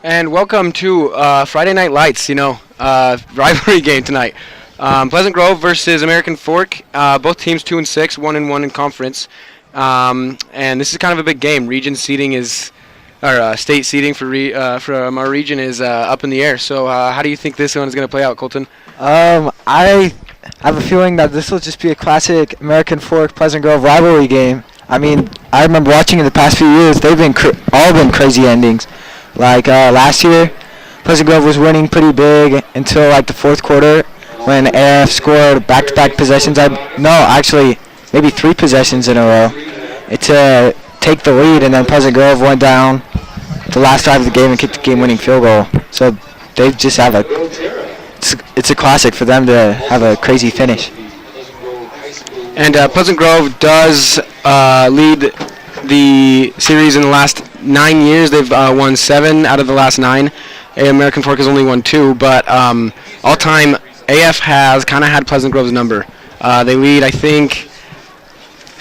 And welcome to Friday Night Lights, rivalry game tonight. Pleasant Grove versus American Fork. Both teams 2-6, 1-1 in conference. And this is kind of a big game. Region seeding or state seeding from our region is up in the air. So how do you think this one is going to play out, Colton? I have a feeling that this will just be a classic American Fork Pleasant Grove rivalry game. I mean, I remember watching in the past few years, they've been all been crazy endings. Like last year, Pleasant Grove was winning pretty big until like the fourth quarter when AF scored back-to-back possessions. Actually, maybe 3 possessions in a row to take the lead, and then Pleasant Grove went down the last drive of the game and kicked the game-winning field goal. So they just have it's a classic for them to have a crazy finish. And Pleasant Grove does lead the series in the last 9 years. They've won 7 out of the last 9. American Fork has only won 2, but all-time AF has kind of had Pleasant Grove's number. They lead, I think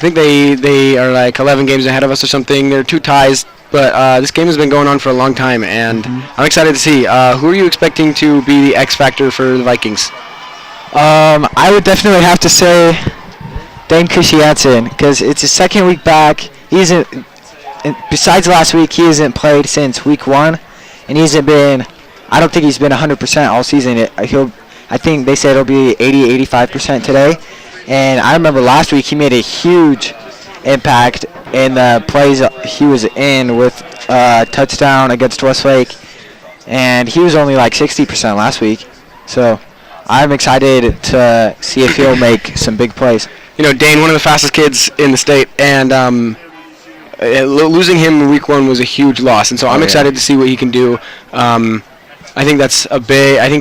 they are like 11 games ahead of us or something. There are 2 ties, but this game has been going on for a long time, and I'm excited to see. Who are you expecting to be the X factor for the Vikings? I would definitely have to say Dane Christiansen, because it's his second week back. Besides last week, he hasn't played since week 1, and I don't think he's been 100% all season. I think they said it'll be 80-85% today. And I remember last week he made a huge impact in the plays he was in with a touchdown against Westlake, and he was only like 60% last week. So I'm excited to see if he'll make some big plays. Dane, one of the fastest kids in the state, and losing him in week 1 was a huge loss, and so I'm excited to see what he can do. I think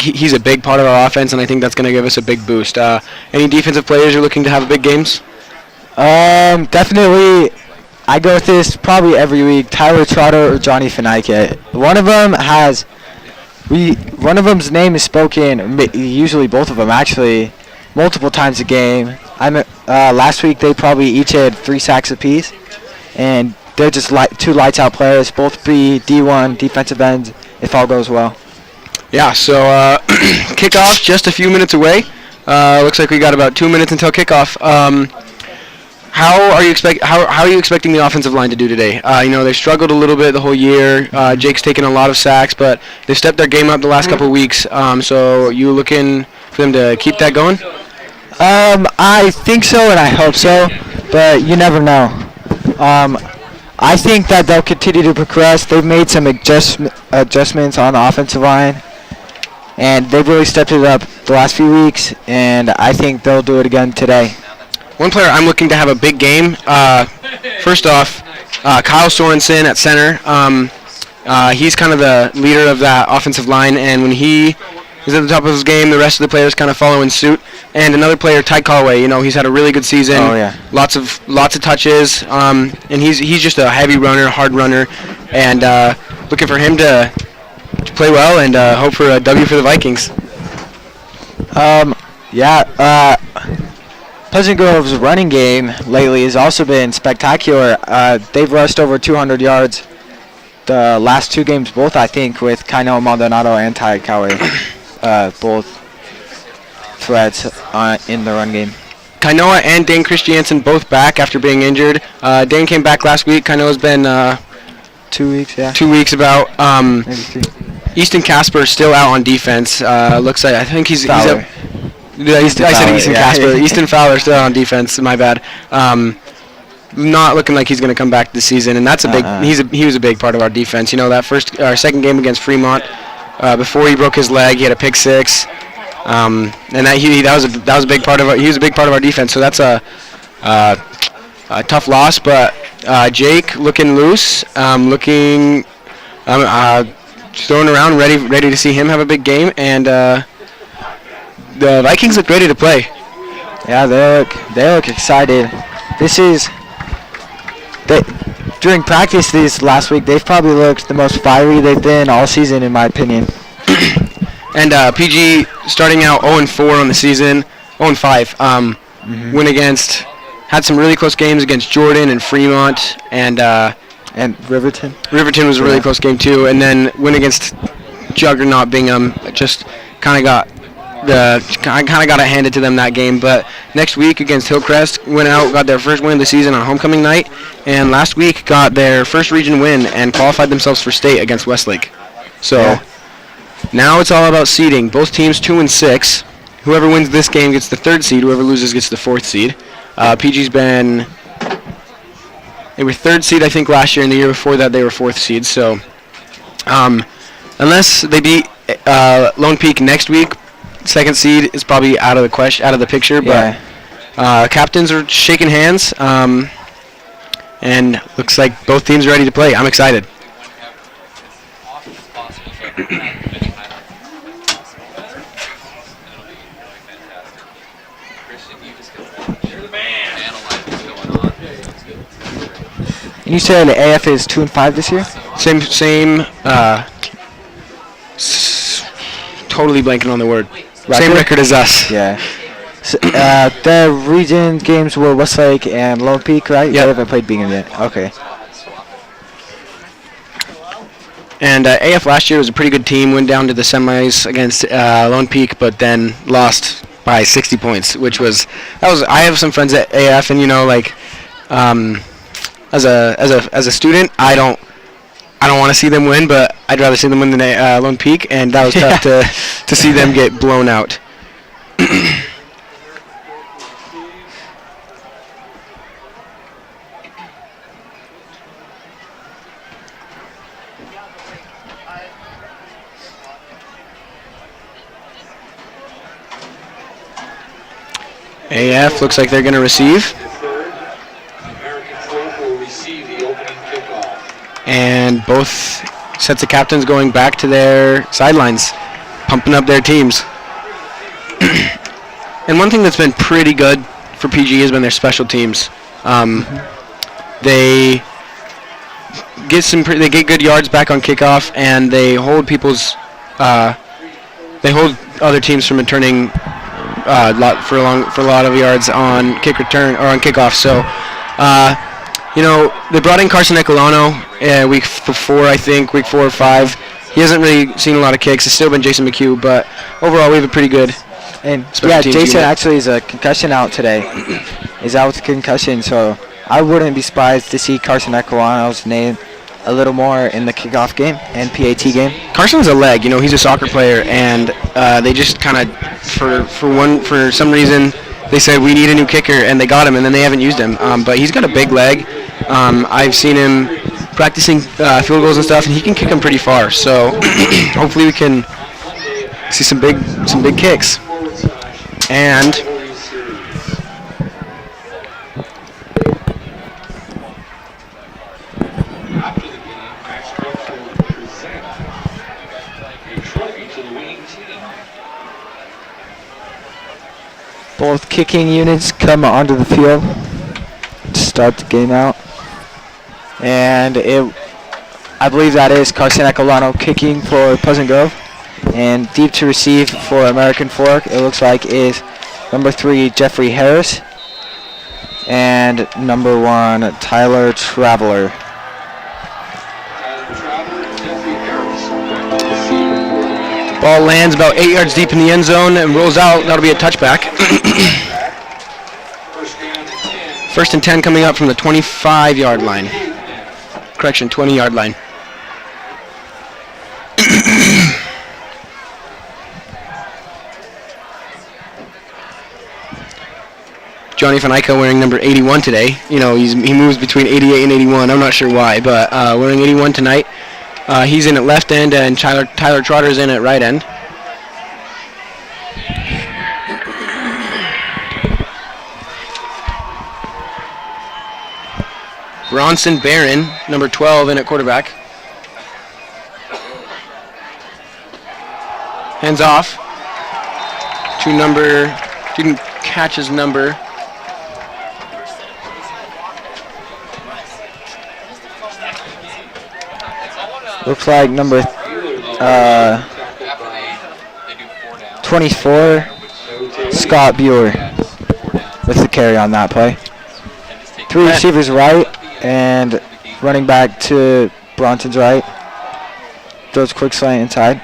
he's a big part of our offense, and I think that's going to give us a big boost. Any defensive players you're looking to have big games? Definitely, I go with this probably every week. Tyler Trotter or Johnny Fenike. One of them's name is spoken. Usually both of them actually, multiple times a game. Last week they probably each had 3 sacks apiece, and they're just 2 lights-out players. Both be D1 defensive ends if all goes well. Yeah. So kickoff just a few minutes away. Looks like we got about 2 minutes until kickoff. How are you expecting the offensive line to do today? They've struggled a little bit the whole year. Jake's taken a lot of sacks, but they've stepped their game up the last couple of weeks. So you looking for them to keep that going? I think so, and I hope so, but you never know. I think that they'll continue to progress. They've made some adjustments on the offensive line, and they've really stepped it up the last few weeks, and I think they'll do it again today. One player I'm looking to have a big game. First off, Kyle Sorensen at center. He's kind of the leader of that offensive line, and when he is at the top of his game, the rest of the players kind of follow in suit. And another player, Ty Callaway, he's had a really good season. Oh, yeah. Lots of touches, and he's just a heavy runner, hard runner, and looking for him to play well and hope for a W for the Vikings. Pleasant Grove's running game lately has also been spectacular. They've rushed over 200 yards the last 2 games, both I think, with Kaino Maldonado and Ty Callaway, both threats in the run game. Kainoa and Dane Christiansen both back after being injured. Dane came back last week. Kainoa's been 2 weeks, yeah. 2 weeks about. Maybe 3. Easton Casper still out on defense. Looks like I think he's Fowler. I said Easton Casper. Yeah. Easton Fowler still out on defense. My bad. Not looking like he's going to come back this season, and that's a big. He was a big part of our defense. That second game against Fremont, before he broke his leg, he had a pick 6. And that was a big part of he was a big part of our defense. So that's a tough loss, but Jake looking loose, throwing around, ready to see him have a big game, and the Vikings look ready to play. Yeah, they look excited. During practice this last week, they've probably looked the most fiery they've been all season, in my opinion. And PG starting out 0-4 on the season, 0-5. Win had some really close games against Jordan and Fremont, and And Riverton. Riverton was a really Yeah. close game too, and then win against Juggernaut Bingham. Just kind of got it handed to them that game. But next week against Hillcrest, went out, got their first win of the season on homecoming night, and last week got their first region win and qualified themselves for state against Westlake. So Yeah. now it's all about seeding. Both teams 2 and 6. Whoever wins this game gets the 3rd seed. Whoever loses gets the 4th seed. PG's been they were 3rd seed I think last year, and the year before that they were 4th seed. So unless they beat Lone Peak next week, 2nd seed is probably out of the picture. Yeah. But captains are shaking hands, and looks like both teams are ready to play. I'm excited. And you said the AF is 2 and 5 this year? Same. Totally blanking on the word. Same record as us. Yeah. So, the region games were Westlake and Lone Peak, right? Yeah. They haven't played Bingham yet. Okay. And AF last year was a pretty good team. Went down to the semis against Lone Peak, but then lost by 60 points, which was I have some friends at AF, and as a student, I don't want to see them win, but I'd rather see them win than Lone Peak, and that was tough to see them get blown out. AF looks like they're going to receive. And both sets of captains going back to their sidelines, pumping up their teams. And one thing that's been pretty good for PG has been their special teams. They get good yards back on kickoff, and they hold other teams from returning for a lot of yards on kick return or on kickoff. So, they brought in Carson Ecolano week 4, I think, week 4 or 5. He hasn't really seen a lot of kicks. It's still been Jason McHugh, but overall we have a pretty good. And special teams Jason unit. actually is a concussion out today. Is out with a concussion, so I wouldn't be surprised to see Carson Ecolano's name a little more in the kickoff game and PAT game. Carson's a leg, he's a soccer player, and they just kind of, for some reason, they said we need a new kicker, and they got him, and then they haven't used him. But he's got a big leg. I've seen him practicing field goals and stuff, and he can kick them pretty far. So hopefully we can see some big kicks. And Both kicking units come onto the field to start the game out. And I believe that is Carson Ecolano kicking for Pleasant Grove. And deep to receive for American Fork, it looks like is number 3, Jeffrey Harris. And number 1, Tyler Traveler. ball lands about 8 yards deep in the end zone and rolls out. That'll be a touchback. First and 10 coming up from the 25-yard line. Correction, 20-yard line. Johnny Fanaika wearing number 81 today. He moves between 88 and 81. I'm not sure why, but wearing 81 tonight. He's in at left end, and Tyler Trotter's in at right end. Bronson Barron, number 12, in at quarterback. Hands off to didn't catch his number. Looks like number 24, Scott Buer, with the carry on that play. 3 receivers right and Running back to Bronson's right. Throws quick slant inside.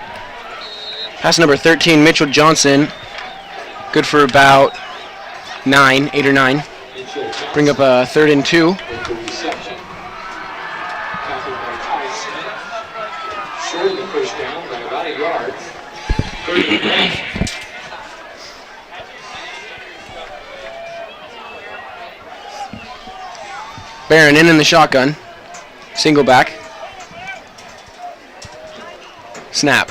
Pass number 13, Mitchell Johnson. Good for about 8 or 9. Bring up a 3rd and 2. Short of the first down by about a yard. Barron in the shotgun. Single back. Snap.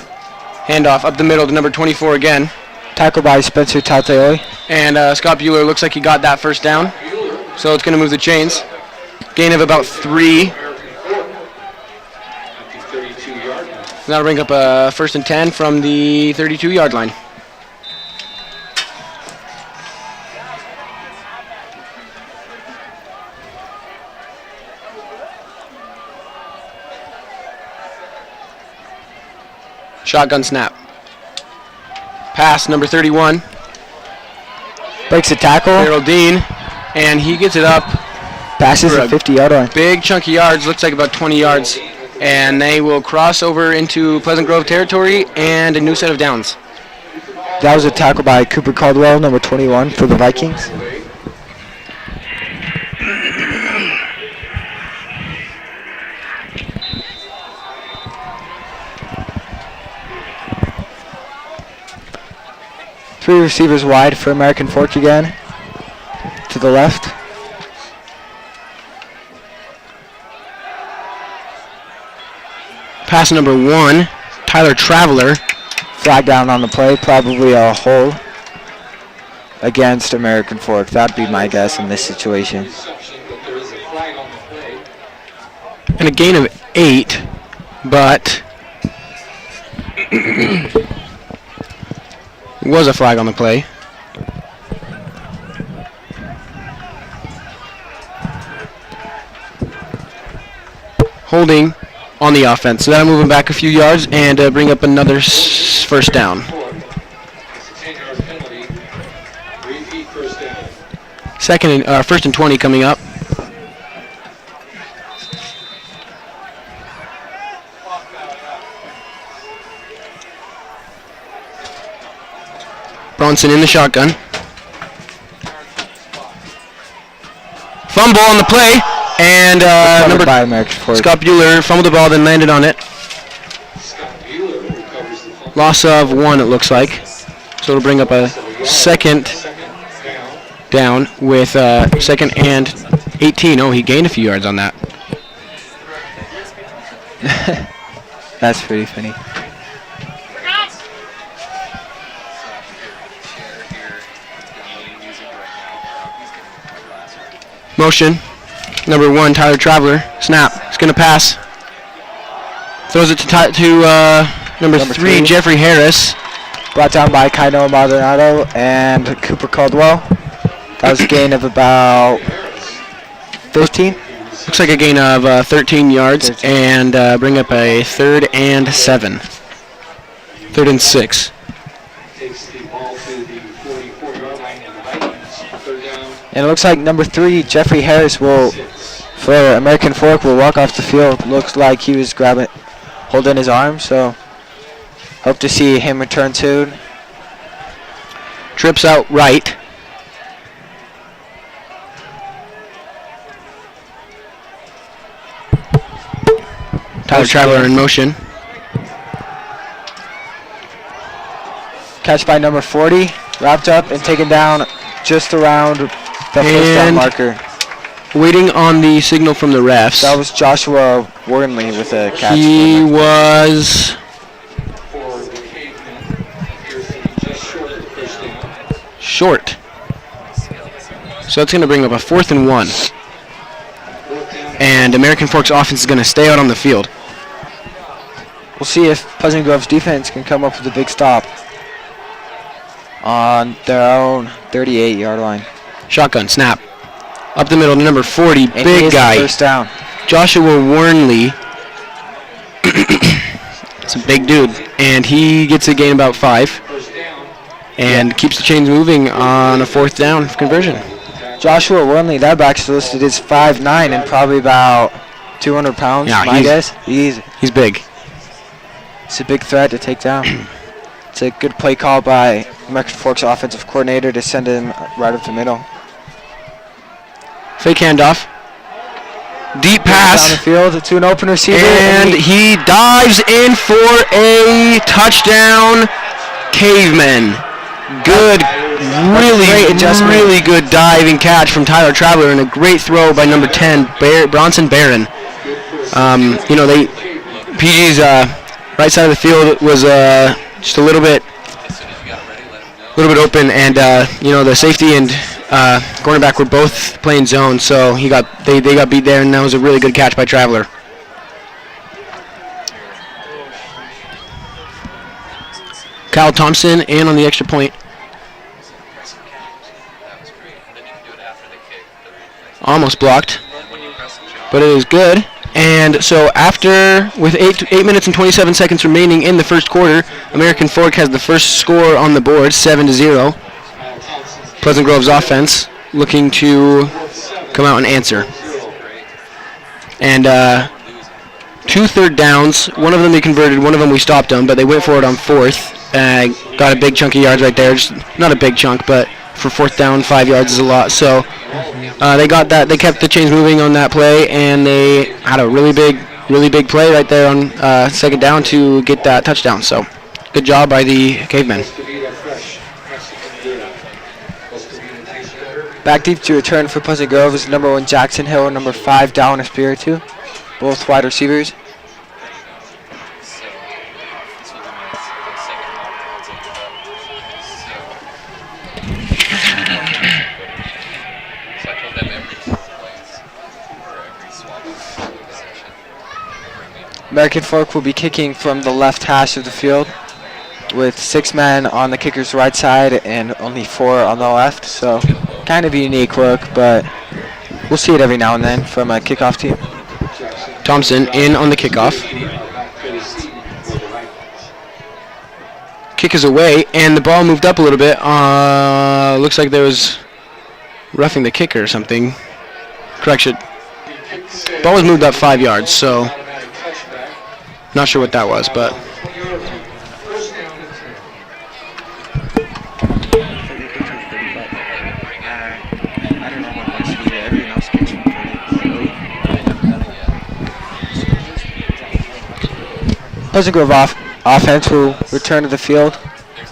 Handoff up the middle to number 24 again. Tackle by Spencer Tateoi. And Scott Bueller looks like he got that first down. So it's going to move the chains. Gain of about 3. That'll bring up a 1st and 10 from the 32-yard line. Shotgun snap. Pass number 31. Breaks a tackle. Darrell Dean, and he gets it up. Passes For the a 50-yard line. Big chunky yards, looks like about 20 yards. And they will cross over into Pleasant Grove territory and a new set of downs. That was a tackle by Cooper Caldwell, number 21 for the Vikings. Three receivers wide for American Fork again. To the left. Pass number 1, Tyler Traveler. Flag down on the play, probably a hold against American Fork. That'd be my guess in this situation. And a gain of 8, but it was a flag on the play. Holding on the offense. So that'll move him back a few yards and bring up another first down. First and 20 coming up. Bronson in the shotgun. Fumble on the play, and number by American Fork. Scott Bueller fumbled the ball, then landed on it. Loss of 1, it looks like. So it'll bring up a second down with 2nd and 18. Oh, he gained a few yards on that. That's pretty funny. Motion. Number 1, Tyler Traveler. Snap. He's going to pass. Throws it to number 3, Jeffrey Harris. Brought down by Kaino Maldonado and Cooper Caldwell. That was a gain of about 15. Looks like a gain of 13 yards. 13. And bring up a 3rd and 7. 3rd and 6. Takes the ball to the 44-yard line and the Vikings. 3rd down. And it looks like number 3, Jeffrey Harris, for American Fork, will walk off the field. Looks like he was holding his arm, so hope to see him return soon. Trips out right. Tyler Traveler in motion. Catch by number 40, wrapped up and taken down just around the first down marker. Waiting on the signal from the refs. That was Joshua Wornley with a catch. He was For the Cavemen, appears to be just short of the first down. short. So it's going to bring up a 4th and 1. And American Fork's offense is going to stay out on the field. We'll see if Pleasant Grove's defense can come up with a big stop on their own 38-yard line. Shotgun snap. Up the middle to number 40, And he big is the guy. first down. Joshua Wornley. It's a big dude. And he gets a gain about 5. First down. And keeps the chains moving on a 4th down conversion. Joshua Wornley, that back's listed as 5'9" and probably about 200 pounds, Yeah, my guess. He's big. It's a big threat to take down. It's a good play call by American Forks offensive coordinator to send him right up the middle. Fake handoff. Deep Down pass. the field to an open receiver. And he dives in for a touchdown. Caveman. Good, great adjustment. really good diving catch from Tyler Traveler and a great throw by number 10, Bronson Barron. PG's right side of the field was just a little bit open, and the safety and cornerback were both playing zone, so they got beat there, and that was a really good catch by Traveler. Kyle Thompson in on the extra point. Almost blocked, but it is good. And so with 8 minutes and 27 seconds remaining in the first quarter, American Fork has the first score on the board, 7-0. Pleasant Grove's offense looking to come out and answer. And 2 third downs. One of them they converted, one of them we stopped them, but they went for it on fourth. Got a big chunk of yards right there. Just not a big chunk, but for fourth down, 5 yards is a lot. So they got that. They kept the chains moving on that play, and they had a really big play right there on second down to get that touchdown. So good job by the Cavemen. Back deep to return for Pleasant Grove is number 1 Jackson Hill and number 5 Dallin Espiritu, both wide receivers. American Fork will be kicking from the left hash of the field with 6 men on the kicker's right side and only 4 on the left. So kind of a unique look, but we'll see it every now and then from a kickoff team. Thompson in on the kickoff. Kick is away, and the ball moved up a little bit. Looks like there was roughing the kicker or something. Correction. Ball was moved up 5 yards, so not sure what that was, but Pleasant Grove offense will return to the field.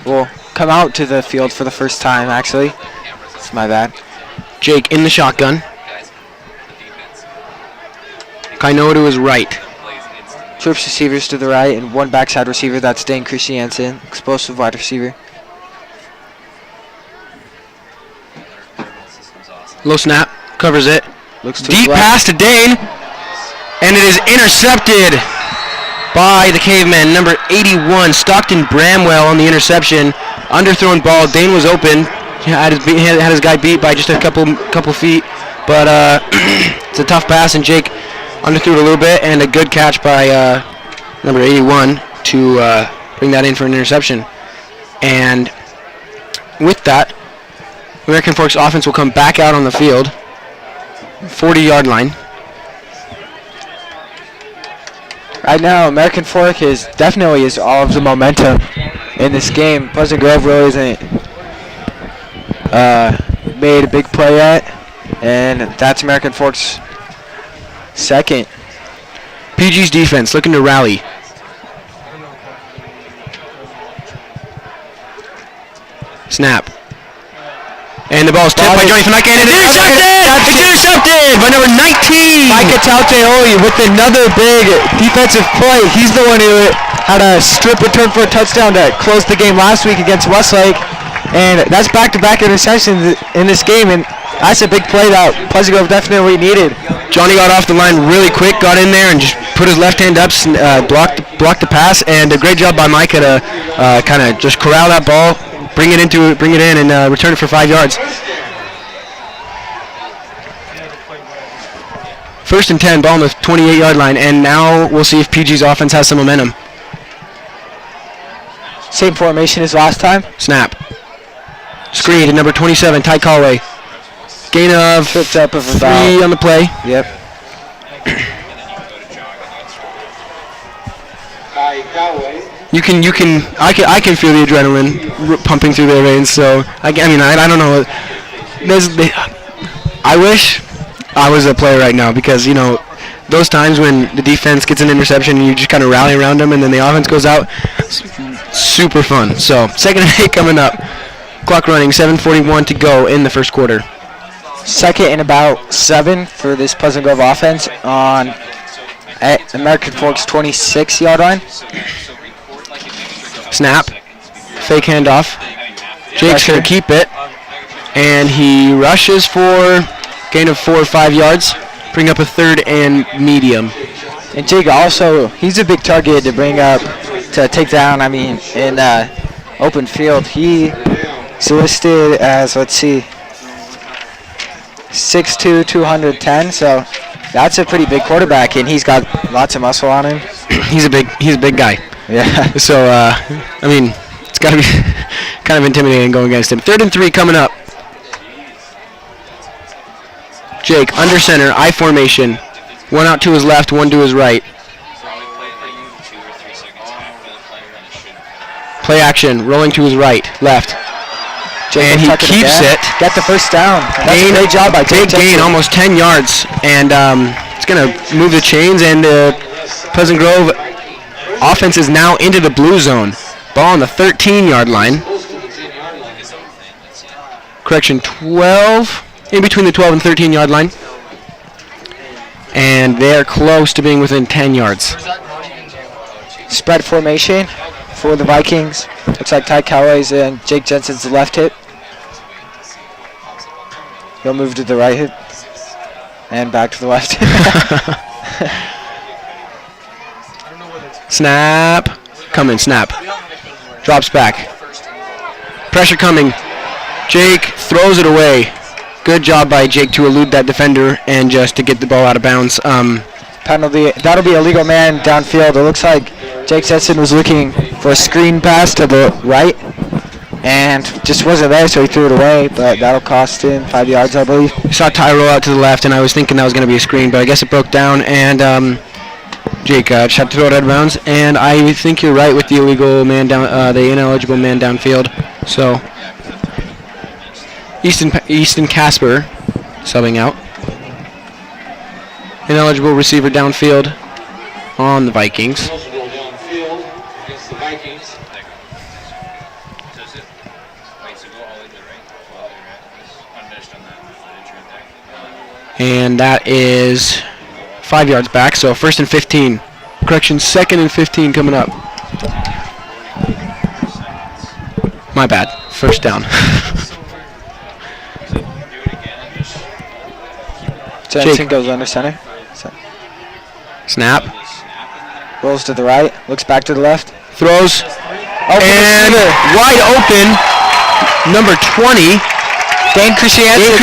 Will come out to the field for the first time, actually. It's my bad. Jake in the shotgun. Kainoa to his right. Trips receivers to the right and 1 backside receiver. That's Dane Christiansen, explosive wide receiver. Low snap, covers it. Looks to Deep his left. pass to Dane, and it is intercepted by the Cavemen. Number 81, Stockton Bramwell on the interception. Underthrown ball. Dane was open. He had his guy beat by just a couple feet, but it's a tough pass, and Jake underthrew it a little bit, and a good catch by number 81 to bring that in for an interception. And with that, American Forks offense will come back out on the field, 40-yard line. Right now, American Fork is all of the momentum in this game. Pleasant Grove really isn't made a big play yet, and that's American Fork's second. PG's defense looking to rally. Snap. And the ball's tipped by Johnny Fanaika, and it's intercepted! It's intercepted by number 19! Micah Tauteoli with another big defensive play. He's the one who had a strip return for a touchdown that closed the game last week against Westlake. And that's back-to-back interceptions in this game, and that's a big play that Pleasant Grove definitely needed. Johnny got off the line really quick, got in there, and just put his left hand up, blocked the pass, and a great job by Micah to kind of just corral that ball, bring it in, and return it for 5 yards. First and 10, ball on the 28-yard line, and now we'll see if PG's offense has some momentum. Same formation as last time. Snap. Screen to number 27, Ty Callaway. Gain of Tripped up of 3 on the play. Yep. I can feel the adrenaline pumping through their veins. So I don't know. I wish I was a player right now because those times when the defense gets an interception and you just kind of rally around them and then the offense goes out, super fun. So 2nd and 8 coming up. Clock running, 7:41 to go in the first quarter. 2nd and about 7 for this Pleasant Grove offense on at American Fork's 26-yard line. Snap, fake handoff. Jake's going to keep it, and he rushes for gain of 4 or 5 yards, bring up a 3rd and medium. And Jake also, he's a big target to bring up, to take down, in open field. He's listed as, 6'2", 210, so that's a pretty big quarterback, and he's got lots of muscle on him. He's a big guy. Yeah. So, it's got to be kind of intimidating going against him. 3rd and 3 coming up. Jake, under center, I formation. One out to his left, one to his right. Play action, rolling to his right, left. Jake and he keeps it. Got the first down. That's a great job by Jake. Big gain, almost 10 yards. And it's going to move the chains, and Pleasant Grove offense is now into the blue zone. Ball on the 13-yard line. Correction, 12. In between the 12 and 13-yard line. And they're close to being within 10 yards. Spread formation for the Vikings. Looks like Ty Calloway's and Jake Jensen's the left hip. He'll move to the right hip. And back to the left. Snap. Coming, snap. Drops back. Pressure coming. Jake throws it away. Good job by Jake to elude that defender and just to get the ball out of bounds. Penalty. That'll be a legal man downfield. It looks like Jake Jensen was looking for a screen pass to the right and just wasn't there, so he threw it away, but that'll cost him 5 yards, I believe. I saw Ty roll out to the left, and I was thinking that was going to be a screen, but I guess it broke down, and Jake just had to throw it out of bounds. And I think you're right with the illegal man down, the ineligible man downfield. So Easton Casper subbing out. Ineligible receiver downfield on the Vikings. Eligible downfield against the Vikings. And that is 5 yards back, so 1st and 15. Correction, 2nd and 15 coming up. My bad. 1st down. Jensen goes under center. Snap. Rolls to the right. Looks back to the left. Throws. And wide open. Number 20. Dane Christiansen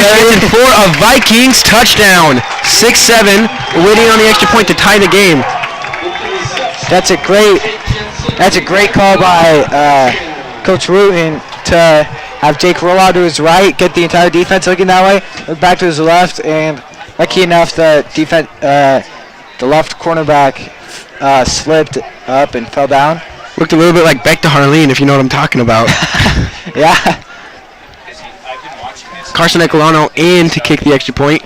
for a Vikings touchdown. 6-7. Waiting on the extra point to tie the game. That's a great call by Coach Wooten to have Jake roll out to his right, get the entire defense looking that way, look back to his left, and lucky enough the left cornerback slipped up and fell down. Looked a little bit like Beck to Harleen, if you know what I'm talking about. Yeah. Carson Ecolano in to kick the extra point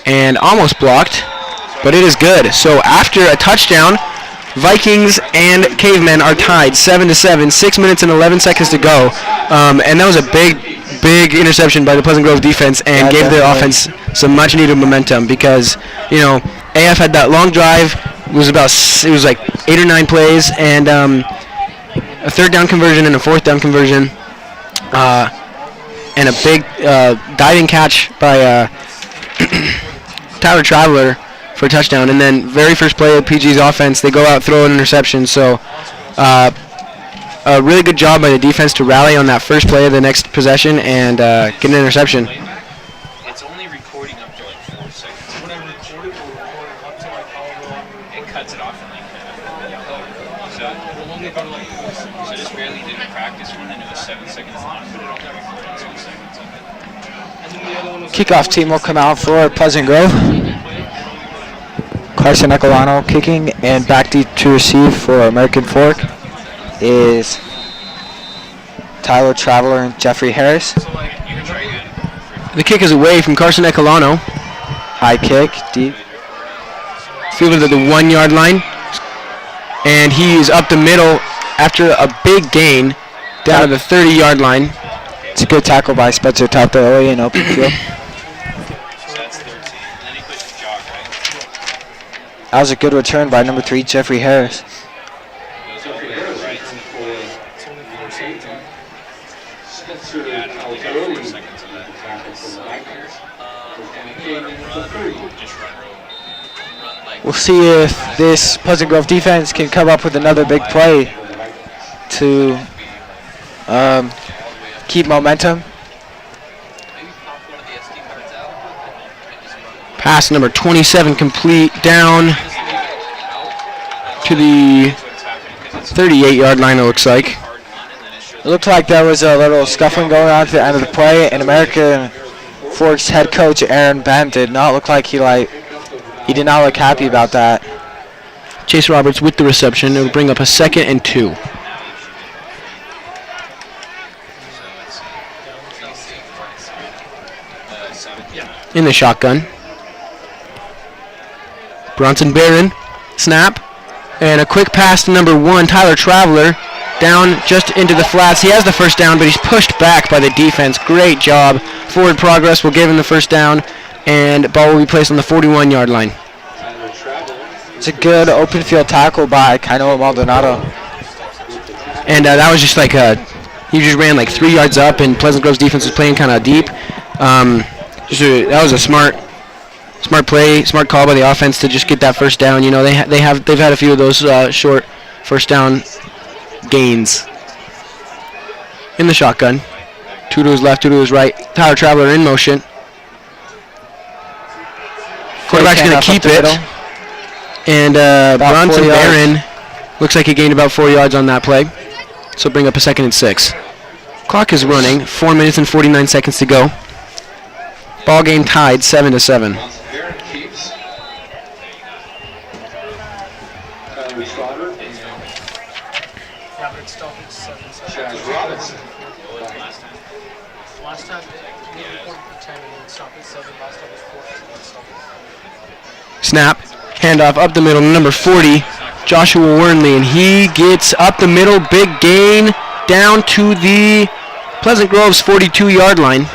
and almost blocked, but it is good. So after a touchdown, Vikings and Cavemen are tied 7-7, 6 minutes and 11 seconds to go. And that was a big interception by the Pleasant Grove defense and gave the offense some much needed momentum because, AF had that long drive. It was like 8 or 9 plays and a 3rd down conversion and a 4th down conversion. And a big diving catch by Tyler Traveler for a touchdown. And then very first play of PG's offense, they go out, throw an interception. So a really good job by the defense to rally on that first play of the next possession and get an interception. It's only recording up to like 4 seconds. When I record it, we'll record it up to like how it cuts it off in like half. So we'll only go to like 4 seconds. So just barely did a practice one and it was 7 seconds long, but it only recorded 2 seconds of it. Kickoff team will come out for Pleasant Grove. Carson Ecolano kicking and back deep to receive for American Fork is Tyler Traveler and Jeffrey Harris. So like you can try again. The kick is away from Carson Ecolano. High kick, deep. Fielded at the 1 yard line. And he is up the middle after a big gain down to the 30 yard line. It's a good tackle by Spencer Tata early in open field. So that's 13. And then he pushes jog, right? That was a good return by number 3, Jeffrey Harris. Goes over to the right to the 40. Spencer Yeah, I don't know, we got 4 seconds of that. Just run like We'll see if this Pleasant Grove defense can come up with another big play to keep momentum. Pass number 27 complete down to the 38 yard line, it looks like. It looked like there was a little scuffling going on at the end of the play, and American Forks head coach Aaron Benn did not look like he did not look happy about that. Chase Roberts with the reception. It'll bring up a 2nd and 2. In the shotgun. Bronson Barron, snap, and a quick pass to number 1, Tyler Traveler, down just into the flats. He has the first down, but he's pushed back by the defense. Great job. Forward progress will give him the first down, and ball will be placed on the 41 yard line. It's a good open field tackle by Kainoa Maldonado. And that was just like he just ran like 3 yards up, and Pleasant Grove's defense was playing kind of deep. That was a smart play, smart call by the offense to just get that first down. You know, they've had a few of those short first down gains. In the shotgun, 2 to his left, 2 to his right. Tyler Traveler in motion. Quarterback's going to keep it. And Bronson Barron looks like he gained about 4 yards on that play. So bring up a 2nd and 6. Clock is running. 4 minutes and 49 seconds to go. Ball game tied 7-7. Barron keeps. Tyler Trotter. Chaz Robinson. Last time, we reported for 10 and then stopped at 7. Last time was 14 and stopped at 4. Snap. Handoff up the middle. Number 40, Joshua Wernley. And he gets up the middle. Big gain down to the Pleasant Grove's 42 yard line.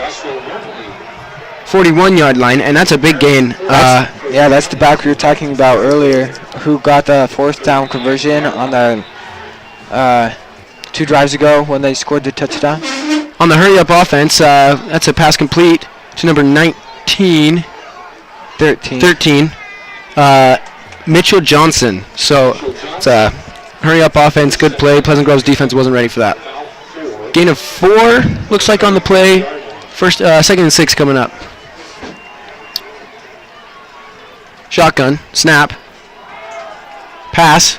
41 yard line. And that's a big gain. Yeah, that's the back we were talking about earlier, who got the 4th down conversion on the 2 drives ago when they scored the touchdown. On the hurry-up offense, that's a pass complete to number 13. 13. Mitchell Johnson. So it's a hurry-up offense, good play. Pleasant Grove's defense wasn't ready for that. Gain of 4 looks like on the play. 2nd and 6 coming up. Shotgun, snap, pass,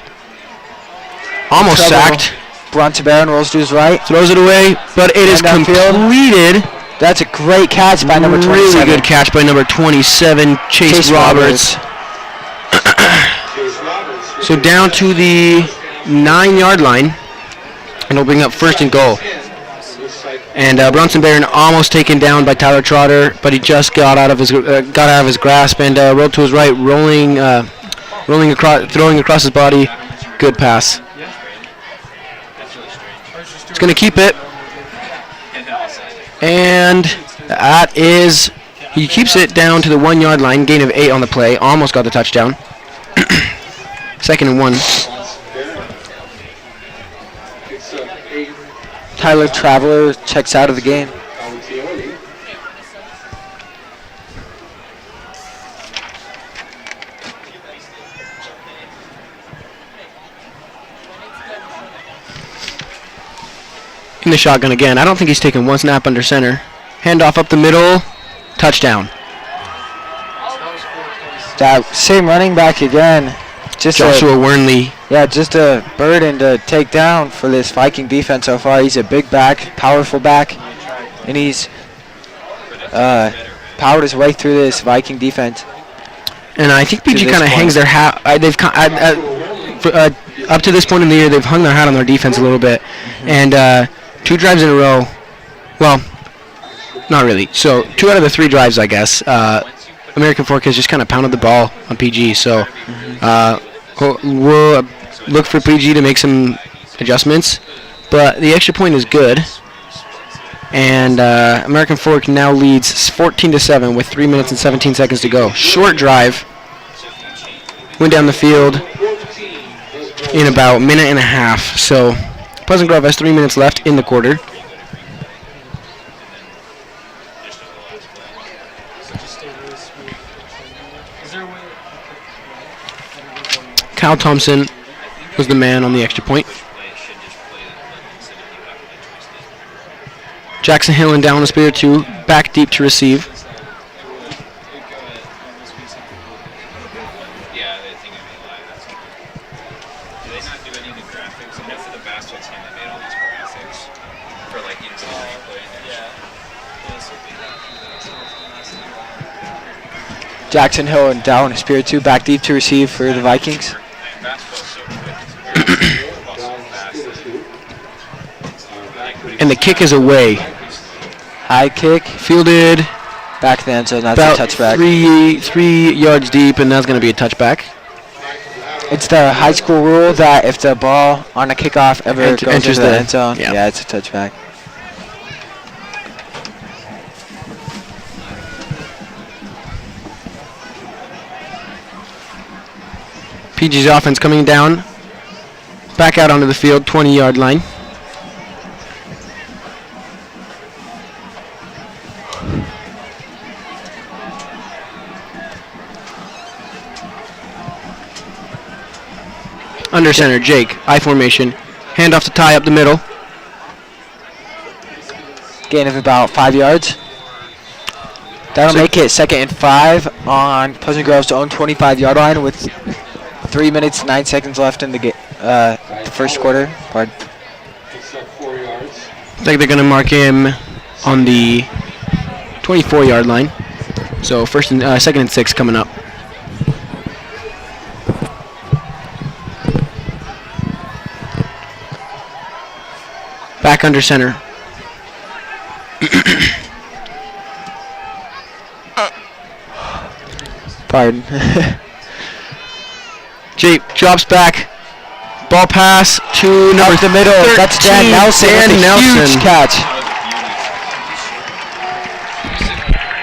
almost sacked. Bronson Barron rolls to his right. Throws it away, but it is And downfield. completed. That's a great catch by number 27. Really good catch by number 27, Chase Roberts. So down to the 9 yard line, and it'll bring up 1st and goal. And Bronson Barron almost taken down by Tyler Trotter, but he just got out of his grasp and rolled to his right, rolling across, throwing across his body. Good pass. It's going to keep it, and that is he keeps it down to the 1 yard line. Gain of 8 on the play. Almost got the touchdown. 2nd and 1. Tyler Traveler checks out of the game. In the shotgun again. I don't think he's taken 1 snap under center. Handoff up the middle. Touchdown. That same running back again. Joshua Wernley. Yeah, just a burden to take down for this Viking defense so far. He's a big back, powerful back, and he's powered his way through this Viking defense. And I think PG kind of hangs their hat. up to this point in the year, they've hung their hat on their defense a little bit, and 2 drives in a row. Well, not really. So 2 out of the 3 drives, I guess. American Fork has just kind of pounded the ball on PG. So we'll look for PG to make some adjustments, but the extra point is good. And American Fork now leads 14-7 with 3 minutes and 17 seconds to go. Short drive. Went down the field in about a minute and a half. So Pleasant Grove has 3 minutes left in the quarter. Kyle Thompson was the man on the extra point. Jackson Hill and down a spear 2, back deep to receive. Yeah, they think I made live. That's good. Do they not do any of the graphics? I know for the basketball team they made all these graphics for like instant replay. Yeah. Jackson Hill and down Spirit 2 back deep to receive for the Vikings. Basketball's so quick. It's so fast. And the kick is away. High kick, Fielded back to the end zone. That's about a touchback. 3 yards deep, and that's going to be a touchback. It's the high school rule that if the ball on a kickoff ever goes enters into the the- end zone, yeah. yeah, it's a touchback. PG's offense coming down. Back out onto the field, 20-yard line. Under center, Jake, I formation. Handoff to Ty up the middle. Gain of about 5 yards. That'll So- make it 2nd and 5 on Pleasant Grove's own 25-yard line with 3 minutes 9 seconds left in the first quarter. Pardon. Picks up 4 yards. Looks like they're going to mark him on the 24-yard line. So 2nd and 6 coming up. Back under center. Pardon. Jake drops back. Ball pass to number Up the middle. 13, That's Dan Nelson. Dan with a Nelson. huge catch.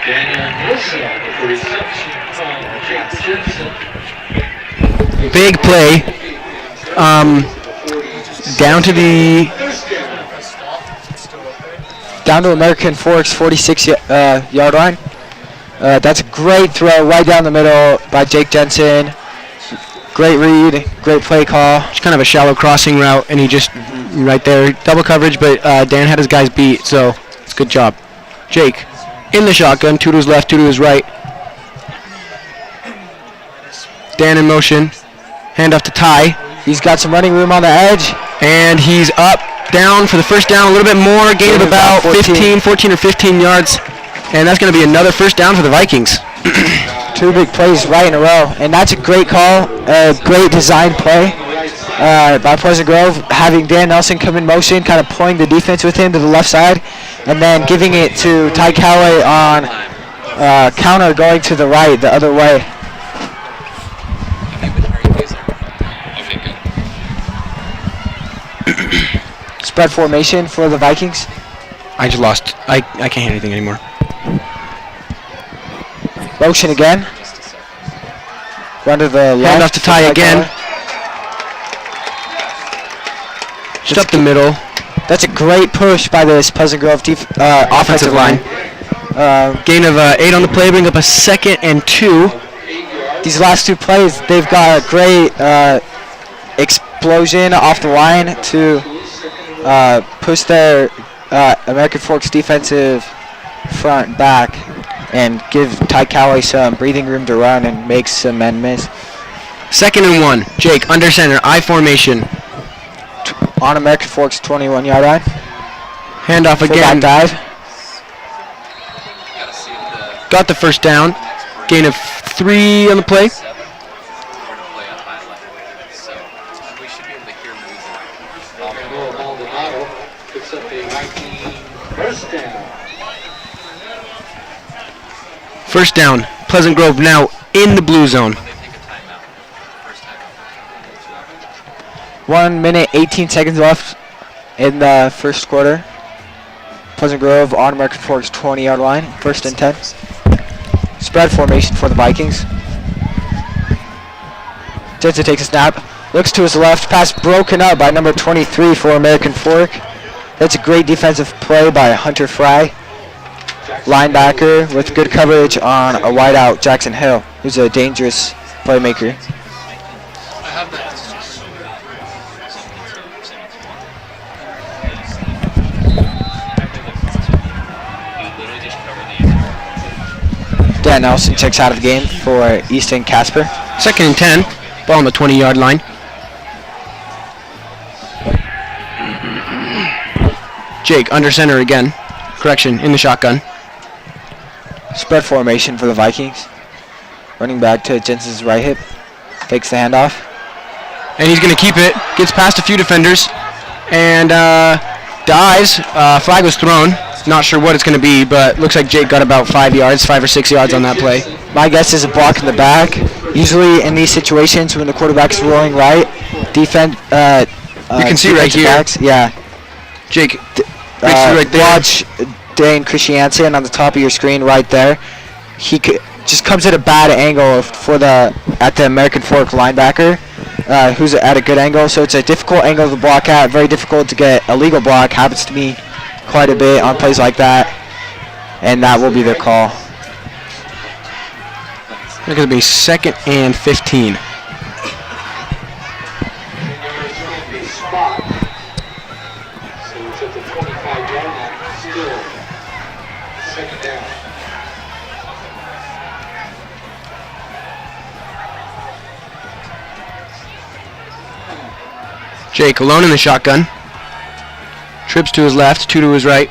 Daniel Wilson with the reception from Jake Jensen. Big play. Down to the Down to American Forks 46-yard line. That's a great throw right down the middle by Jake Jensen. Great read, great play call. it's kind of a shallow crossing route, and he just right there double coverage, but Dan had his guys beat, so it's a good job. Jake in the shotgun, 2 to his left, 2 to his right. Dan in motion. Handoff to Ty, He's got some running room on the edge. and he's up, down for the first down, a little bit more, gain of about 14 or 15 yards, and that's going to be another first down for the Vikings. 2 big plays right in a row, and that's a great call, a great design play by Pleasant Grove, having Dan Nelson come in motion, kind of pulling the defense with him to the left side, and then giving it to Ty Calloway on counter going to the right, the other way. Okay, good. Spread formation for the Vikings. I just lost. I can't hear anything anymore. Motion again. Run to the left. Handoff to Ty again. Just up the middle. That's a great push by this Pleasant Grove offensive line. Gain of 8 on the play, bring up a 2nd and 2. These last 2 plays, they've got a great explosion off the line to push their American Forks defensive front back and give Ty Calloway some breathing room to run and make some men miss. 2nd and 1. Jake under center, I formation. On American Forks 21-yard line. Handoff Full again. back dive. Got the first down. Gain of 3 on the play. First down. Pleasant Grove now in the blue zone. They take a timeout. First timeout. 1 minute, 18 seconds left in the first quarter. Pleasant Grove on American Fork's 20-yard line. First and 10. Spread formation for the Vikings. Jensen takes a snap. Looks to his left. Pass broken up by number 23 for American Fork. That's a great defensive play by Hunter Fry. Linebacker with good coverage on a wideout, Jackson Hill, who's a dangerous playmaker. I have that. Dan Nelson checks out of the game for Easton Casper. Second and 10. Ball on the 20-yard line. Jake under center again. Correction, in the shotgun. Spread formation for the Vikings. Running back to Jensen's right hip. Fakes the handoff. And he's going to keep it. Gets past a few defenders. And dives. Flag was thrown. Not sure what it's going to be, but looks like Jake got about 5 or 6 yards on that play. My guess is a block in the back. Usually in these situations when the quarterback's rolling right, defend. You can see right defensive here. backs, yeah. Jake breaks through right there. Watch Dane Christiansen on the top of your screen right there. He just comes at a bad angle at the American Fork linebacker, who's at a good angle. So it's a difficult angle to block at. Very difficult to get a legal block. Happens to me quite a bit on plays like that, and that will be their call. It's going to be second and 15. And there's a spot. So it's at the 25-yard line. Still second down. Jake alone in the shotgun. Trips to his left, two to his right.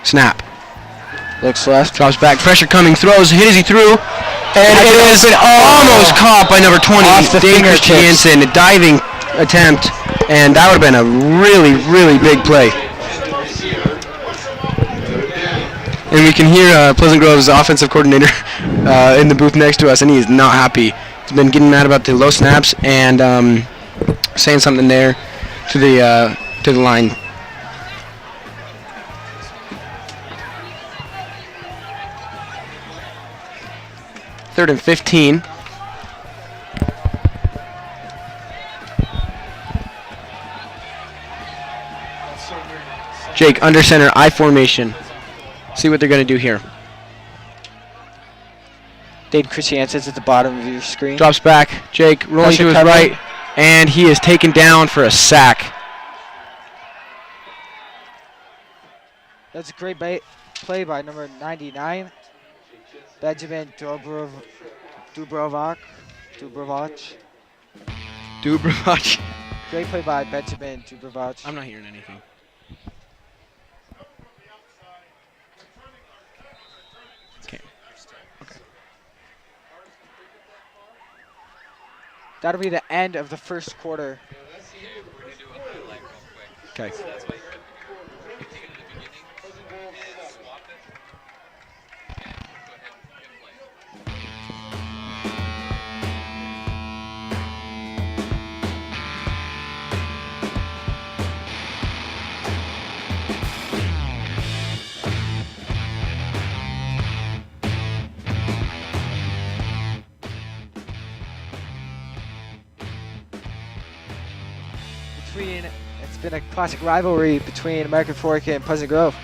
Snap. Looks left. Drops back, pressure coming, throws, hit as he threw. And it is almost caught by number 20, Off the Dave fingertips. Christiansen. A diving attempt, and that would have been a really, really big play. And we can hear Pleasant Grove's offensive coordinator in the booth next to us, and he is not happy. He's been getting mad about the low snaps and saying something there to the line. Third and 15. Jake under center, I formation. See what they're going to do here. Dane Christiansen's at the bottom of your screen. Drops back. Jake rolling Pressure to his cover. right, and he is taken down for a sack. That's a great play by number 99, Benjamin Dubrovac. Dubrovac. Great play by Benjamin Dubrovac. I'm not hearing anything. Okay. That'll be the end of the first quarter. Okay. It's been a classic rivalry between American Fork and Pleasant Grove.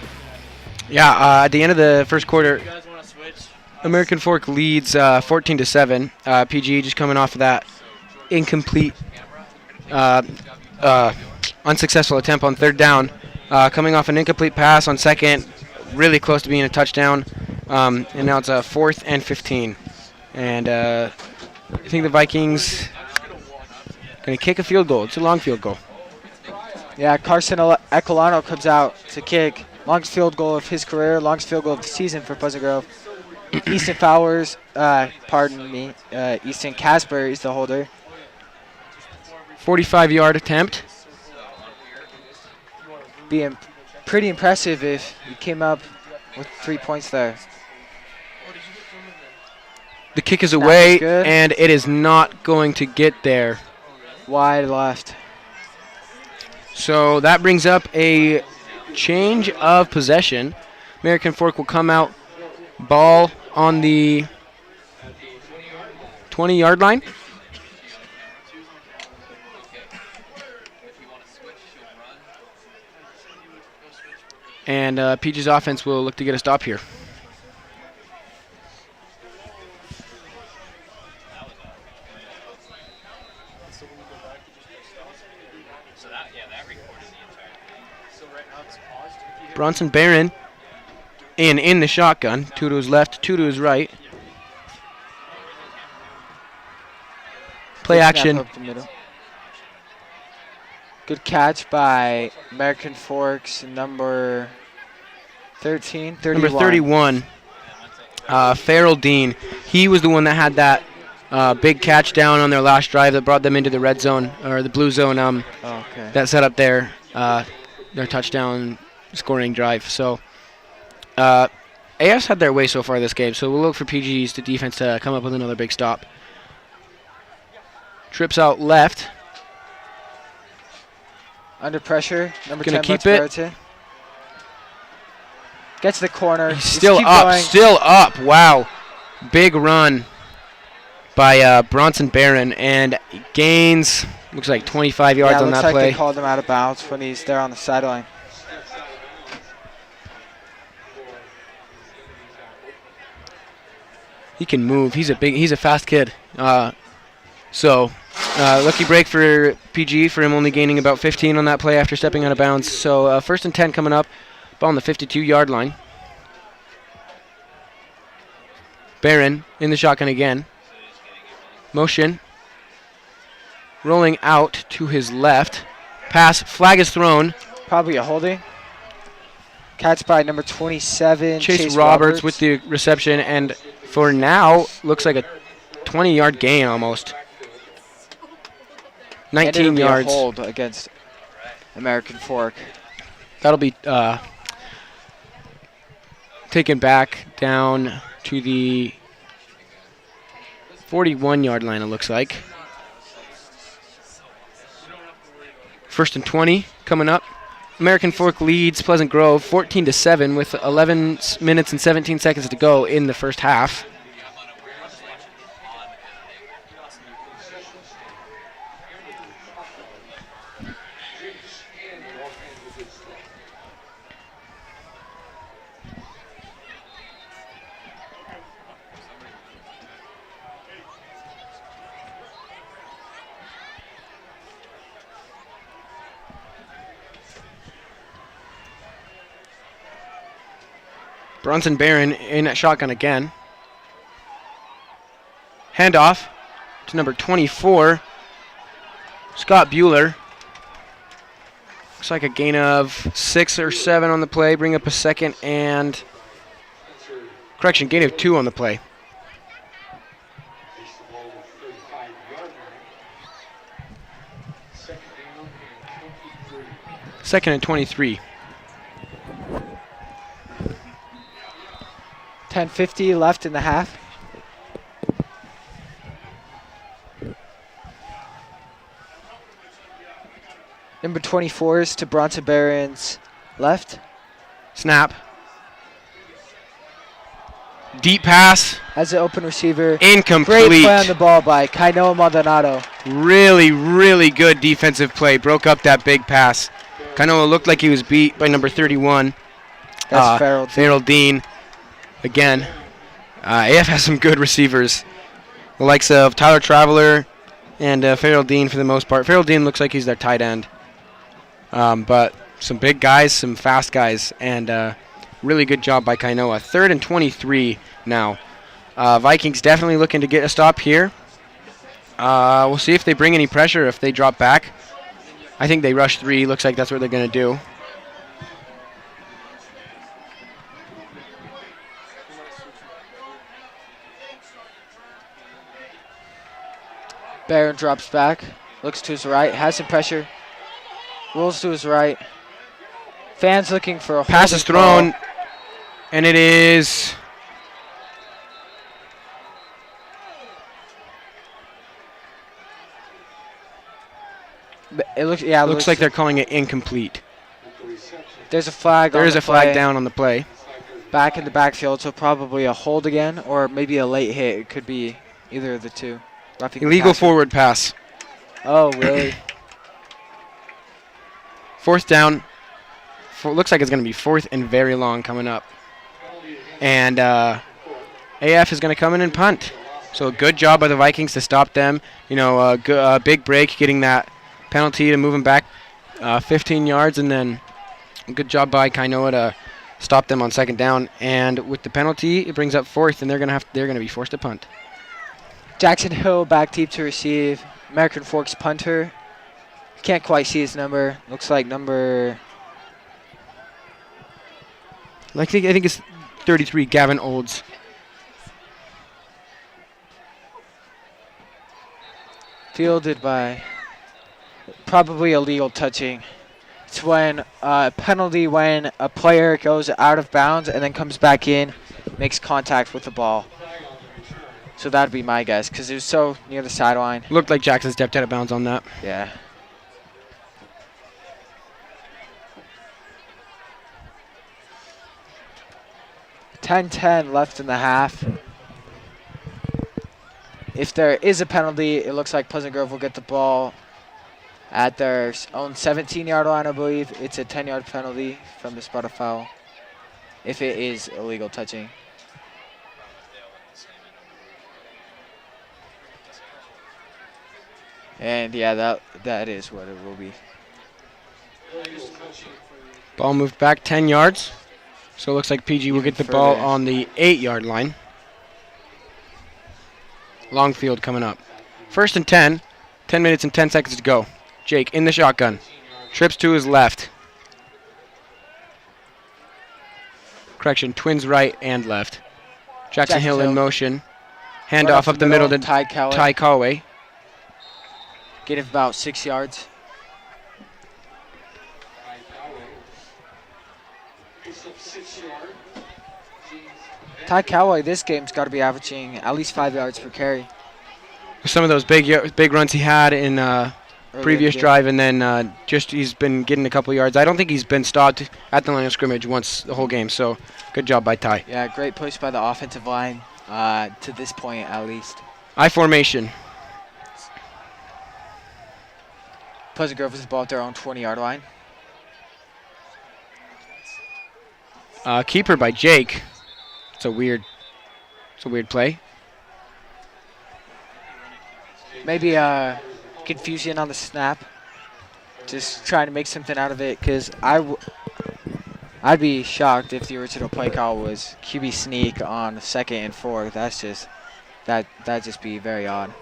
Yeah, at the end of the first quarter, You guys want to switch? American Fork leads 14-7. PG just coming off of that incomplete, unsuccessful attempt on third down. Coming off an incomplete pass on second, really close to being a touchdown. And now it's 4th and 15. And I think the Vikings going to kick a field goal. It's a long field goal. Yeah, Carson Ecolano comes out to kick. Longest field goal of his career, longest field goal of the season for Pleasant Grove. Easton Easton Casper is the holder. 45-yard attempt. Being pretty impressive if he came up with 3 points there. The kick is Snap is away, good. and it is not going to get there. Wide left. So that brings up a change of possession. American Fork will come out, ball on the 20-yard line. And PG's offense will look to get a stop here. Bronson Barron in the shotgun. Two to his left, two to his right. Play Good snap action. up the middle. Good catch by American Forks, number 13, 31. Number 31, Farrell Dean. He was the one that had that big catch down on their last drive that brought them into the red zone, or the blue zone, Okay. that set up their touchdown scoring drive. So AF's had their way so far this game, so we'll look for PG's defense to come up with another big stop. Trips out left. Under pressure, number Gonna 10, keep it. Brereton. Gets the corner. He's Just still keep up, going. still up. Wow. Big run by Bronson Barron, and gains, looks like 25 yards Yeah, on looks that like play. they called him out of bounds when he's there on the sideline. He can move. He's a fast kid. So lucky break for PG for him only gaining about 15 on that play after stepping out of bounds. So first and 10 coming up, ball on the 52-yard line. Barron in the shotgun again. Motion. Rolling out to his left. Pass, flag is thrown. Probably a holding. Catch by number 27, Chase Roberts with the reception, and for now, looks like a 20-yard gain almost. And it'll 19 be a yards. hold against American Fork. That'll be taken back down to the 41-yard line, it looks like. First and 20 coming up. American Fork leads Pleasant Grove 14-7 with 11 minutes and 17 seconds to go in the first half. Bronson Barron in at shotgun again. Handoff to number 24, Scott Bueller. Looks like a gain of 6 or 7 on the play. Bring up a second and, correction, gain of 2 on the play. Takes the ball to the 35-yard line. Second down and 23. Second and 23. 10:50 left in the half. Number 24 is to Bronson Barron's left. Snap. Deep pass. Has an open receiver. Incomplete. Great play on the ball by Kainoa Maldonado. Really, really good defensive play. Broke up that big pass. Kainoa looked like he was beat by number 31. That's Farrell. Farrell Dean. Again, AF has some good receivers. The likes of Tyler Traveler and Farrell Dean for the most part. Farrell Dean looks like he's their tight end. But some big guys, some fast guys, and really good job by Kainoa. Third and 23 now. Vikings definitely looking to get a stop here. We'll see if they bring any pressure, if they drop back. I think they rush 3. Looks like that's what they're going to do. Barron drops back. Looks to his right. Has some pressure. Rolls to his right. Fans looking for a Pass is holding thrown. call. And it is... It looks looks like they're calling it incomplete. there's a flag. There on is the a flag play, down on the play. back in the backfield, so probably a hold again, or maybe a late hit. It could be either of the two. Roughing the Illegal passer. forward pass. Oh, really? Fourth down. Looks like it's going to be fourth and very long coming up. And AF is going to come in and punt. So good job by the Vikings to stop them. You know, big break, getting that penalty to move them back 15 yards, and then good job by Kainoa to stop them on second down. And with the penalty, it brings up fourth, and they're going to be forced to punt. Jackson Hill back deep to receive. American Forks punter. Can't quite see his number. Looks like number... I think it's 33, Gavin Olds. Fielded by probably illegal touching. It's when penalty when a player goes out of bounds and then comes back in, makes contact with the ball. So that'd be my guess because it was so near the sideline. Looked like Jackson stepped out of bounds on that. Yeah. $10-10 left in the half. If there is a penalty, it looks like Pleasant Grove will get the ball at their own 17-yard line, I believe. It's a 10-yard penalty from the spot of foul if it is illegal touching. And yeah, that is what it will be. Ball moved back 10 yards. So it looks like PG will get the ball on the 8-yard line. Long field coming up. First and 10. 10 minutes and 10 seconds to go. Jake in the shotgun. Trips to his left. Correction, twins right and left. Jackson Hill in motion. Handoff up the middle to Ty Callaway. Get him about 6 yards. Ty Callaway this game's got to be averaging at least 5 yards per carry. Some of those big runs he had in previous drive, and then he's been getting a couple yards. I don't think he's been stopped at the line of scrimmage once the whole game, so good job by Ty. Yeah, great push by the offensive line to this point at least. I formation. Pleasant Grove is the ball at their own 20-yard line. Keeper by Jake. It's a weird play. Maybe confusion on the snap. Just trying to make something out of it because I'd be shocked if the original play call was QB sneak on 2nd and 4. That's just that'd just be very odd.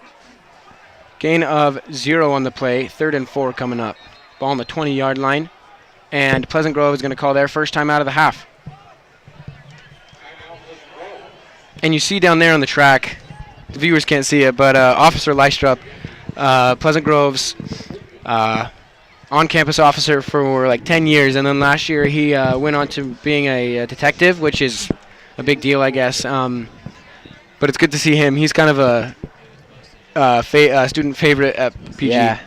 Gain of 0 on the play. 3rd and 4 coming up. Ball on the 20-yard line, and Pleasant Grove is going to call their first time out of the half. And you see down there on the track, the viewers can't see it, but Officer Lystrup, Pleasant Grove's on-campus officer for like 10 years, and then last year he went on to being a detective, which is a big deal, I guess. But it's good to see him. He's kind of a student favorite at PG. Yeah.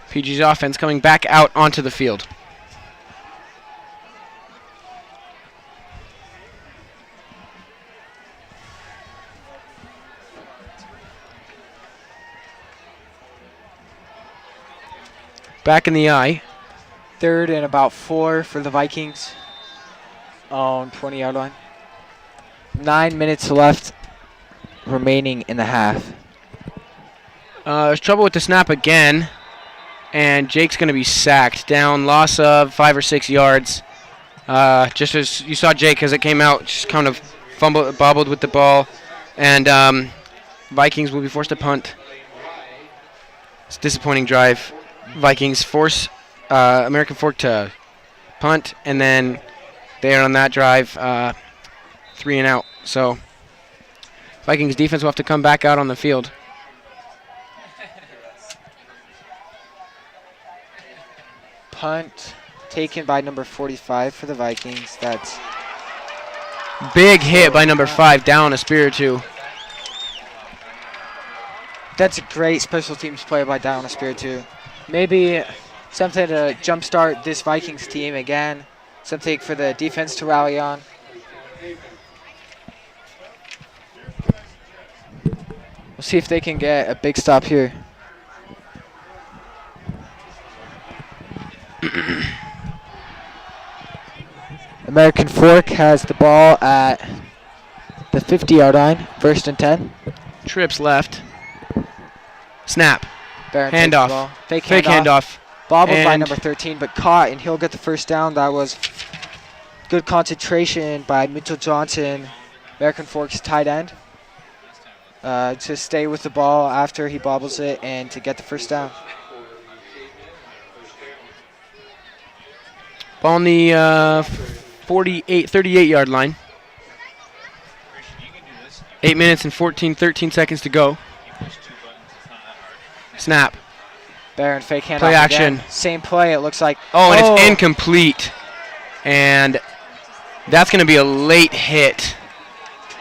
PG's offense coming back out onto the field. Back in the eye. 3rd and about 4 for the Vikings on 20-yard line. 9 minutes left remaining in the half. There's trouble with the snap again, and Jake's going to be sacked. Down, loss of 5 or 6 yards. Just as you saw Jake as it came out, just kind of bobbled with the ball, and Vikings will be forced to punt. It's a disappointing drive. Vikings force American Fork to punt, and then there on that drive, 3 and out. So Vikings defense will have to come back out on the field. Punt taken by number 45 for the Vikings. That's Big hit by number 5, down a spear or two. a great special teams play by Down Espiritu. Maybe something to jumpstart this Vikings team again. Something for the defense to rally on. We'll see if they can get a big stop here. American Fork has the ball at the 50-yard line, 1st and 10. Trips left. Snap. Barron takes the Handoff. ball. Fake handoff. Bobbled by And- number 13, but caught, and he'll get the first down. That was good concentration by Mitchell Johnson, American Fork's tight end, to stay with the ball after he bobbles it and to get the first down. Ball on the 38-yard line. 8 minutes and 13 seconds to go. Snap. Barron fake handoff Play action. again. Same play, it looks like. Oh, and it's incomplete. And that's going to be a late hit.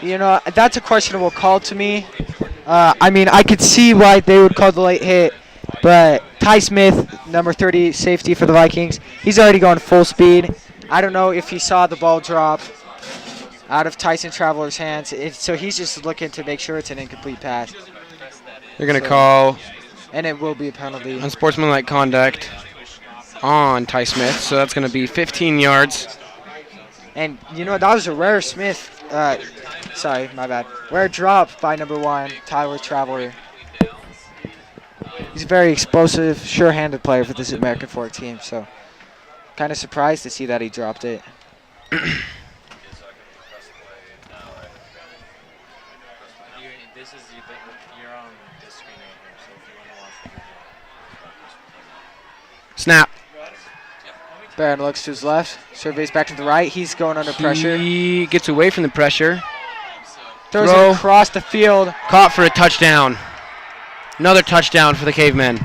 You know, that's a questionable call to me. I mean, I could see why they would call the late hit, but Ty Smith, number 30 safety for the Vikings, he's already going full speed. I don't know if he saw the ball drop out of Tyson Traveler's hands, so he's just looking to make sure it's an incomplete pass. They're going to call And it will be a penalty. unsportsmanlike conduct on Ty Smith. So that's going to be 15 yards. And, you know, that was a rare sorry, my bad. Rare drop by number 1, Tyler Traveler. He's a very explosive, sure-handed player for this American Fork team, so kind of surprised to see that he dropped it. Snap. Barron looks to his left, surveys back to the right. He's going under pressure. He gets away from the pressure. Throws Throw. it across the field. Caught for a touchdown. Another touchdown for the Cavemen.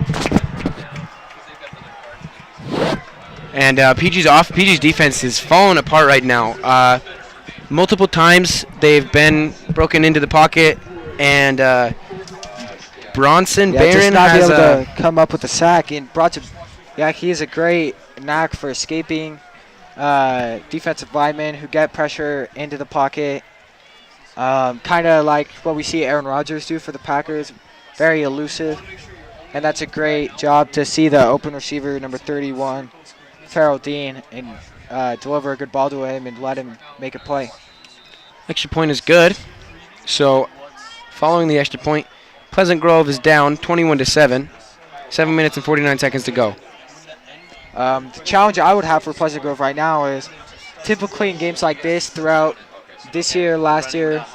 And PG's defense is falling apart right now. Multiple times they've been broken into the pocket, and Bronson Yeah, just Barron not be has able a to come up with a sack. And brought to, yeah, he has a great knack for escaping defensive linemen who get pressure into the pocket. Kind of like what we see Aaron Rodgers do for the Packers. Very elusive. And that's a great job to see the open receiver, number 31, Farrell Dean, and deliver a good ball to him and let him make a play. extra point is good. So following the extra point, Pleasant Grove is down 21-7. 7 minutes and 49 seconds to go. The challenge I would have for Pleasant Grove right now is typically in games like this throughout this year, last year,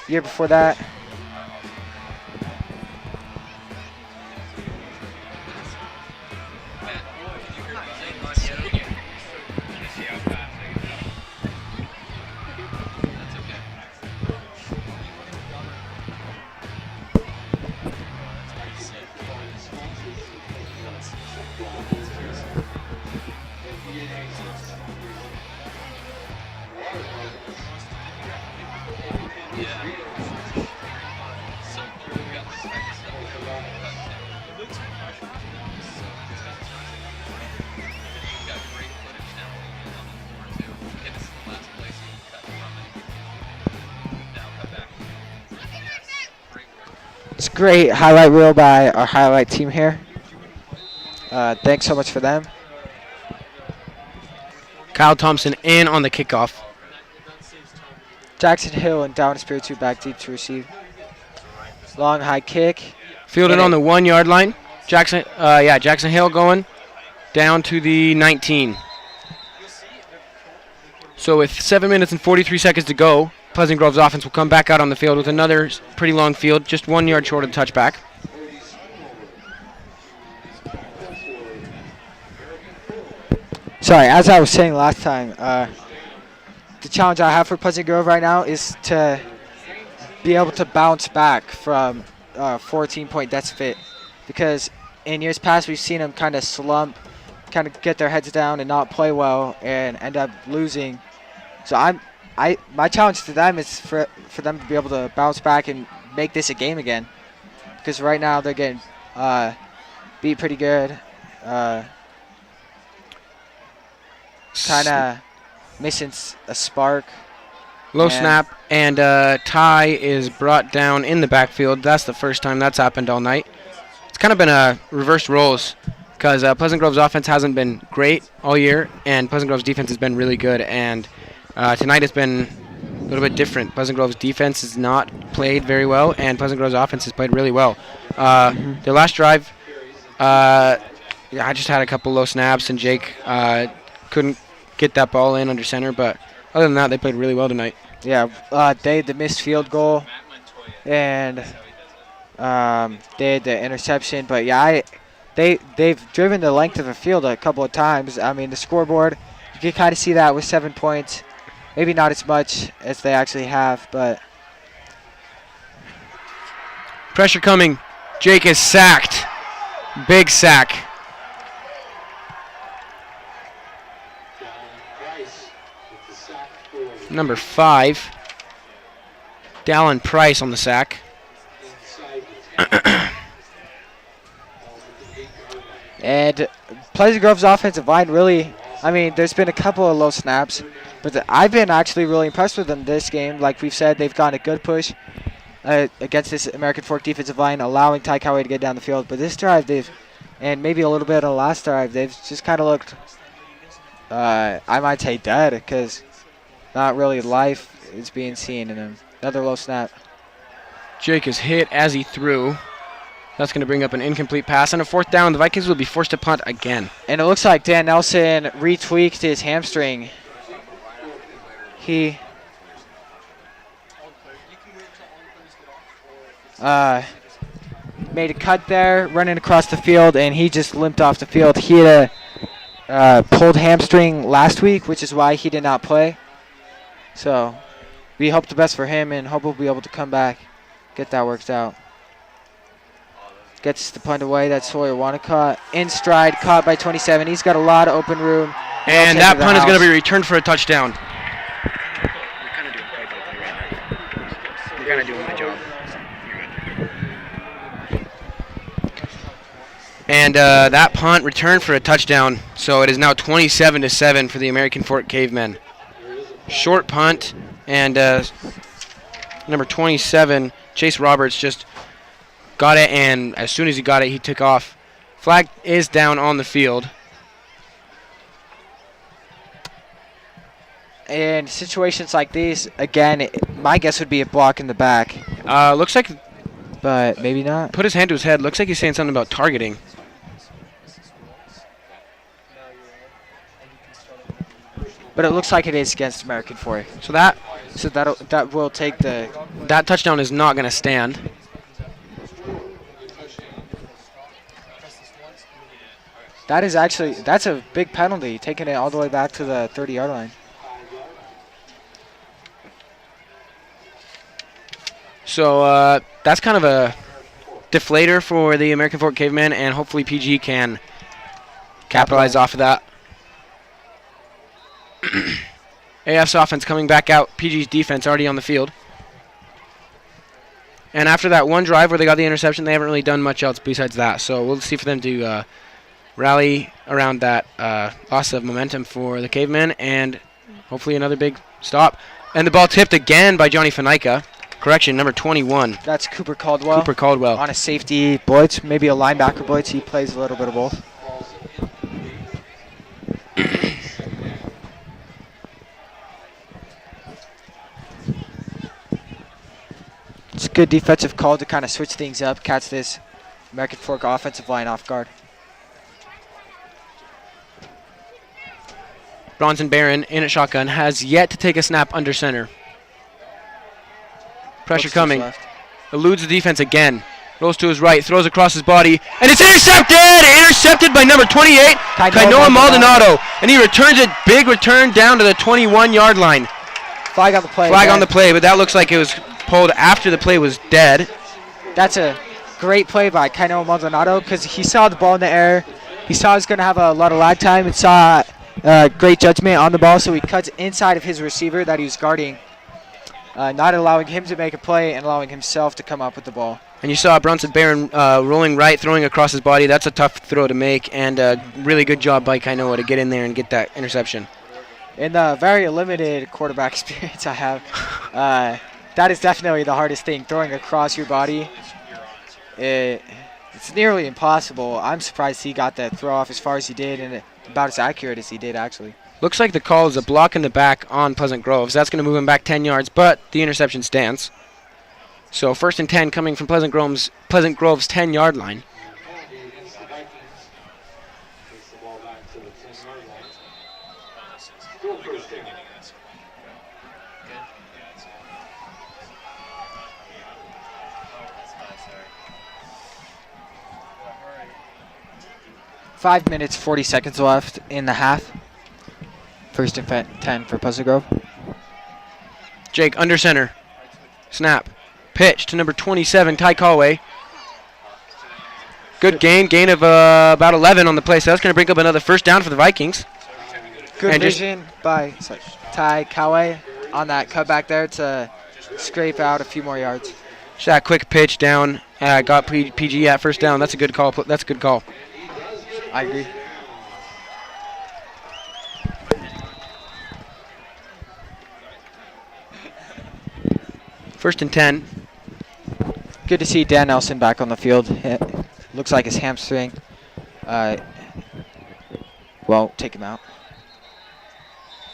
year before that, it's a great highlight reel by our highlight team here. Thanks so much for them. Kyle Thompson in on the kickoff. Jackson Hill and Down Espiritu back deep to receive. Long high kick. Fielded And on the 1 yard line. Jackson Hill going down to the 19. So with 7 minutes and 43 seconds to go, Pleasant Grove's offense will come back out on the field with another pretty long field, just 1 yard short of the touchback. Sorry, as I was saying last time, the challenge I have for Pleasant Grove right now is to be able to bounce back from 14-point deficit, because in years past we've seen them kind of slump, kind of get their heads down and not play well and end up losing. So my challenge to them is for them to be able to bounce back and make this a game again, because right now they're getting beat pretty good. Kind of missing a spark. Low And- snap, and Ty is brought down in the backfield. That's the first time that's happened all night. It's kind of been a reversed roles, because Pleasant Grove's offense hasn't been great all year, and Pleasant Grove's defense has been really good. And tonight it's been a little bit different. Pleasant Grove's defense has not played very well, and Pleasant Grove's offense has played really well. Their last drive, I just had a couple low snaps, and Jake couldn't get that ball in under center, but other than that, they played really well tonight. Yeah, they had the missed field goal, and they had the interception. But yeah, they've driven the length of the field a couple of times. I mean, the scoreboard, you can kind of see that with 7 points. Maybe not as much as they actually have, but Pressure coming. Jake is sacked. Big sack. Price with the sack for Number 5. Dallin Price on the sack. inside the 10. Ball at the 8-yard line. and Pleasant Grove's offensive line really, I mean, there's been a couple of low snaps, but I've been actually really impressed with them this game. Like we've said, they've gotten a good push against this American Fork defensive line, allowing Ty Coway to get down the field. But this drive, and maybe a little bit on the last drive, they've just kind of looked, I might say dead, because not really life is being seen in them. Another low snap. Jake is hit as he threw. That's going to bring up an incomplete pass. And a 4th down, the Vikings will be forced to punt again. And it looks like Dan Nelson retweaked his hamstring. He made a cut there, running across the field, and he just limped off the field. He had a pulled hamstring last week, which is why he did not play. So we hope the best for him and hope we'll be able to come back, get that worked out. Gets the punt away. That's Sawyer Wanacott. In stride, caught by 27. He's got a lot of open room. And They'll that take it to the punt is going to house. be returned for a touchdown. You're kind of doing my job. And that punt returned for a touchdown. So it is now 27-7 for the American Fork Cavemen. Short punt, and number 27, Chase Roberts, just got it, and as soon as he got it, he took off. Flag is down on the field. In situations like these, again, my guess would be a block in the back, Looks like but maybe not. put his hand to his head. Looks like he's saying something about targeting. But it looks like it is against American Fork. So that That will take the. that touchdown is not going to stand. That's a big penalty, taking it all the way back to the 30-yard line. So that's kind of a deflator for the American Fork Cavemen, and hopefully PG can capitalize off of that. AF's offense coming back out. PG's defense already on the field. And after that one drive where they got the interception, they haven't really done much else besides that. So we'll see for them to rally around that loss of momentum for the Cavemen, and hopefully another big stop. And the ball tipped again by Johnny Fanica. Correction, number 21, That's Cooper Caldwell. Cooper Caldwell. On a safety blitz, maybe a linebacker blitz. He plays a little bit of both. It's a good defensive call to kind of switch things up, catch this American Fork offensive line off guard. Bronson Barron in at shotgun has yet to take a snap under center. Pressure Looks to his coming. left. Eludes the defense again. Rolls to his right, throws across his body, and it's intercepted! Intercepted by number 28, Kainoa Maldonado. And he returns it, big return down to the 21-yard line. Flag on the play. Flag on the play, but that looks like it was pulled after the play was dead. That's a great play by Kainoa Maldonado because he saw the ball in the air. He saw he was going to have a lot of lag time and saw great judgment on the ball, so he cuts inside of his receiver that he was guarding, not allowing him to make a play and allowing himself to come up with the ball. And you saw Bronson Barron rolling right, throwing across his body. That's a tough throw to make, and really good job by Kainoa to get in there and get that interception. In the very limited quarterback experience I have, that is definitely the hardest thing, throwing across your body. It's nearly impossible. I'm surprised he got that throw off as far as he did and about as accurate as he did, actually. Looks like the call is a block in the back on Pleasant Grove. So that's going to move him back 10 yards, but the interception stands. So 1st and 10 coming from Pleasant Grove's 10-yard line. Takes the ball back to the 10-yard line. Still first down. 5 minutes, 40 seconds left in the half. 1st and 10 for Pleasant Grove. Jake under center. Snap. Pitch to number 27, Ty Callaway. Good gain of about 11 on the play, so that's going to bring up another first down for the Vikings. Good And vision by Ty Callaway on that cutback there to scrape out a few more yards. Just that quick pitch down, got PG at first down. That's a good call. That's a good call. I agree. First and 10. Good to see Dan Nelson back on the field. Looks like his hamstring. Well, take him out.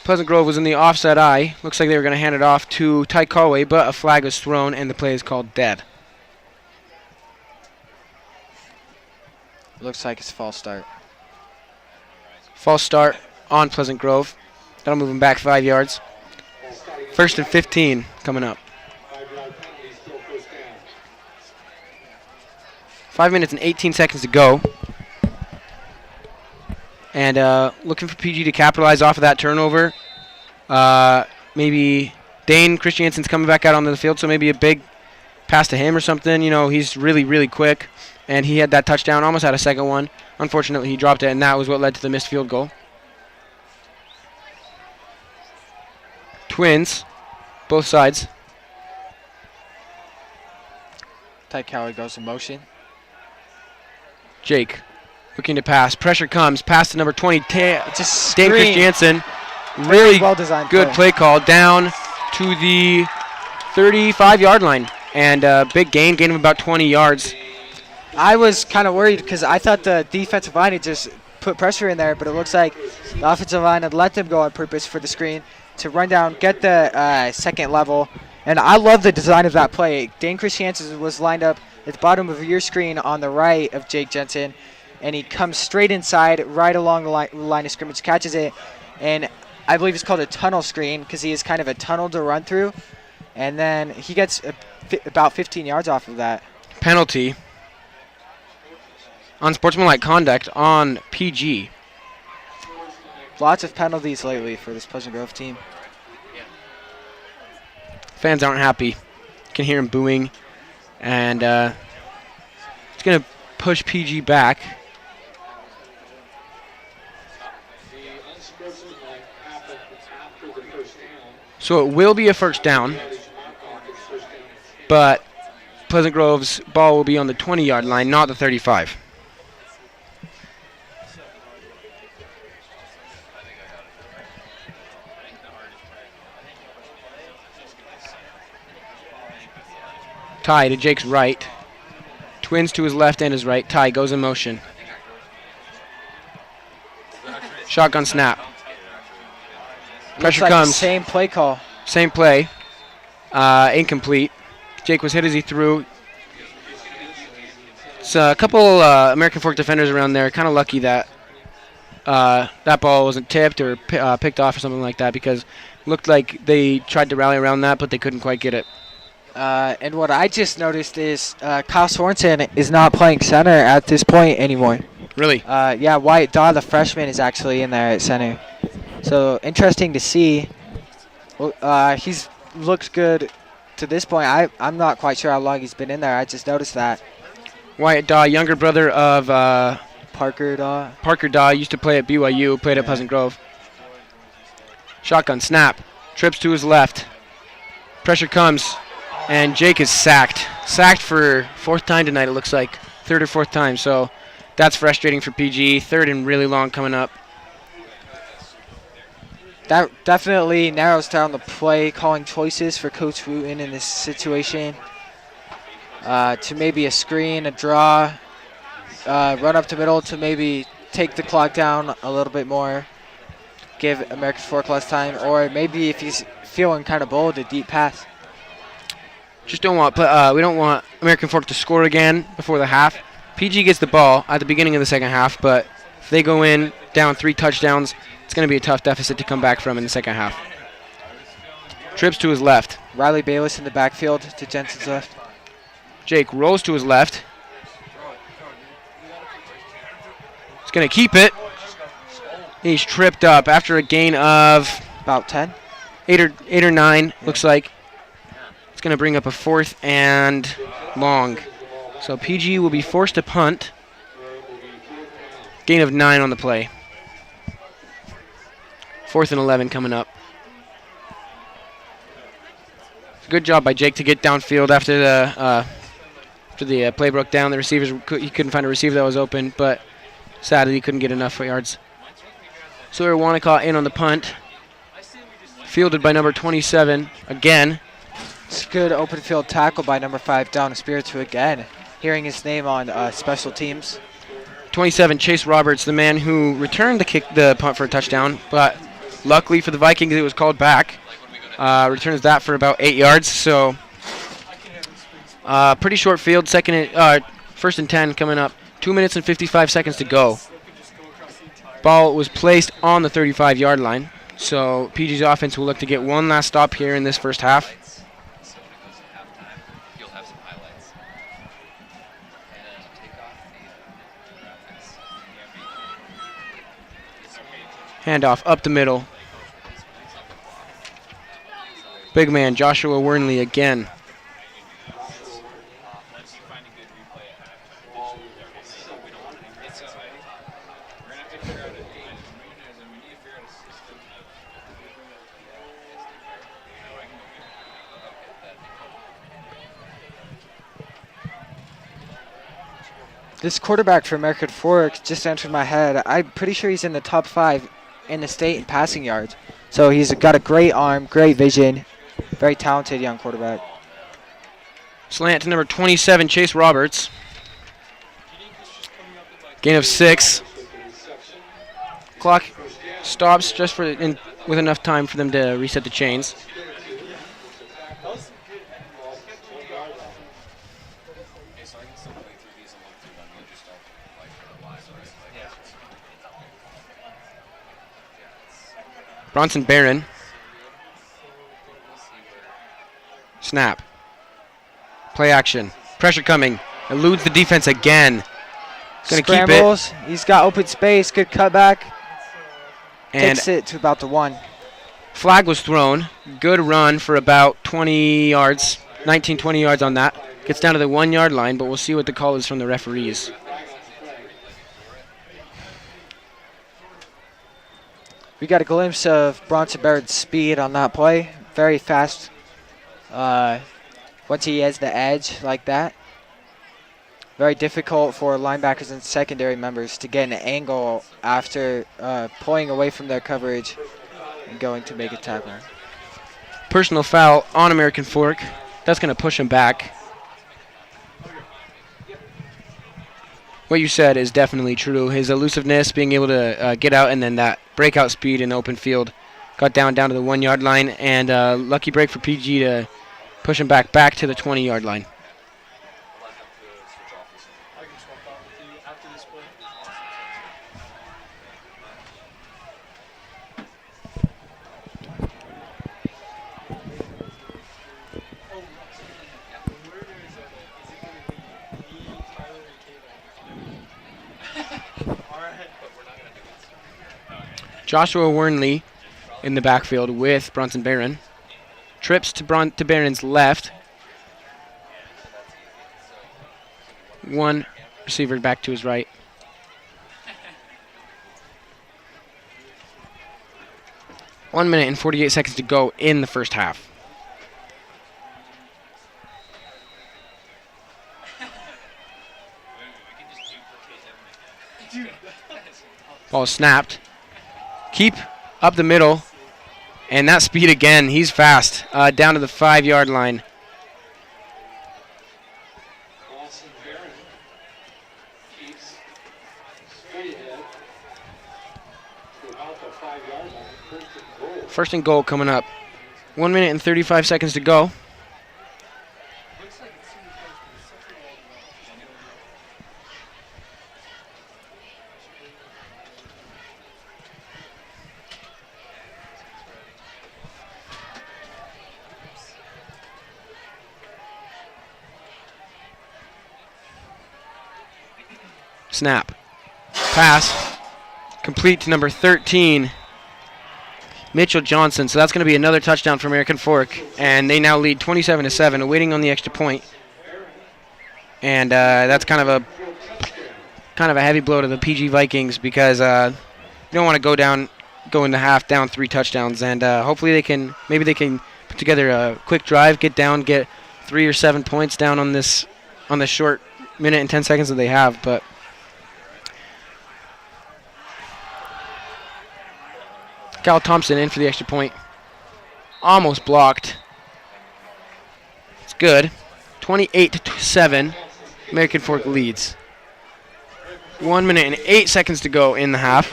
Pleasant Grove was in the offside eye. Looks like they were going to hand it off to Ty Callaway, but a flag was thrown and the play is called dead. Looks like it's a false start. False start on Pleasant Grove. That'll move him back 5 yards. 1st and 15 coming up. 5-yard penalty, still first down. 5 minutes and 18 seconds to go. And looking for PG to capitalize off of that turnover. Maybe Dane Christiansen's coming back out onto the field, so maybe a big pass to him or something. You know, he's really, really quick. And he had that touchdown, almost had a second one. Unfortunately, he dropped it, and that was what led to the missed field goal. Twins, both sides. Ty Callaway goes in motion. Jake looking to pass. Pressure comes. Pass to number 20, It's a Dane screen. Christiansen. Really well-designed good play call down to the 35-yard line. And big gain of about 20 yards. I was kind of worried because I thought the defensive line had just put pressure in there, but it looks like the offensive line had let them go on purpose for the screen to run down, get the second level. And I love the design of that play. Dane Christiansen was lined up at the bottom of your screen on the right of Jake Jensen, and he comes straight inside, right along the line of scrimmage, catches it, and I believe it's called a tunnel screen because he is kind of a tunnel to run through, and then he gets about 15 yards off of that. Penalty. Unsportsmanlike conduct on PG. Lots of penalties lately for this Pleasant Grove team. Fans aren't happy. You can hear him booing. And it's going to push PG back. The unsportsmanlike happened after the first down. So it will be a first down, That is not called as first down. but Pleasant Grove's ball will be on the 20-yard line, not the 35. Ty to Jake's right. Twins to his left and his right. Ty goes in motion. Shotgun snap. Looks Pressure like the comes. same play call. Same play. Incomplete. Jake was hit as he threw. It's a couple American Fork defenders around there. Kind of lucky that that ball wasn't tipped or picked off or something like that, because it looked like they tried to rally around that, but they couldn't quite get it. And what I just noticed is Kyle Sorensen is not playing center at this point anymore. Really? Yeah, Wyatt Daw, the freshman, is actually in there at center. So interesting to see. He's looked good to this point. I'm not quite sure how long he's been in there. I just noticed that. Wyatt Daw, younger brother of Parker Daw. Parker Daw, used to play at BYU, played at Pleasant Grove. Shotgun snap, trips to his left. Pressure comes, and Jake is sacked. Sacked for fourth time tonight, it looks like. Third or fourth time, so that's frustrating for PG. Third and really long coming up. That definitely narrows down the play calling choices for Coach Wooten in this situation. To maybe a screen, a draw, run up the middle to maybe take the clock down a little bit more, give American Fork less time, or maybe if he's feeling kind of bold, a deep pass. Just don't want we don't want American Fork to score again before the half. PG gets the ball at the beginning of the second half, but if they go in down 3 touchdowns, it's going to be a tough deficit to come back from in the second half. Trips to his left. Riley Bayless in the backfield to Jensen's left. Jake rolls to his left. He's going to keep it. He's tripped up after a gain of About 10. 8 or 9, looks like. It's going to bring up a 4th and long. So PG will be forced to punt. Gain of 9 on the play. 4th and 11 coming up. Good job by Jake to get downfield after the play broke down. The receivers he couldn't find a receiver that was open, but sadly he couldn't get enough yards. Sawyer Wanacott in on the punt. Fielded by number 27 again. It's a good open field tackle by number 5, Down Espiritu again. Hearing his name on special teams. 27, Chase Roberts, the man who returned the punt for a touchdown, but luckily for the Vikings it was called back. Returns that for about 8 yards, so pretty short field. First and 10 coming up. 2 minutes and 55 seconds to go. Ball was placed on the 35-yard line, so PG's offense will look to get one last stop here in this first half. Handoff up the middle. Big man Joshua Wernley again. This quarterback for American Fork just entered my head. I'm pretty sure he's in the top 5 in the state in passing yards. So he's got a great arm, great vision, very talented young quarterback. Slant to number 27, Chase Roberts. Gain of 6. Clock stops just with enough time for them to reset the chains. Bronson Barron. Snap. Play action. Pressure coming. Eludes the defense again. Gonna Scrambles. Keep it. He's got open space. Good cutback. And takes it to about the 1. Flag was thrown. Good run for about 20 yards. 19, 20 yards on that. Gets down to the 1-yard line, but we'll see what the call is from the referees. We got a glimpse of Bronson Barrett's speed on that play. Very fast. Once he has the edge like that. Very difficult for linebackers and secondary members to get an angle after pulling away from their coverage and going to make a tackle. Personal foul on American Fork. That's going to push him back. What you said is definitely true. His elusiveness, being able to get out, and then that breakout speed in the open field got down to the 1-yard line, and lucky break for PG to push him back to the 20-yard line. Joshua Wernley in the backfield with Bronson Barron. Trips to Barron's left. One receiver back to his right. One minute and 48 seconds to go in the first half. Ball snapped. Keep up the middle. And that speed again. He's fast. Down to the 5-yard line. Bronson Barron keeps straight ahead to about the 5-yard line. First and goal. First and goal coming up. 1 minute and 35 seconds to go. Snap. Pass. Complete to number 13, Mitchell Johnson. So that's going to be another touchdown for American Fork. And they now lead 27-7, waiting on the extra point. And that's kind of a heavy blow to the PG Vikings because you don't want to go into half down 3 touchdowns. And hopefully they can put together a quick drive, get 3 or 7 points down on this short minute and 10 seconds that they have. But Kyle Thompson in for the extra point. Almost blocked. It's good. 28-7. American Fork leads. 1 minute and 8 seconds to go in the half.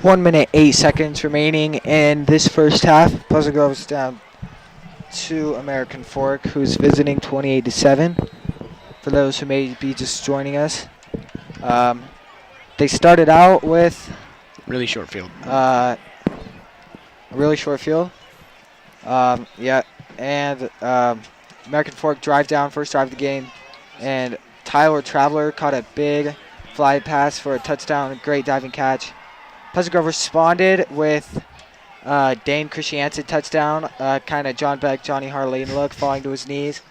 One minute, 8 seconds remaining in this first half. Pleasant Grove's down to American Fork, who's visiting 28-7. For those who may be just joining us, they started out with Really short field. a really short field. Yeah, and American Fork first drive of the game, and Tyler Traveler caught a big fly pass for a touchdown, great diving catch. Pleasant Grove responded with Dane Christiansen touchdown, kind of John Beck, Johnny Harlane look, falling to his knees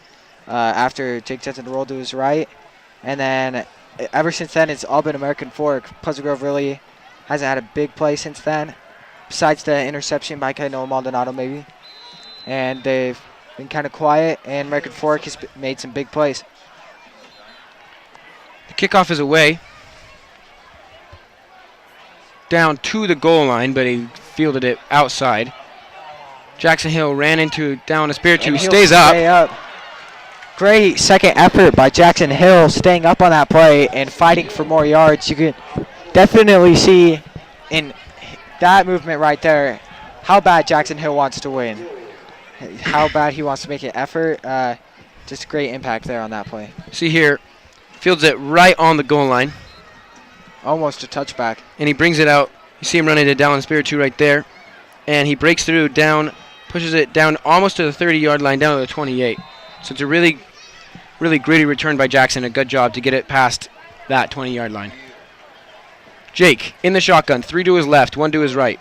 after Jake Jensen rolled to his right. And then ever since then, it's all been American Fork. Pleasant Grove really hasn't had a big play since then, besides the interception by Noah Maldonado maybe. And they've been kind of quiet, and American Fork has made some big plays. The kickoff is away. Down to the goal line, but he fielded it outside. Jackson Hill ran down a Espiritu, And he'll stays stay up. Great second effort by Jackson Hill, staying up on that play and fighting for more yards. You can definitely see in that movement right there how bad Jackson Hill wants to win, how bad he wants to make an effort. Just great impact there on that play. See here, fields it right on the goal line, Almost a touchback. and he brings it out. You see him run into Dallin Espiritu right there, and he breaks through down, pushes it down almost to the 30-yard line, down to the 28. So it's a really, really gritty return by Jackson. A good job to get it past that 20-yard line. Jake in the shotgun, 3 to his left, 1 to his right.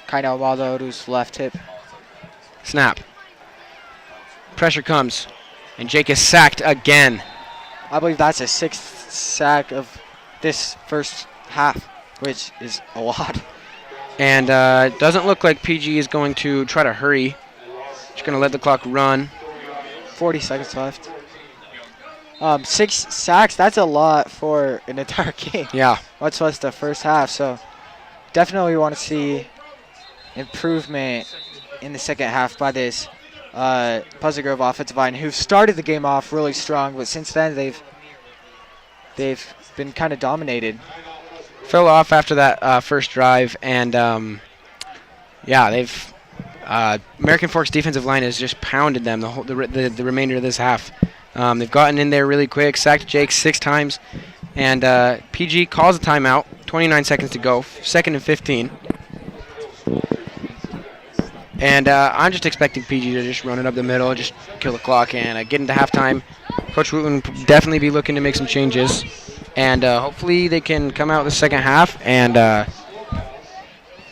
Kainel Waldo to his left hip. Snap. Pressure comes, and Jake is sacked again. I believe that's a 6th sack of this first half, which is a lot. And it doesn't look like PG is going to try to hurry. Just going to let the clock run. 40 seconds left. 6 sacks, that's a lot for an entire game. Yeah. Much less the first half. So definitely want to see improvement in the second half by this Pleasant Grove offensive line, who started the game off really strong, but since then they've been kind of dominated. Fell off after that first drive, and yeah, they've American Fork's defensive line has just pounded them the remainder of this half. They've gotten in there really quick, sacked Jake 6 times, and PG calls a timeout, 29 seconds to go. Second and 15. And I'm just expecting PG to just run it up the middle, just kill the clock, and get into halftime. Coach Wooten will definitely be looking to make some changes. And hopefully they can come out the second half and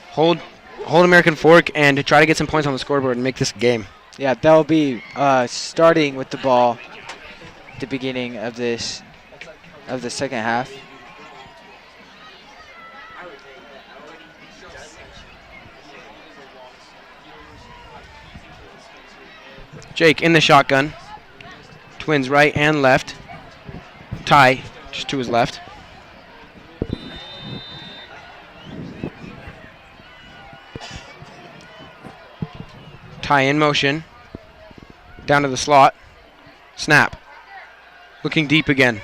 hold American Fork and to try to get some points on the scoreboard and make this a game. Yeah, they'll be starting with the ball at the beginning of the second half. Jake in the shotgun. Twins right and left. Ty just to his left. Ty in motion. Down to the slot. Snap. Looking deep again.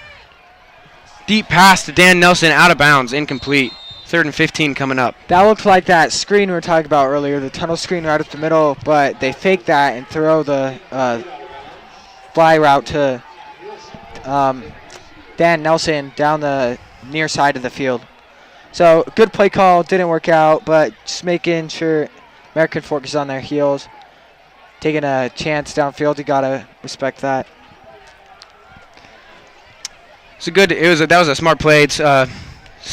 Deep pass to Dan Nelson, out of bounds, incomplete. Third and 15 coming up. That looked like that screen we were talking about earlier, the tunnel screen right up the middle, but they fake that and throw the fly route to Dan Nelson down the near side of the field. So good play call, didn't work out, but just making sure American Fork is on their heels. Taking a chance downfield, you gotta respect that. That was a smart play.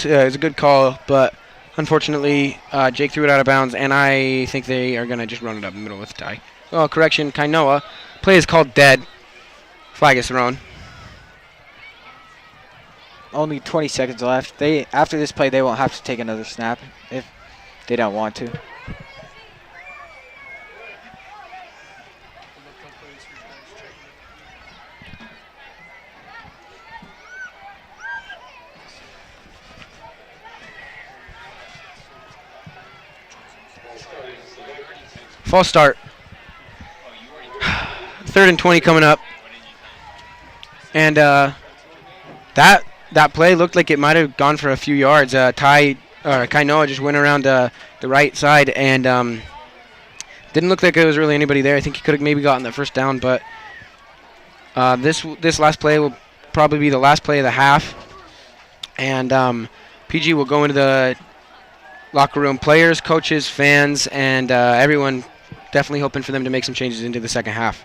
It was a good call, but unfortunately Jake threw it out of bounds, and I think they are gonna just run it up the middle with Ty. Well, correction, Kainoa. Play is called dead. Flag is thrown. Only 20 seconds left. After this play, they won't have to take another snap if they don't want to. False start. Third and 20 coming up. And that play looked like it might have gone for a few yards. Kainoa just went around the right side and didn't look like there was really anybody there. I think he could have maybe gotten the first down, but this last play will probably be the last play of the half. And PG will go into the locker room. Players, coaches, fans, and everyone definitely hoping for them to make some changes into the second half.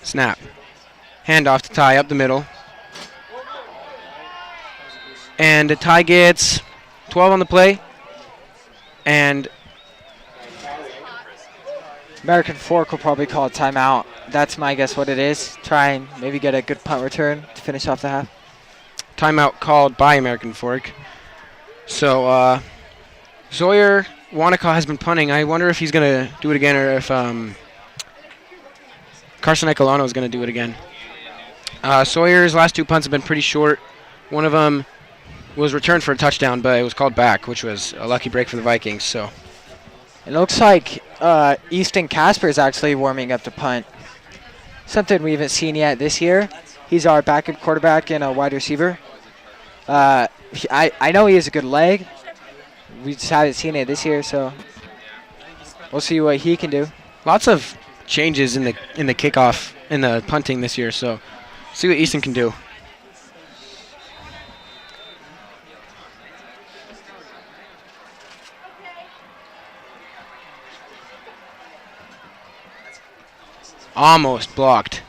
Snap. Handoff to Ty up the middle. And Ty gets 12 on the play. And American Fork will probably call a timeout. That's my guess what it is. Try and maybe get a good punt return to finish off the half. timeout called by American Fork. So Sawyer Wanaka has been punting. I wonder if he's going to do it again or if Carson Ecolano is going to do it again. Sawyer's last two punts have been pretty short. One of them was returned for a touchdown, but it was called back, which was a lucky break for the Vikings. So it looks like Easton Casper is actually warming up to punt. Something we haven't seen yet this year. He's our backup quarterback and a wide receiver. I know he has a good leg. We just haven't seen it this year, so we'll see what he can do. Lots of changes in the kickoff in the punting this year, so see what Easton can do. Almost blocked.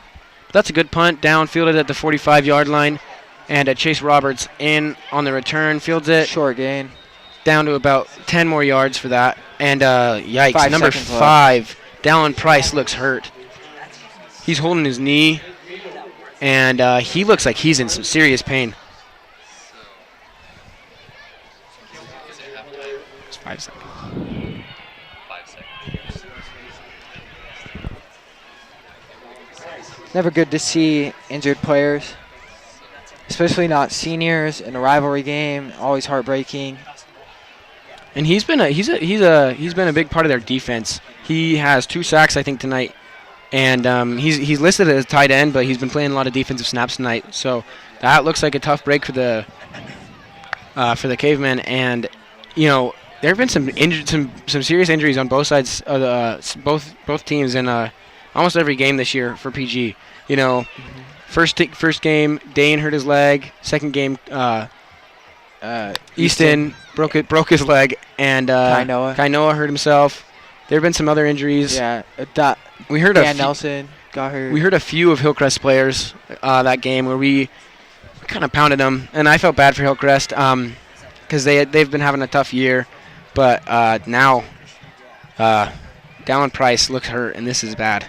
That's a good punt, downfielded at the 45-yard line, and Chase Roberts in on the return, fields it. Short gain. Down to about 10 more yards for that. And yikes, 5 number seconds left. 5, Dallin Price looks hurt. He's holding his knee, and he looks like he's in some serious pain. It's 5 seconds. 5 seconds. Never good to see injured players, especially not seniors in a rivalry game. Always heartbreaking. And he's been a big part of their defense. He has 2 sacks, I think, tonight, and he's listed as tight end, but he's been playing a lot of defensive snaps tonight. So that looks like a tough break for the Cavemen. And you know, there have been some serious injuries on both sides of the both teams in almost every game this year for PG. You know, first game Dane hurt his leg. Second game Easton broke his leg, and Kainoa hurt himself. There have been some other injuries. Yeah, we heard Dan Nelson got hurt. We heard a few of Hillcrest players that game where we kind of pounded them, and I felt bad for Hillcrest because they've been having a tough year, but now Dallin Price looks hurt, and this is bad.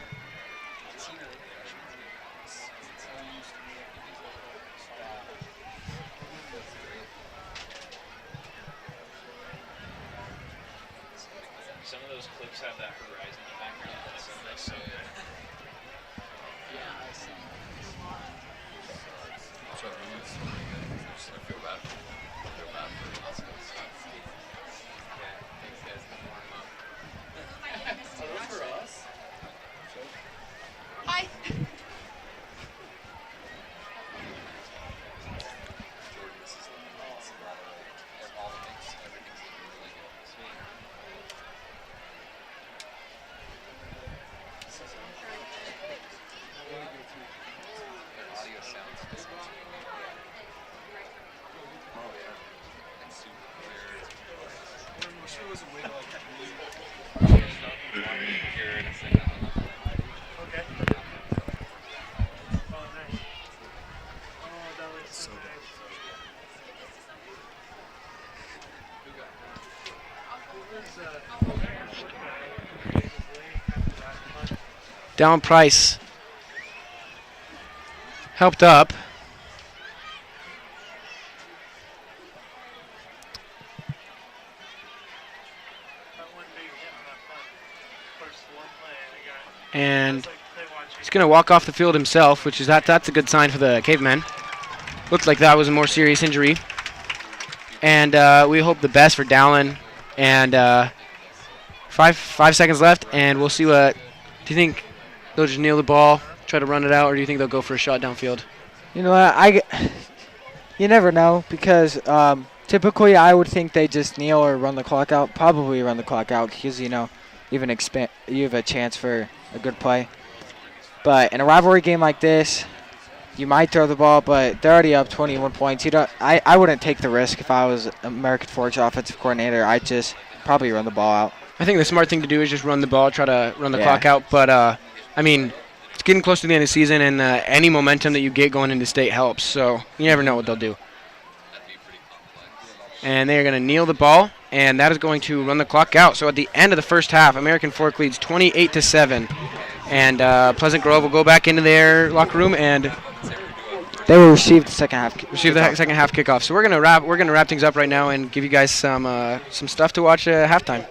Some of those clips have that horizon in the background. That's so good. Dallin Price helped up. And he's going to walk off the field himself, which is that's a good sign for the Cavemen. Looks like that was a more serious injury. And we hope the best for Dallin. And 5 seconds left, and we'll see what. Do you think they'll just kneel the ball, try to run it out, or do you think they'll go for a shot downfield? You know what? You never know, because typically I would think they just kneel or run the clock out. Probably run the clock out because, you know, you have a chance for a good play. But in a rivalry game like this, you might throw the ball, but they're already up 21 points. I wouldn't take the risk if I was American Forge offensive coordinator. I'd just probably run the ball out. I think the smart thing to do is just run the ball, try to run the clock out. But, I mean, it's getting close to the end of the season, and any momentum that you get going into state helps. So you never know what they'll do. And they are going to kneel the ball, and that is going to run the clock out. So at the end of the first half, American Fork leads 28-7. And Pleasant Grove will go back into their locker room and they will receive the second half. Second half kickoff. So we're gonna wrap things up right now and give you guys some stuff to watch at halftime.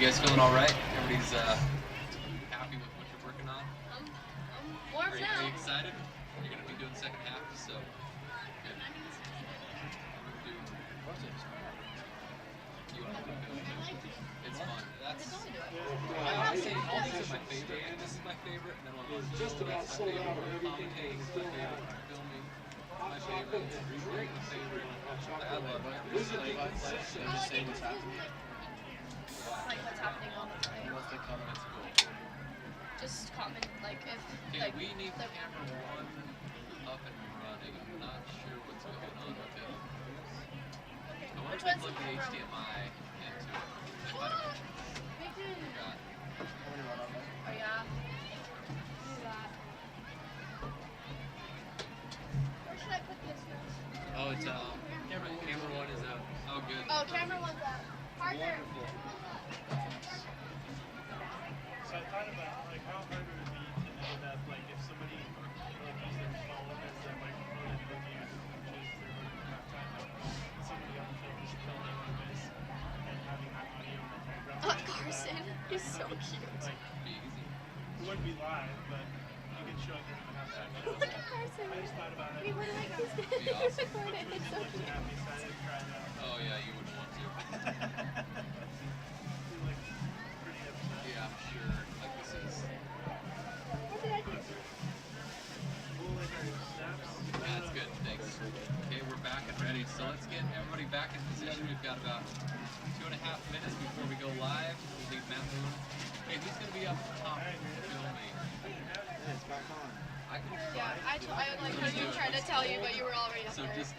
You guys feeling all right? Everybody's happy with what you're working on? Warm Are you now. excited? You're gonna be doing second half, so good. You want to do it? It's fun. That's. I'll say all these are my favorite. And this is my favorite, and then one of Just about sold out of everything. commentating is my favorite. Filming, my favorite. Recording, my favorite. I love it. This is Like, Just saying what's happening. Like what's happening on the play. what's the comments go? Just comment like if Okay, like we need the camera one up and running. I'm not sure what's going on with it. I want Which to one's plug the the camera? HDMI into it. Forgot. Oh yeah. Do that. Where should I put this one? Oh, it's camera one is out. Oh, good. Oh, camera one's out. Parker. So I thought about like how hard it would be to know that like if somebody like used their phone as their microphone and looking at the coaches or halftime, and somebody on the field just filming like this and having that audio in the background. Carson, he's so cute. Like Be easy. it wouldn't be live, but you could show it during the halftime show. Look at Carson. I just thought about it. Wait, what did I go? Be awesome. Recorded. It's so Like, cute. have me sign it, try it out. Oh, yeah, you wouldn't want to. Be like pretty upset. Yeah, I'm sure. Like, this is. What did I do? Well, like our snaps. That's good. Thanks. Okay, we're back and ready. So let's get everybody back in position. We've got about 2.5 minutes before we go live. We'll leave Matt Moon. Hey, who's going to be up top filming? It's back on. I can Yeah, try. I like how you tried to tell you, but you were already up So there. just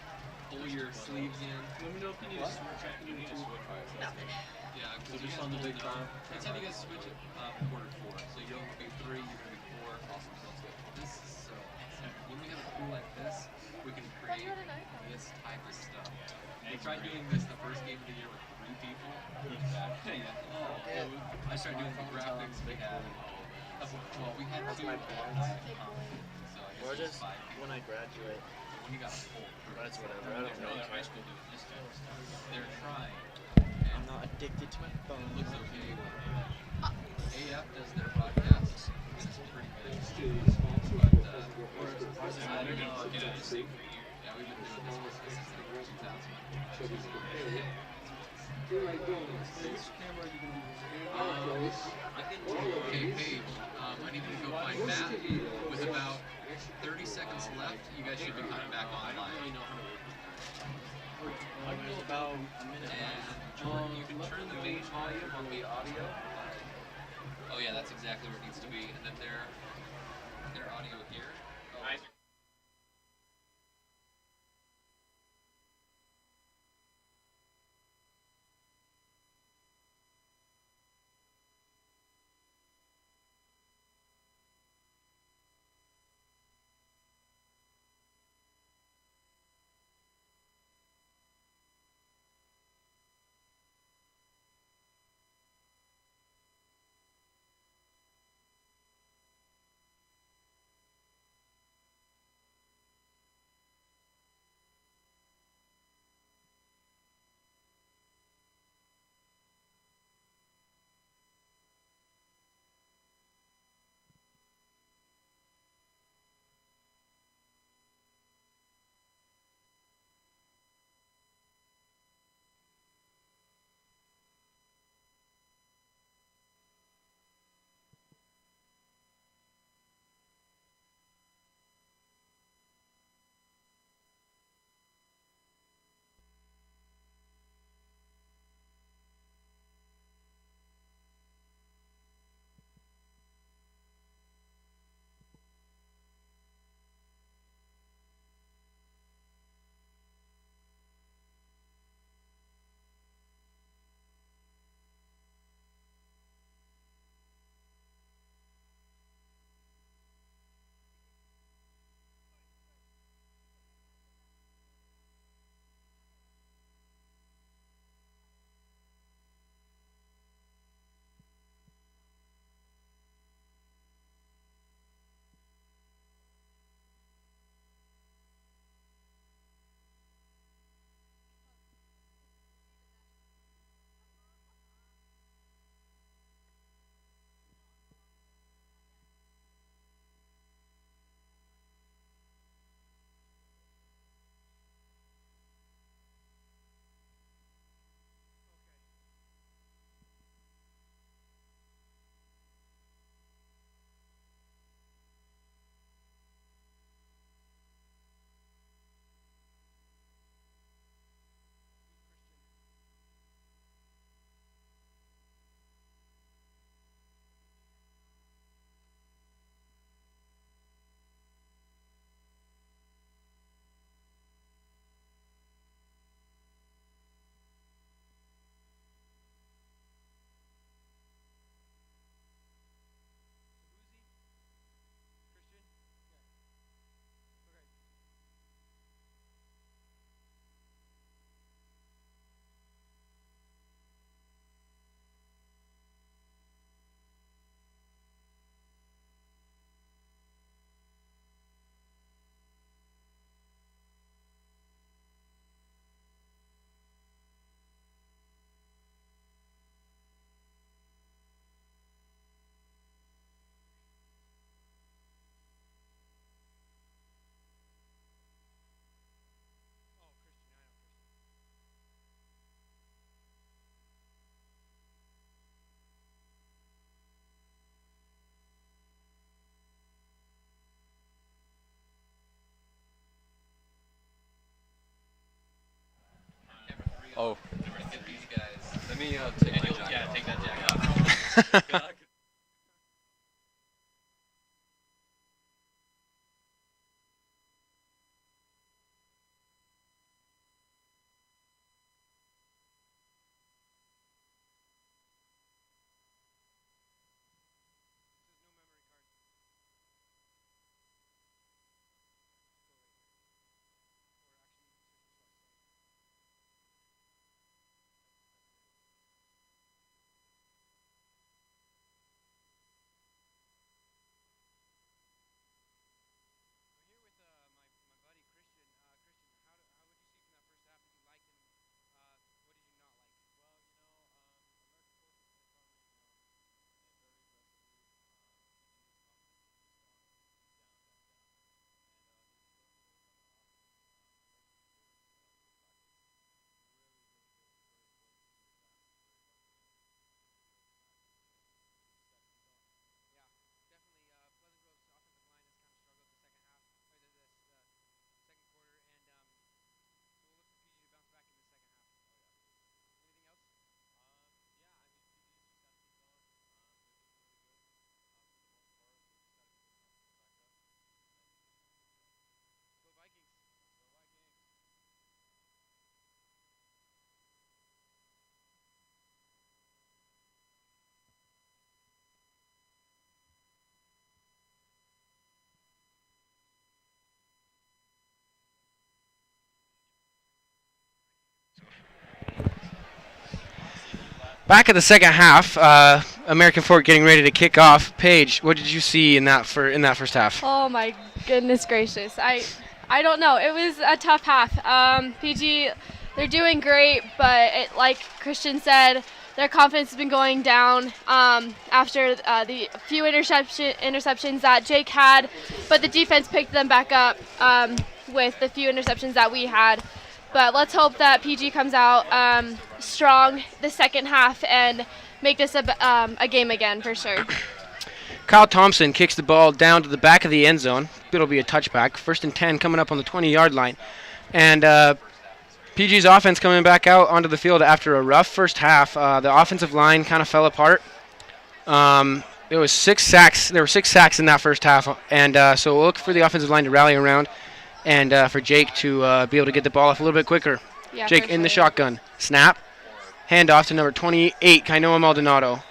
pull your sleeves in. Let me know if you need a switch. I can do two. Yeah, so just on the big time. Let's have you guys switch it quarter four. So you're going to be 3, you're going to be 4. Awesome. Sounds good. This is so when we have a crew like this, we can create this type of stuff. We tried doing this the first game of the year with 3 people. I started doing the graphics. We had we had 2 my parents. So I guess Or it was just 5 people. when I graduate. When you got a full crew. But it's whatever. I don't know really that high care. school doing this type of stuff. They're trying. I'm not addicted to my It phone. looks okay. AF does their podcast. It's pretty good. But, I don't know. Yeah, it's safe for you. Yeah, we've been doing this since like 2000. Okay, Paige, I need you to go find Matt. With about 30 seconds left, you guys should be coming back online. There's about a minute And Jordan, you can turn the main volume on the audio. Oh yeah, that's exactly where it needs to be. And then their audio here. Oh. Oh. These guys. Let me take my jacket off. Take that jacket off. Back at the second half, American Fork getting ready to kick off. Paige, what did you see in that first half? Oh my goodness gracious. I don't know. It was a tough half. PG, they're doing great, but like Christian said, their confidence has been going down after the few interceptions that Jake had, but the defense picked them back up with the few interceptions that we had. But let's hope that PG comes out strong the second half and make this a game again for sure. Kyle Thompson kicks the ball down to the back of the end zone. It'll be a touchback. 1st and 10 coming up on the 20-yard line. And PG's offense coming back out onto the field after a rough first half. The offensive line kind of fell apart. There was 6 sacks. There were 6 sacks in that first half. And so we'll look for the offensive line to rally around and for Jake to be able to get the ball off a little bit quicker. Yeah, Jake in the shotgun. Snap. Handoff to number 28, Kainoa Maldonado.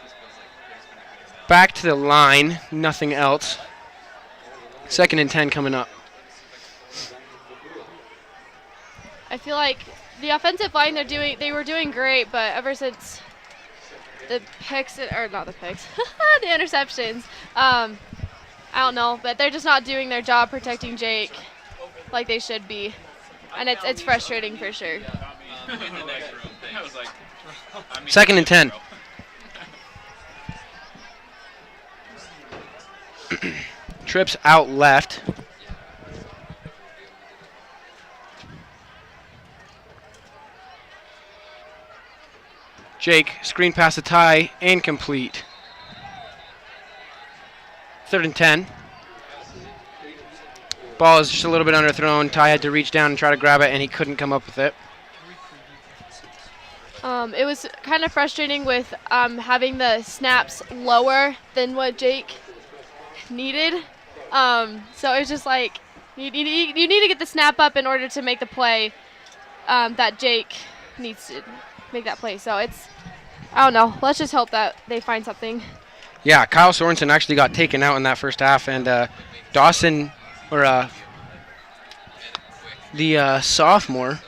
Back to the line, nothing else. 2nd and 10 coming up. I feel like the offensive line they were doing great, but ever since the picks or not the picks, the interceptions, I don't know, but they're just not doing their job protecting Jake like they should be, and it's frustrating for sure. 2nd and 10. Trips out left. Jake, screen pass to Ty, incomplete. 3rd and 10. Ball is just a little bit underthrown. Ty had to reach down and try to grab it, and he couldn't come up with it. It was kind of frustrating with having the snaps lower than what Jake needed. So it's just like you need to get the snap up in order to make the play that Jake needs to make that play. So I don't know. Let's just hope that they find something. Yeah, Kyle Sorensen actually got taken out in that first half, and Dawson, or the sophomore,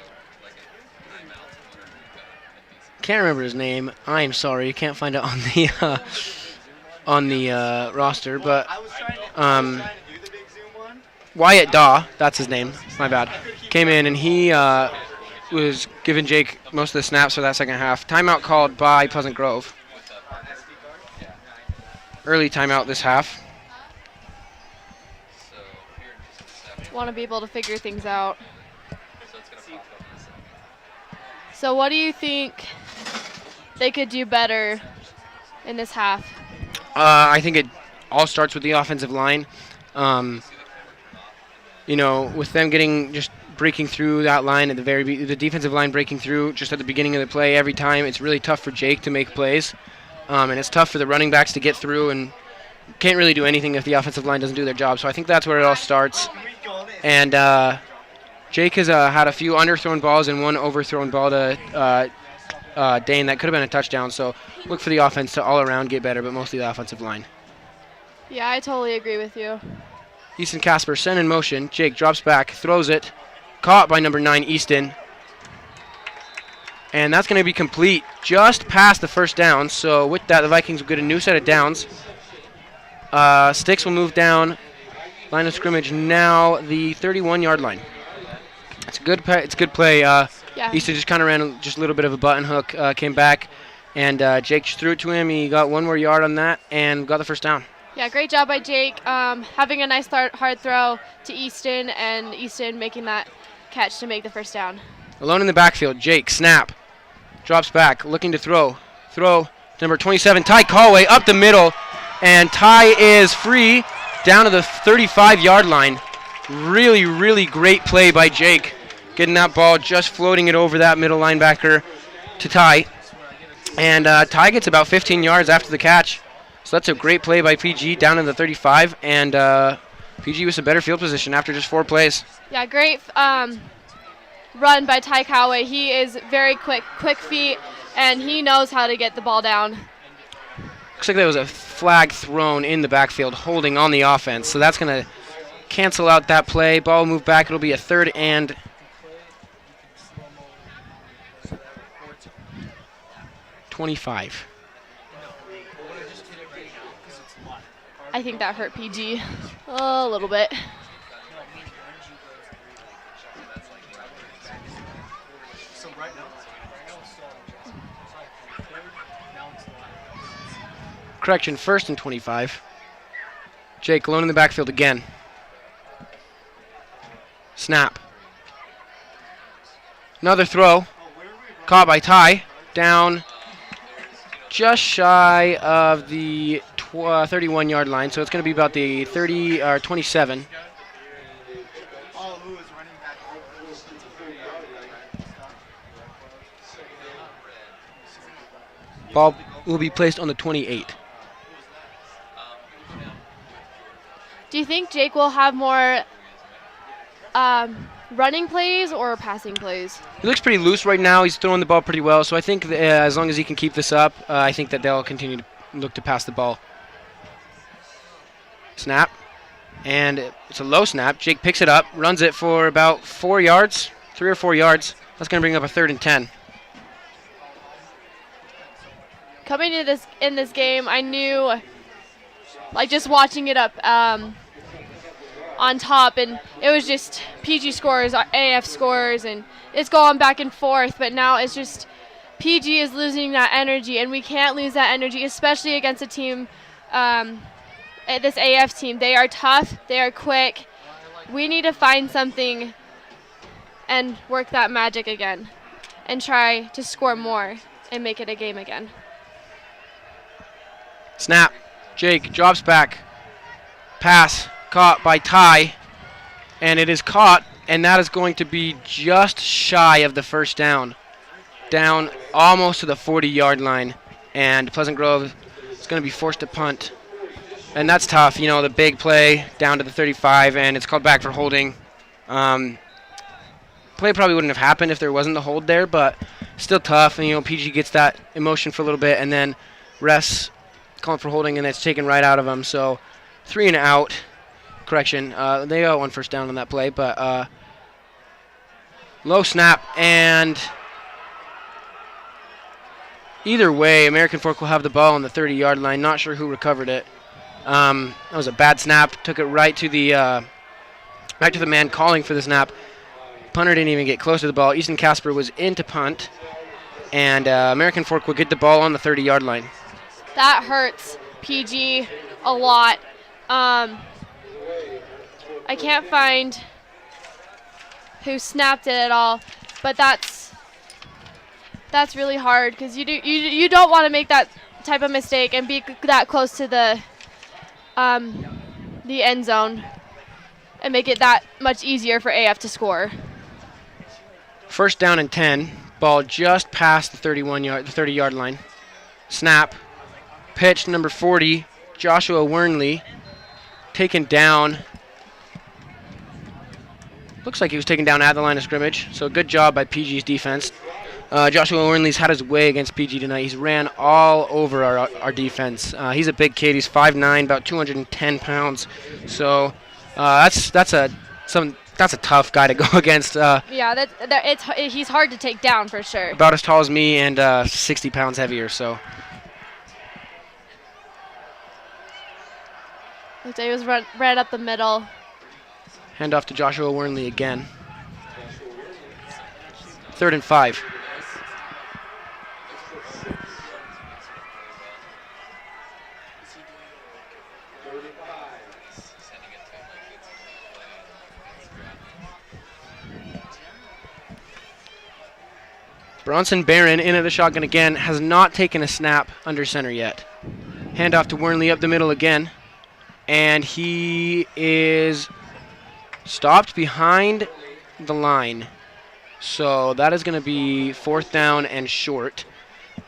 can't remember his name. I'm sorry, can't find it on the roster, but Wyatt Daw, that's his name. My bad. Came in and he was giving Jake most of the snaps for that second half. Timeout called by Pleasant Grove. Early timeout this half. Want to be able to figure things out. So what do you think they could do better in this half? I think it all starts with the offensive line. You know, with them getting just breaking through that line at the defensive line breaking through just at the beginning of the play every time. It's really tough for Jake to make plays, and it's tough for the running backs to get through, and can't really do anything if the offensive line doesn't do their job. So I think that's where it all starts. And Jake has had a few underthrown balls and one overthrown ball to Dane that could have been a touchdown. So look for the offense to all around get better, but mostly the offensive line. Yeah, I totally agree with you. Easton Casper sent in motion. Jake drops back, throws it. Caught by number 9, Easton. And that's going to be complete just past the first down. So with that, the Vikings will get a new set of downs. Sticks will move down. Line of scrimmage now the 31-yard line. It's a good play. Yeah. Easton just kind of ran just a little bit of a button hook, came back, and Jake just threw it to him. He got one more yard on that and got the first down. Yeah, great job by Jake. Having a nice hard throw to Easton, and Easton making that catch to make the first down. Alone in the backfield, Jake, snap. Drops back, looking to throw. Throw, number 27, Ty Callaway, up the middle. And Ty is free down to the 35-yard line. Really, really great play by Jake. Getting that ball, just floating it over that middle linebacker to Ty. And Ty gets about 15 yards after the catch. So that's a great play by PG down in the 35, and PG with some better field position after just 4 plays. Yeah, great run by Ty Coway. He is very quick feet, and he knows how to get the ball down. Looks like there was a flag thrown in the backfield holding on the offense, so that's going to cancel out that play. Ball will move back. It'll be a 3rd and 25. I think that hurt PG a little bit. Correction, 1st and 25. Jake alone in the backfield again. Snap. Another throw. Caught by Ty. Down just shy of the 31-yard line, so it's going to be about the 30 or 27. Ball will be placed on the 28. Do you think Jake will have more running plays or passing plays? He looks pretty loose right now. He's throwing the ball pretty well, so I think as long as he can keep this up, I think that they'll continue to look to pass the ball. Snap, and it's a low snap. Jake picks it up, runs it for about 4 yards, 3 or 4 yards. That's going to bring up a 3rd and 10. Coming into this game, I knew, like just watching it up on top, and it was just PG scores, AF scores, and it's going back and forth. But now it's just PG is losing that energy, and we can't lose that energy, especially against a team. This AF team, they are tough, they are quick. We need to find something and work that magic again and try to score more and make it a game again. Snap. Jake drops back. Pass caught by Ty, and it is caught, and that is going to be just shy of the first down. Down almost to the 40-yard line, and Pleasant Grove is going to be forced to punt. And that's tough, you know, the big play down to the 35, and it's called back for holding. Play probably wouldn't have happened if there wasn't the hold there, but still tough. And, you know, PG gets that emotion for a little bit, and then refs calling for holding, and it's taken right out of him. So 3 and out. Correction, they got 1 first down on that play, but low snap, and either way, American Fork will have the ball on the 30-yard line. Not sure who recovered it. That was a bad snap. Took it right to the man calling for the snap. Punter didn't even get close to the ball. Easton Casper was in to punt, and American Fork will get the ball on the 30-yard line. That hurts PG a lot. I can't find who snapped it at all, but that's really hard because you don't want to make that type of mistake and be that close to the end zone and make it that much easier for AF to score. First down and 10. Ball just past the 30-yard line. Snap. Pitch number 40. Joshua Wernley taken down. Looks like he was taken down at the line of scrimmage. So good job by PG's defense. Joshua Wernley's had his way against PG tonight. He's ran all over our defense. He's a big kid. He's 5'9", about 210 pounds. So that's a tough guy to go against. Yeah, he's hard to take down for sure. About as tall as me and 60 pounds heavier. So looks like he was right up the middle. hand off to Joshua Wernley again. 3rd and 5. Bronson Barron in at the shotgun again, has not taken a snap under center yet. Handoff to Wernley up the middle again. And he is stopped behind the line. So that is going to be 4th down and short.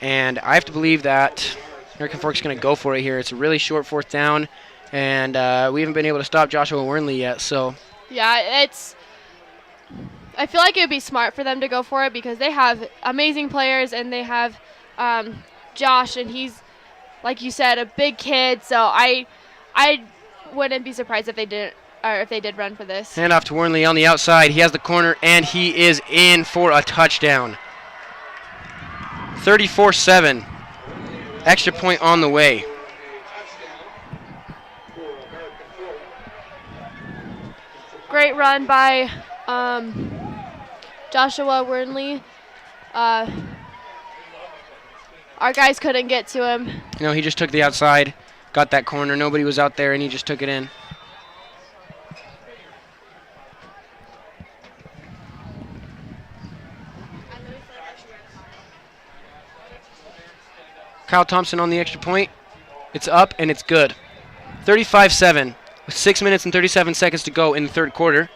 And I have to believe that American Fork's going to go for it here. It's a really short 4th down. And we haven't been able to stop Joshua Wernley yet. So yeah, I feel like it would be smart for them to go for it because they have amazing players and they have Josh, and he's, like you said, a big kid. So I wouldn't be surprised if they did run for this. Handoff to Wernley on the outside. He has the corner, and he is in for a touchdown. 34-7. Extra point on the way. Great run by Joshua Wernley. Our guys couldn't get to him. You know, he just took the outside, got that corner. Nobody was out there, and he just took it in. Kyle Thompson on the extra point. It's up, and it's good. 35-7 with 6 minutes and 37 seconds to go in the 3rd quarter.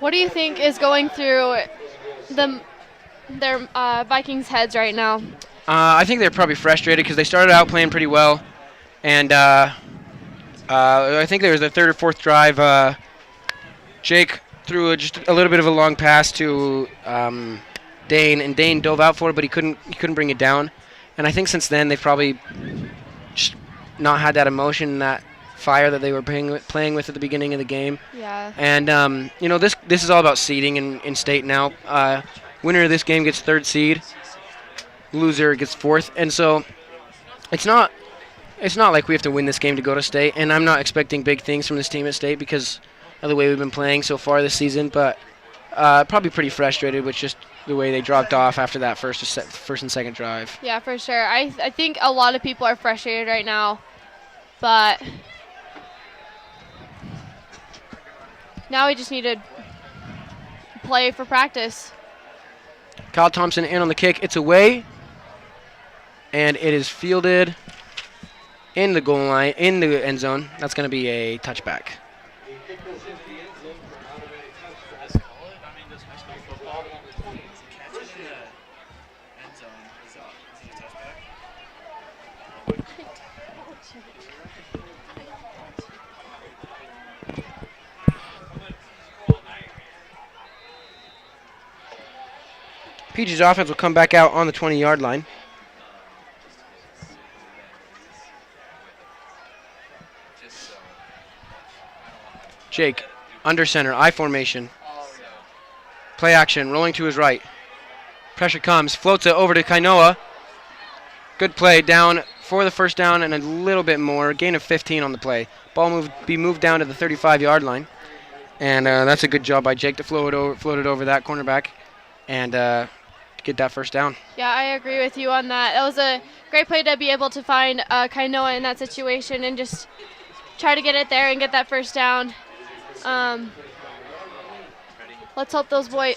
What do you think is going through their Vikings' heads right now? I think they're probably frustrated because they started out playing pretty well, and I think there was the 3rd or 4th drive. Jake threw just a little bit of a long pass to Dane, and Dane dove out for it, but he couldn't bring it down. And I think since then they've probably just not had that emotion and that fire that they were playing with at the beginning of the game. Yeah. And you know, this is all about seeding in state now. Winner of this game gets 3rd seed. Loser gets 4th, and so it's not like we have to win this game to go to state. And I'm not expecting big things from this team at state because of the way we've been playing so far this season. But probably pretty frustrated with just the way they dropped off after that first and second drive. Yeah, for sure. I think a lot of people are frustrated right now, but now we just need to play for practice. Kyle Thompson in on the kick. It's away, and it is fielded in the goal line, in the end zone. That's going to be a touchback. PG's offense will come back out on the 20-yard line. Jake, under center, I formation. Play action, rolling to his right. Pressure comes, floats it over to Kainoa. Good play, down for the first down and a little bit more. Gain of 15 on the play. Ball be moved down to the 35-yard line. And that's a good job by Jake to float it over that cornerback and get that first down. Yeah, I agree with you on that. That was a great play to be able to find Kainoa in that situation and just try to get it there and get that first down. Let's hope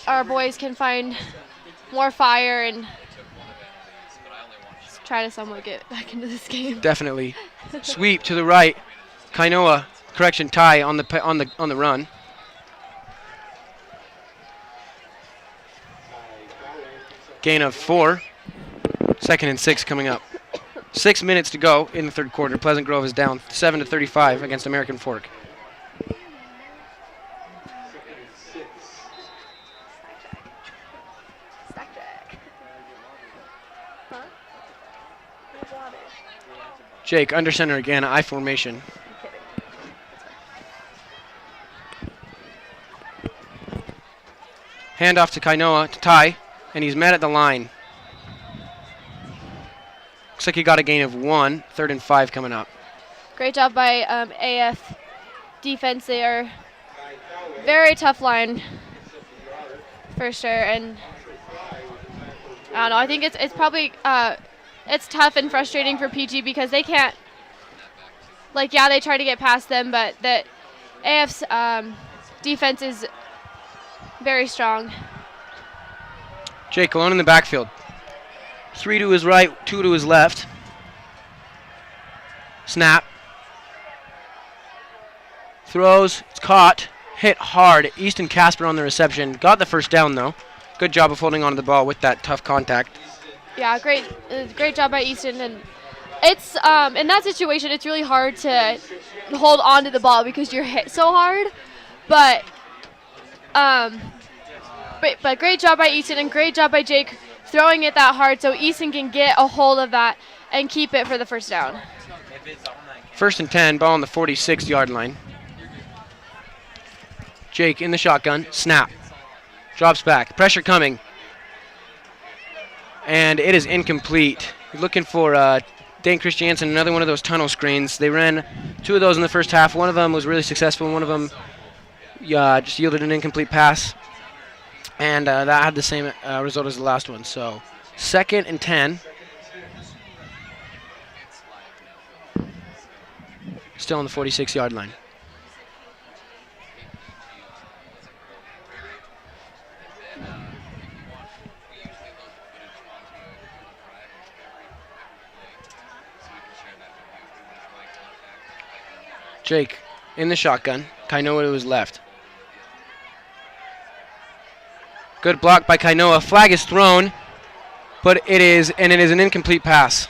our boys can find more fire and try to somewhat get back into this game. Definitely. Sweep to the right. Kainoa correction, Ty on the run. Gain of 4. 2nd and 6 coming up. 6 minutes to go in the third quarter. Pleasant Grove is down 7-35 against American Fork. Jake, under center again, I formation. Hand off to Kainoa, to Ty, and he's met at the line. Looks like he got a gain of 1, 3rd and 5 coming up. Great job by AF defense there. Very tough line for sure, and I don't know. I think it's probably it's tough and frustrating for PG because they can't. Like, yeah, they try to get past them, but the AF's defense is very strong. Jake alone in the backfield. 3 to his right, 2 to his left. Snap. Throws, it's caught, hit hard. Easton Casper on the reception. Got the first down though. Good job of holding on to the ball with that tough contact. Yeah, great job by Easton, and it's in that situation it's really hard to hold on to the ball because you're hit so hard, but great job by Easton and great job by Jake throwing it that hard so Easton can get a hold of that and keep it for the first down. 1st and 10, ball on the 46-yard line. Jake in the shotgun, snap. Drops back, pressure coming. And it is incomplete. Looking for Dane Christiansen, another one of those tunnel screens. They ran 2 of those in the first half. One of them was really successful, and one of them just yielded an incomplete pass. And that had the same result as the last one. So 2nd and 10. Still on the 46-yard line. Jake in the shotgun. Kainoa to his left. Good block by Kainoa. Flag is thrown, but it is an incomplete pass.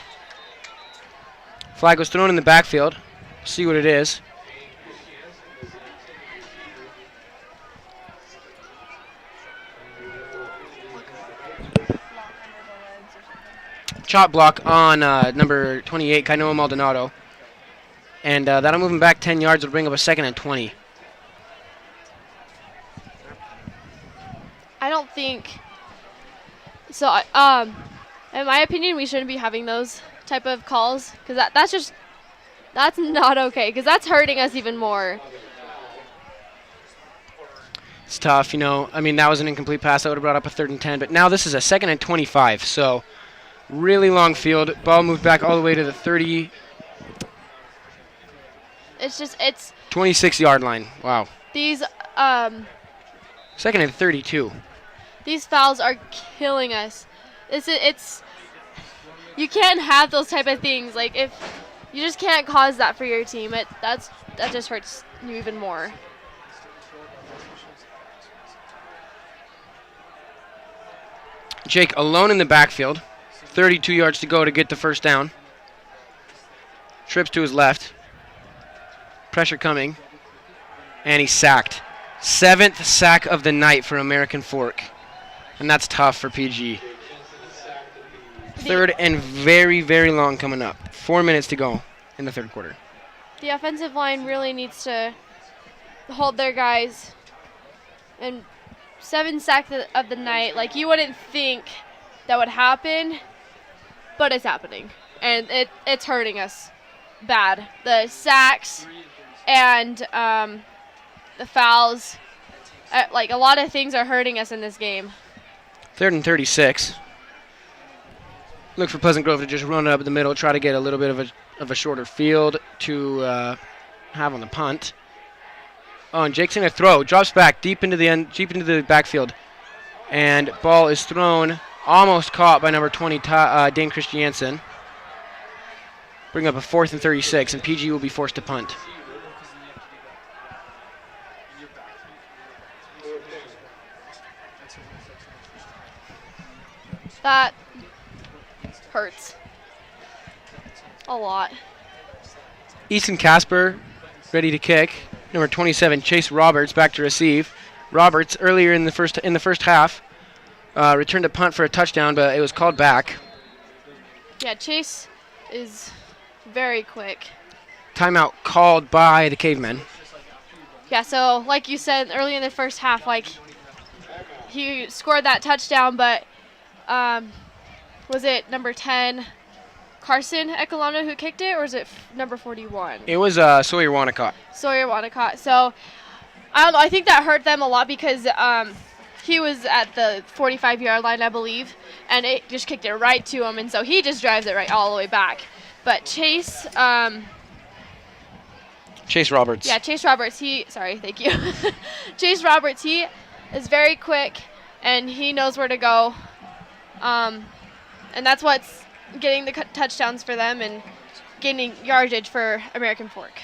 Flag was thrown in the backfield. See what it is. Chop block on number 28, Kainoa Maldonado. And that'll move him back 10 yards. It'll bring up a 2nd and 20. I don't think so. In my opinion, we shouldn't be having those type of calls because that's not okay because that's hurting us even more. It's tough, you know. I mean, that was an incomplete pass. That would have brought up a 3rd and 10. But now this is a 2nd and 25. So really long field. Ball moved back all the way to the 30. It's 26-yard line. Wow. These 2nd and 32. These fouls are killing us. It's you can't have those type of things. Like, if you just can't cause that for your team, that just hurts you even more. Jake alone in the backfield. 32 yards to go to get the first down. Trips to his left. Pressure coming. And he's sacked. 7th sack of the night for American Fork. And that's tough for PG. 3rd and very, very long coming up. 4 minutes to go in the third quarter. The offensive line really needs to hold their guys. And 7 sacks of the night, like, you wouldn't think that would happen, but it's happening. And it's hurting us bad. The sacks and the fouls, like, a lot of things are hurting us in this game. 3rd and 36. Look for Pleasant Grove to just run it up the middle, try to get a little bit of a shorter field to have on the punt. Oh, and Jake's going to throw. Drops back deep into the backfield. And ball is thrown, almost caught by number 20, Dane Christiansen. Bring up a 4th and 36, and PG will be forced to punt. That hurts a lot. Easton Casper ready to kick. Number 27, Chase Roberts back to receive. Roberts earlier in the first half returned a punt for a touchdown, but it was called back. Yeah, Chase is very quick. Timeout called by the Cavemen. Yeah, so like you said early in the first half, like he scored that touchdown, but was it number 10 Carson Ekalana who kicked it, or was it number 41? It was Sawyer Wanacott. Sawyer Wanacott. So I don't know. I think that hurt them a lot because he was at the 45-yard line, I believe, and it just kicked it right to him, and so he just drives it right all the way back. But Chase. Chase Roberts. Yeah, Chase Roberts. Thank you. Chase Roberts. He is very quick, and he knows where to go, and that's what's getting the touchdowns for them and gaining yardage for American Fork.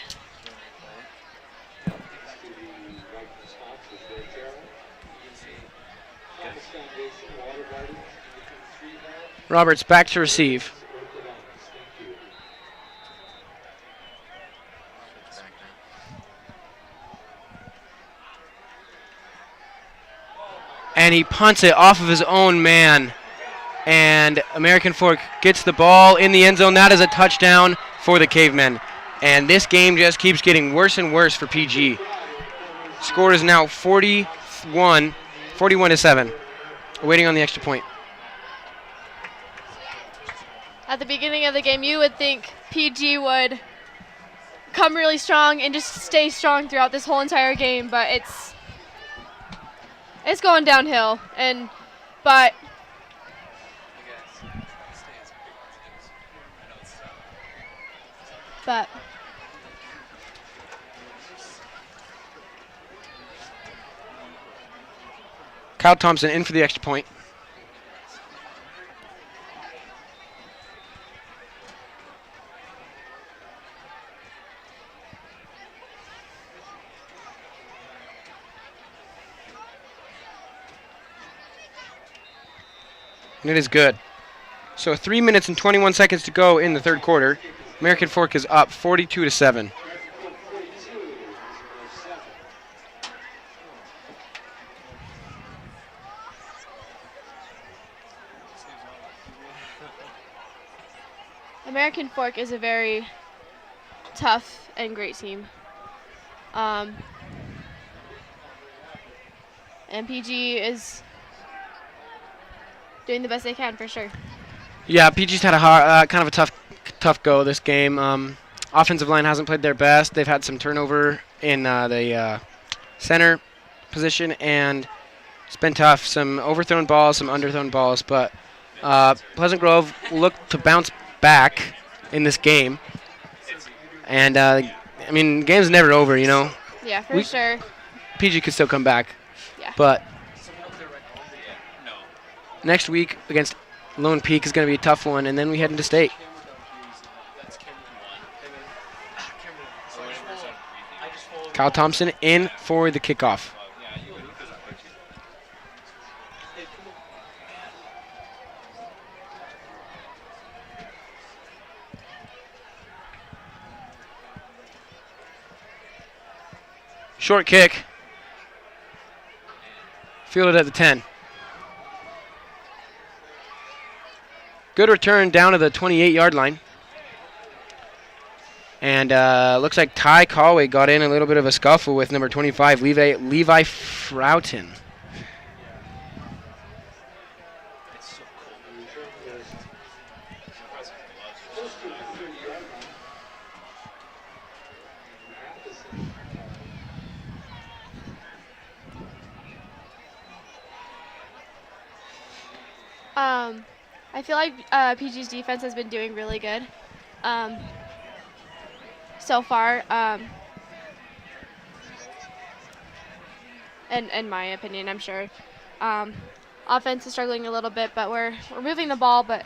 Roberts back to receive. And he punts it off of his own man. And American Fork gets the ball in the end zone. That is a touchdown for the Cavemen. And this game just keeps getting worse and worse for PG. Score is now 41 to 7. Waiting on the extra point. At the beginning of the game, you would think PG would come really strong and just stay strong throughout this whole entire game, but it's going downhill. But Kyle Thompson in for the extra point. And it is good. So 3 minutes and 21 seconds to go in the third quarter. American Fork is up 42 to 7. American Fork is a very tough and great team. And PG is doing the best they can for sure. Yeah, PG's had a kind of a tough go this game. Offensive line hasn't played their best. They've had some turnover in the center position, and it's been tough. Some overthrown balls, some underthrown balls, but Pleasant Grove looked to bounce back in this game. And, I mean, the game's never over, you know. Yeah, for sure. PG could still come back. Yeah. But next week against Lone Peak is going to be a tough one, and then we head into state. Kyle Thompson in for the kickoff. Short kick. Fielded at the 10. Good return down to the 28-yard line. And looks like Ty Callway got in a little bit of a scuffle with number 25, Levi Froughton. I feel like PG's defense has been doing really good so far, in my opinion, I'm sure. Offense is struggling a little bit, but we're moving the ball, but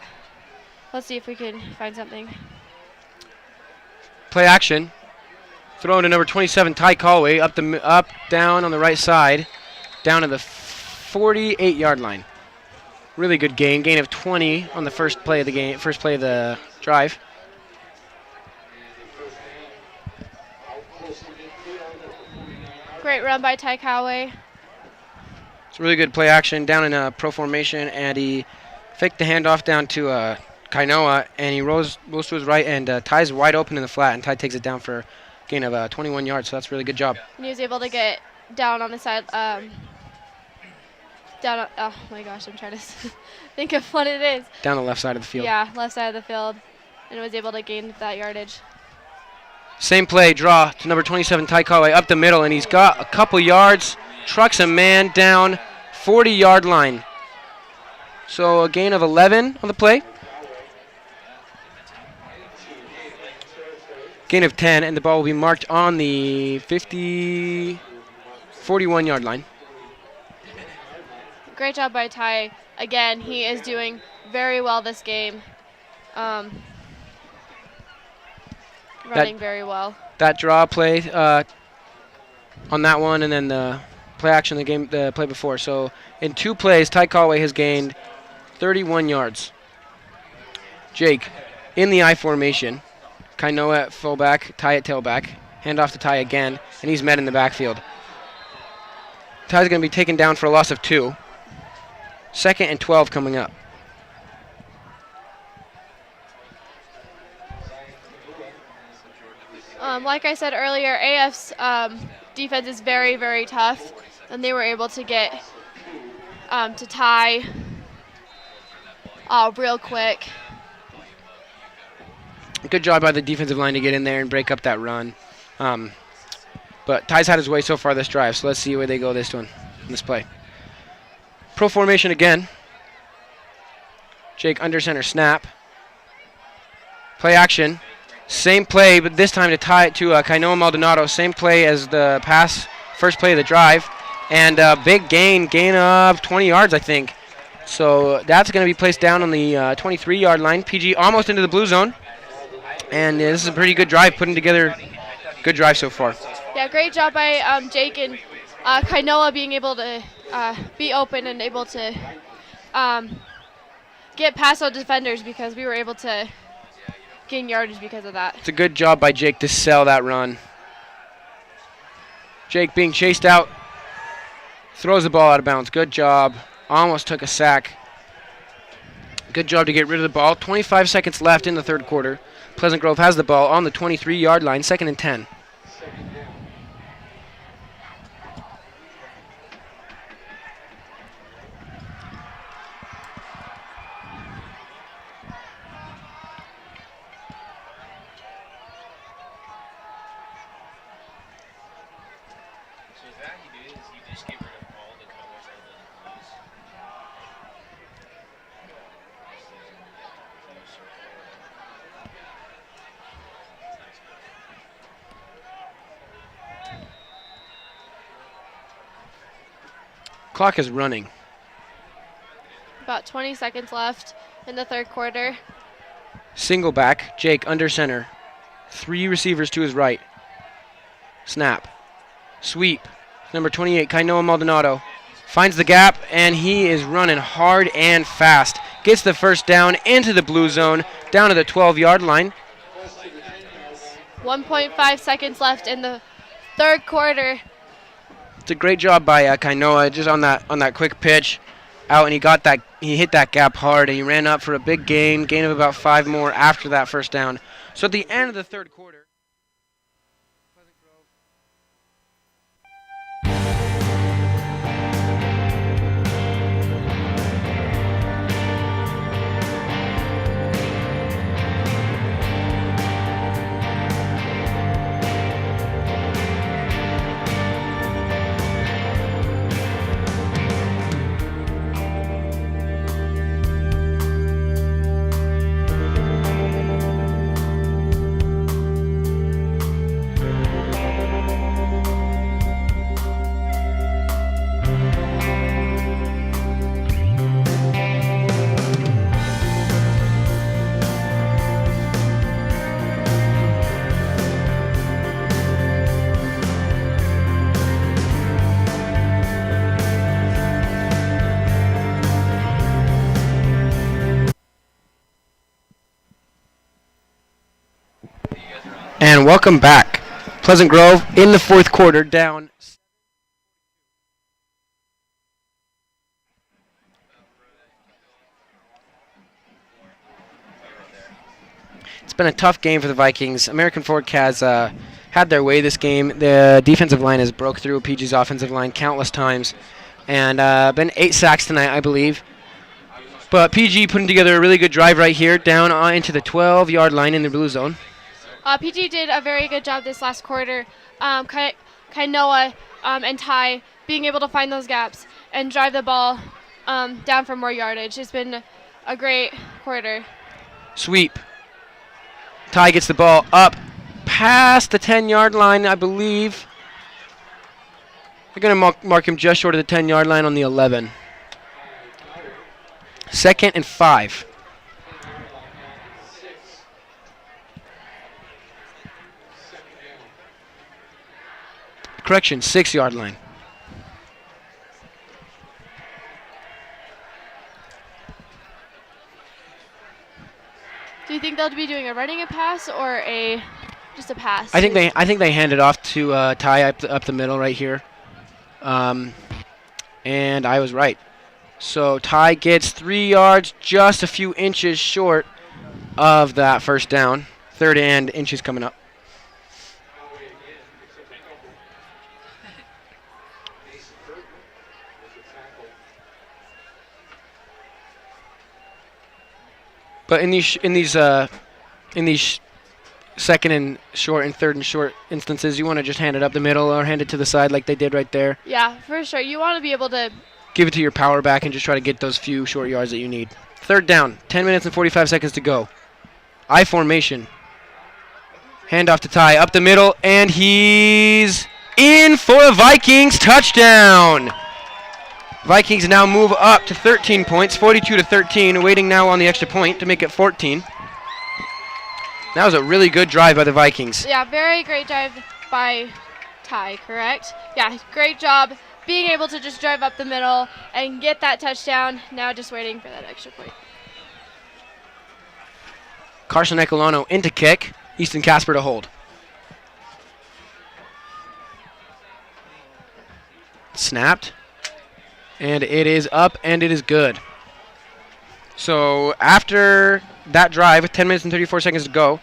let's see if we can find something. Play action. Thrown to number 27, Ty Callway, down on the right side, down to the 48-yard line. Really good gain of 20 on the first play of the drive. Great run by Ty Coway. It's really good play action down in a pro formation, and he faked the handoff down to Kainoa, and he rolls to his right, and Ty's wide open in the flat, and Ty takes it down for a gain of 21 yards, so that's a really good job. And he was able to get down on the side, oh my gosh, I'm trying to think of what it is. Down the left side of the field. Yeah, left side of the field, and was able to gain that yardage. Same play, draw to number 27, Ty Coway, up the middle, and he's got a couple yards, trucks a man down 40-yard line. So a gain of 11 on the play. Gain of 10, and the ball will be marked on the 41-yard line. Great job by Ty. Again, he is doing very well this game. Running very well. That draw play on that one, and then the play action the play before. So in 2 plays, Ty Coway has gained 31 yards. Jake, in the I formation, Kainoa at fullback, Ty at tailback, hand off to Ty again, and he's met in the backfield. Ty's going to be taken down for a loss of 2. 2nd and 12 coming up. Like I said earlier, AF's defense is very, very tough, and they were able to get to Ty real quick. Good job by the defensive line to get in there and break up that run. But Ty's had his way so far this drive, so let's see where they go this play. Pro formation again. Jake under center snap. Play action. Same play, but this time to Kainoa Maldonado. Same play as the first play of the drive. And big gain of 20 yards, I think. So that's going to be placed down on the 23-yard line. PG almost into the blue zone. And this is a pretty good drive, putting together good drive so far. Yeah, great job by Jake and Kainoa being able to be open and able to get past those defenders, because we were able to gain yardage because of that. It's a good job by Jake to sell that run. Jake being chased out, throws the ball out of bounds. Good job. Almost took a sack. Good job to get rid of the ball. 25 seconds left in the third quarter. Pleasant Grove has the ball on the 23-yard line, 2nd and 10. Clock is running. About 20 seconds left in the third quarter. Single back, Jake under center. 3 receivers to his right. Snap. Sweep. Number 28, Kainoa Maldonado. Finds the gap, and he is running hard and fast. Gets the first down into the blue zone, down to the 12-yard line. 1.5 seconds left in the third quarter. It's a great job by Kainoa, just on that quick pitch out, and he hit that gap hard, and he ran up for a big gain of about 5 more after that first down. So at the end of the third quarter, And welcome back. Pleasant Grove in the fourth quarter, down. It's been a tough game for the Vikings. American Fork has had their way this game. The defensive line has broke through PG's offensive line countless times, and been 8 sacks tonight, I believe. But PG putting together a really good drive right here, down into the 12-yard line in the blue zone. PG did a very good job this last quarter. Kainoa and Ty being able to find those gaps and drive the ball down for more yardage. It's been a great quarter. Sweep. Ty gets the ball up past the 10-yard line, I believe. They're going to mark him just short of the 10-yard line on the 11. 2nd and 5. Correction, 6-yard line. Do you think they'll be doing a running a pass or just a pass? I think they hand it off to Ty up the middle right here. And I was right. So Ty gets 3 yards, just a few inches short of that first down. 3rd and inches coming up. But in these second and short and 3rd and short instances, you want to just hand it up the middle or hand it to the side like they did right there. Yeah, for sure. You want to be able to give it to your power back and just try to get those few short yards that you need. 3rd down, 10 minutes and 45 seconds to go. I formation. Hand off to Ty, up the middle, and he's in for a Vikings touchdown. Vikings now move up to 13 points, 42-13, waiting now on the extra point to make it 14. That was a really good drive by the Vikings. Yeah, very great drive by Ty, correct? Yeah, great job being able to just drive up the middle and get that touchdown. Now just waiting for that extra point. Carson Ecolano into kick. Easton Casper to hold. Snapped. And it is up, and it is good. So after that drive, with 10 minutes and 34 seconds to go,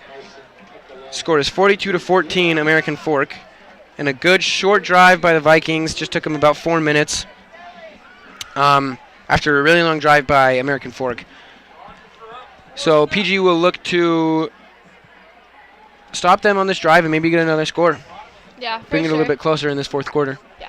score is 42-14 American Fork. And a good short drive by the Vikings. Just took them about 4 minutes. After a really long drive by American Fork. So PG will look to stop them on this drive and maybe get another score. Yeah, for Bring it a sure. little bit closer in this fourth quarter. Yeah.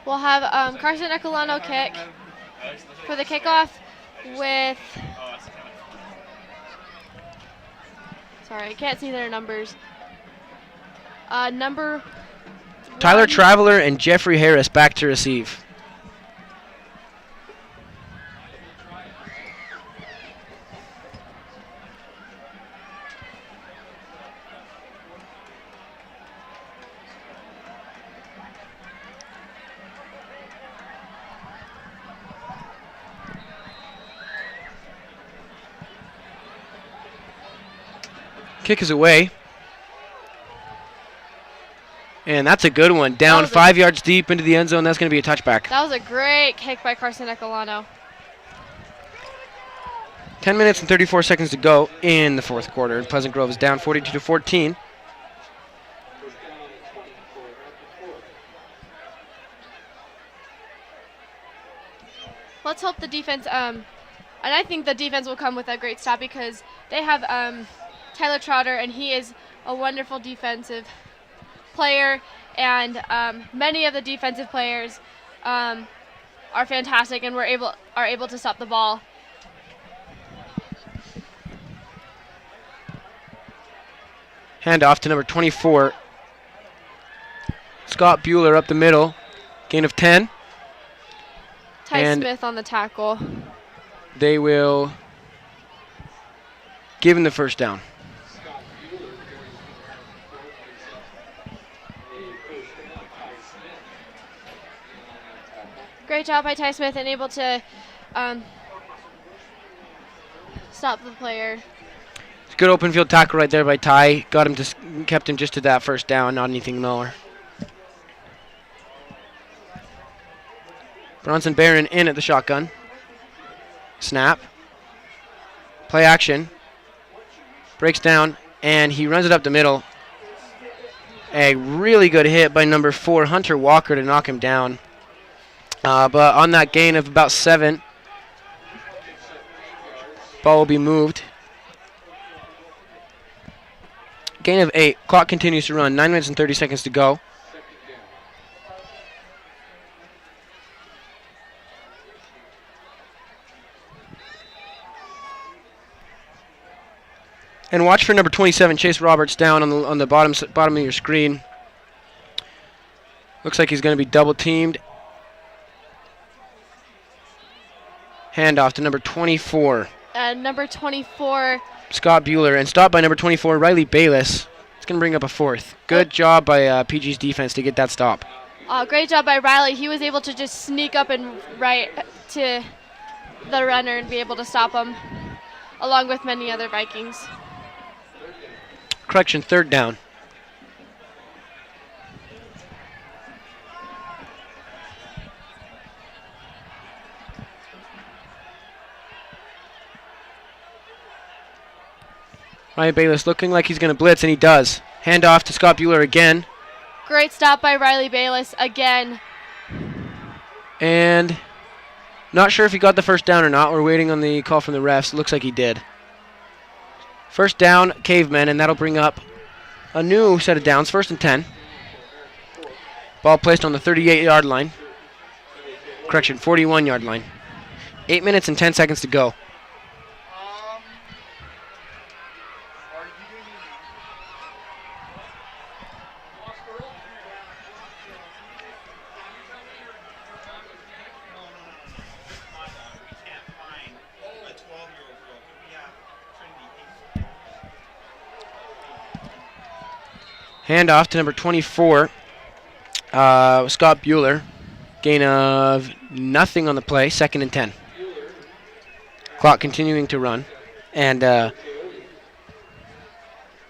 We'll have Carson Ecolano kick for the kickoff with, sorry, I can't see their numbers. Number Tyler 1. Traveler and Jeffrey Harris back to receive. Kick is away. And that's a good one. Down 5 yards deep into the end zone. That's going to be a touchback. That was a great kick by Carson Ecolano. 10 minutes and 34 seconds to go in the fourth quarter. Pleasant Grove is down 42-14. Let's hope the defense, and I think the defense will come with a great stop because they have Tyler Trotter, and he is a wonderful defensive player, and many of the defensive players are fantastic, and are able to stop the ball. Hand off to number 24. Scott Bueller up the middle. Gain of 10. Ty And Smith on the tackle. They will give him the first down. Scott Bueller going for it, brings up a first down. Ty Smith on that tackle. Great job by Ty Smith and able to stop the player. It's a good open field tackle right there by Ty. Got him kept him just to that first down, not anything lower. Bronson Barron in at the shotgun. Snap. Play action. Breaks down, and he runs it up the middle. A really good hit by number 4, Hunter Walker, to knock him down. But on that gain of about 7, ball will be moved. Gain of 8. Clock continues to run. 9 minutes and 30 seconds to go. And watch for number 27, Chase Roberts, down on the bottom of your screen. Looks like he's going to be double teamed. Handoff to number 24. And number 24. Scott Bueller, and stopped by number 24, Riley Bayless. It's going to bring up a 4th. Good job by PG's defense to get that stop. Great job by Riley. He was able to just sneak up and right to the runner and be able to stop him, along with many other Vikings. Correction, 3rd down. Ryan Bayless looking like he's going to blitz, and he does. Handoff to Scott Bueller again. Great stop by Riley Bayless again. And not sure if he got the first down or not. We're waiting on the call from the refs. Looks like he did. First down, Cavemen, and that'll bring up a new set of downs. 1st and 10. Ball placed on the 38-yard line. Correction, 41-yard line. 8 minutes and 10 seconds to go. Handoff to number 24, Scott Bueller. Gain of nothing on the play, 2nd and 10. Clock continuing to run. And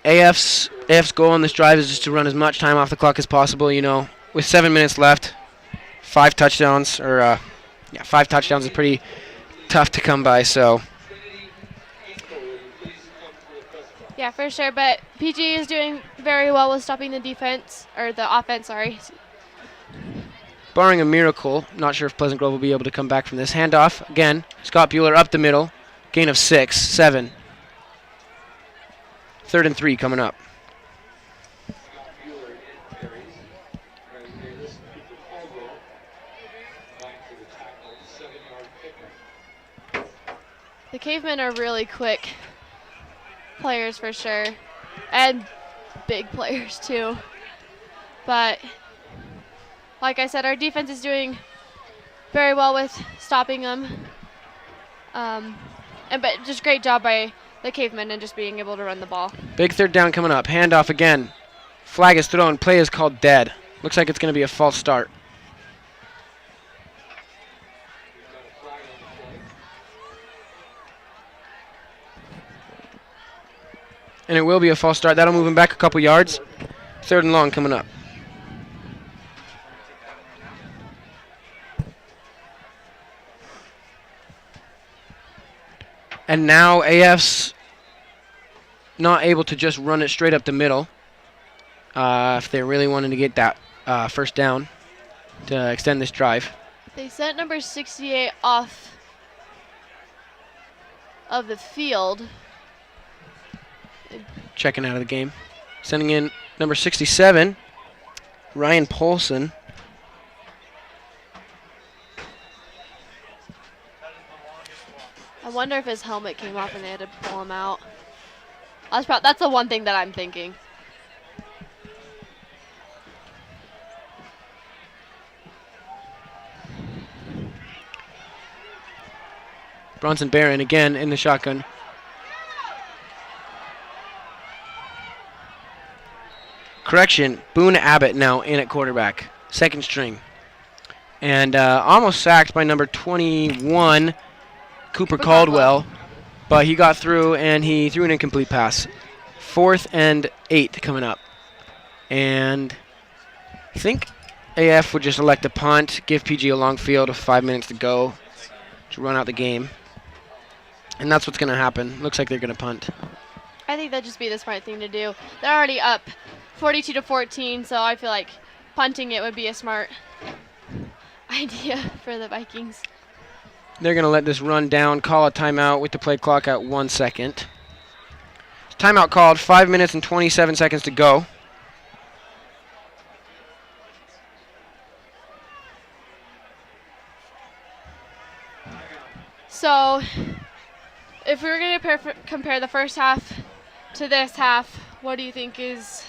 AF's goal on this drive is just to run as much time off the clock as possible. You know, with 7 minutes left, 5 touchdowns, or 5 touchdowns is pretty tough to come by, so. Yeah, for sure, but PG is doing very well with stopping the defense, or the offense, sorry. Barring a miracle, not sure if Pleasant Grove will be able to come back from this. Handoff, again, Scott Bueller up the middle. Gain of 6, 7. 3rd and 3 coming up. Scott Bueller in carries. Riley Bayless, Cooper Caldwell. Back for the tackle, 7-yard pickup. The Cavemen are really quick players for sure, and big players too. But like I said, our defense is doing very well with stopping them. But just great job by the Cavemen and just being able to run the ball. Big 3rd down coming up. Handoff again. Flag is thrown. Play is called dead. Looks like it's going to be a false start. And it will be a false start. That'll move him back a couple yards. 3rd and long coming up. And now AF's not able to just run it straight up the middle. If they're really wanting to get that first down to extend this drive. They sent number 68 off of the field. Checking out of the game. Sending in number 67, Ryan Paulson. I wonder if his helmet came off and they had to pull him out. That's the one thing that I'm thinking. Bronson Barron again in the shotgun. Correction, Boone Abbott now in at quarterback, second string. And almost sacked by number 21, Cooper Caldwell. But he got through, and he threw an incomplete pass. 4th and 8 coming up. And I think AF would just elect a punt, give PG a long field with 5 minutes to go to run out the game. And that's what's going to happen. Looks like they're going to punt. I think that'd just be the smart thing to do. They're already up 42-14, so I feel like punting it would be a smart idea for the Vikings. They're going to let this run down, call a timeout with the play clock at 1 second. Timeout called, 5 minutes and 27 seconds to go. So, if we were going to compare the first half to this half, what do you think is...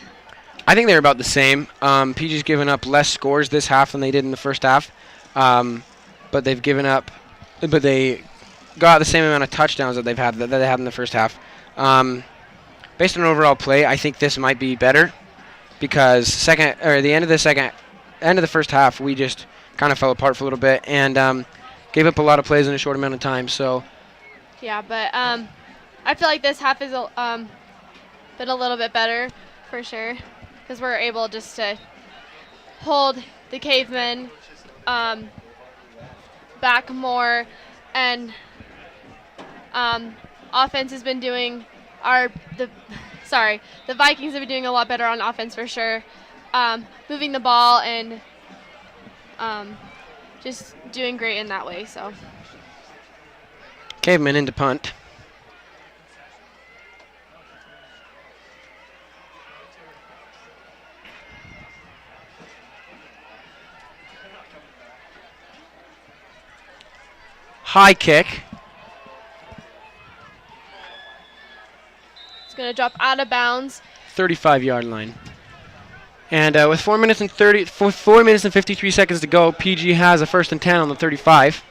I think they're about the same. PG's given up less scores this half than they did in the first half. But they've given up... But they got the same amount of touchdowns that they had in the first half. Based on overall play, I think this might be better because the end of the first half, we just kind of fell apart for a little bit and gave up a lot of plays in a short amount of time. So yeah, but I feel like this half has been a little bit better for sure because we're able just to hold the Cavemen back more, and offense has been doing the Vikings have been doing a lot better on offense for sure, moving the ball and just doing great in that way. So Cavemen into punt. High kick. It's going to drop out of bounds. 35-yard line. And with 4 minutes and 53 seconds to go, PG has a 1st and 10 on the 35.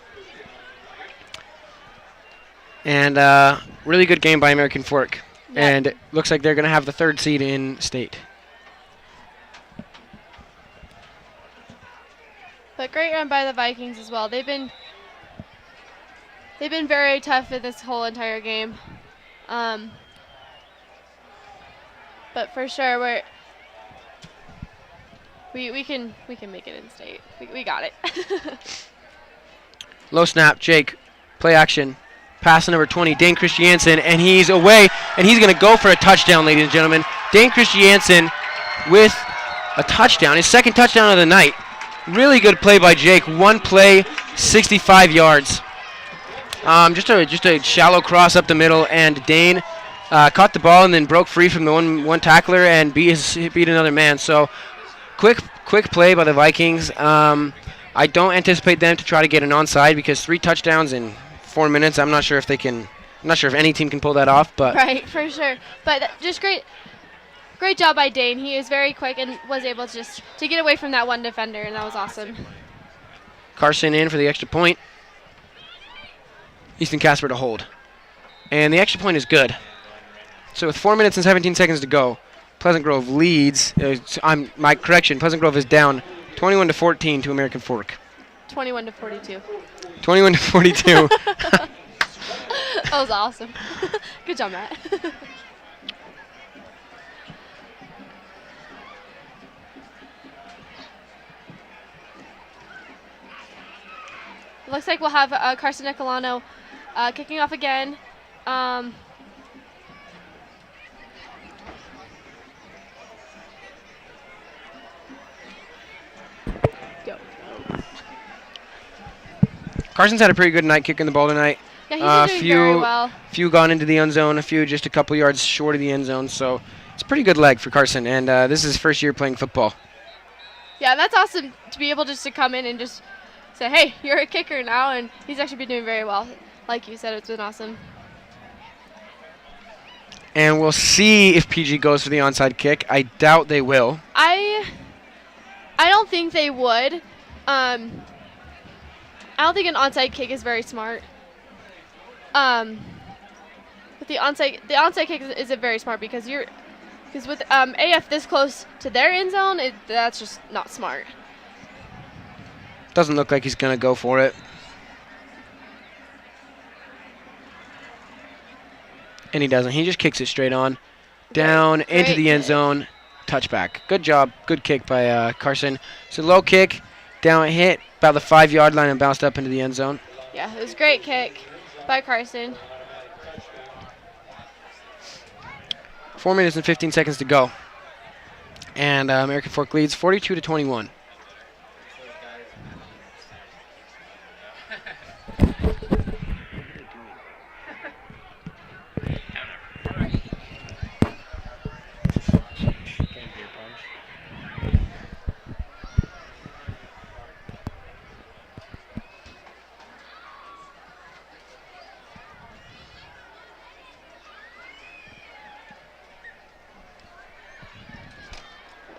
And really good game by American Fork. Yep. And it looks like they're going to have the 3rd seed in state. But great run by the Vikings as well. They've been very tough in this whole entire game. But for sure we can make it in state. We got it. Low snap, Jake. Play action. Pass to number 20, Dane Christiansen, and he's away, and he's going to go for a touchdown, ladies and gentlemen. Dane Christiansen with a touchdown, his 2nd touchdown of the night. Really good play by Jake. 1 play, 65 yards. Just a shallow cross up the middle, and Dane caught the ball and then broke free from the one tackler and beat another man. So quick play by the Vikings. I don't anticipate them to try to get an onside because 3 touchdowns in 4 minutes. I'm not sure if any team can pull that off. But right, for sure. But just great job by Dane. He is very quick and was able to get away from that one defender, and that was awesome. Carson in for the extra point. Easton Casper to hold. And the extra point is good. So with 4 minutes and 17 seconds to go, Pleasant Grove leads. Pleasant Grove is down 21-14 to American Fork. 21-42. 21-42. That was awesome. Good job, Matt. Looks like we'll have Carson Nicolano kicking off again. Carson's had a pretty good night kicking the ball tonight. Yeah, he's been doing very well. Few gone into the end zone, a few just a couple yards short of the end zone. So it's a pretty good leg for Carson, and this is his first year playing football. Yeah, that's awesome to be able just to come in and just say, hey, you're a kicker now, and he's actually been doing very well. Like you said, it's been awesome. And we'll see if PG goes for the onside kick. I doubt they will. I don't think they would. I don't think an onside kick is very smart. But the onside kick isn't very smart because Because with AF this close to their end zone, that's just not smart. Doesn't look like he's going to go for it. And he doesn't. He just kicks it straight on. Down into the end zone. Touchback. Good job. Good kick by Carson. It's a low kick. Down hit about the 5-yard line and bounced up into the end zone. Yeah, it was a great kick by Carson. 4 minutes and 15 seconds to go. And American Fork leads 42-21.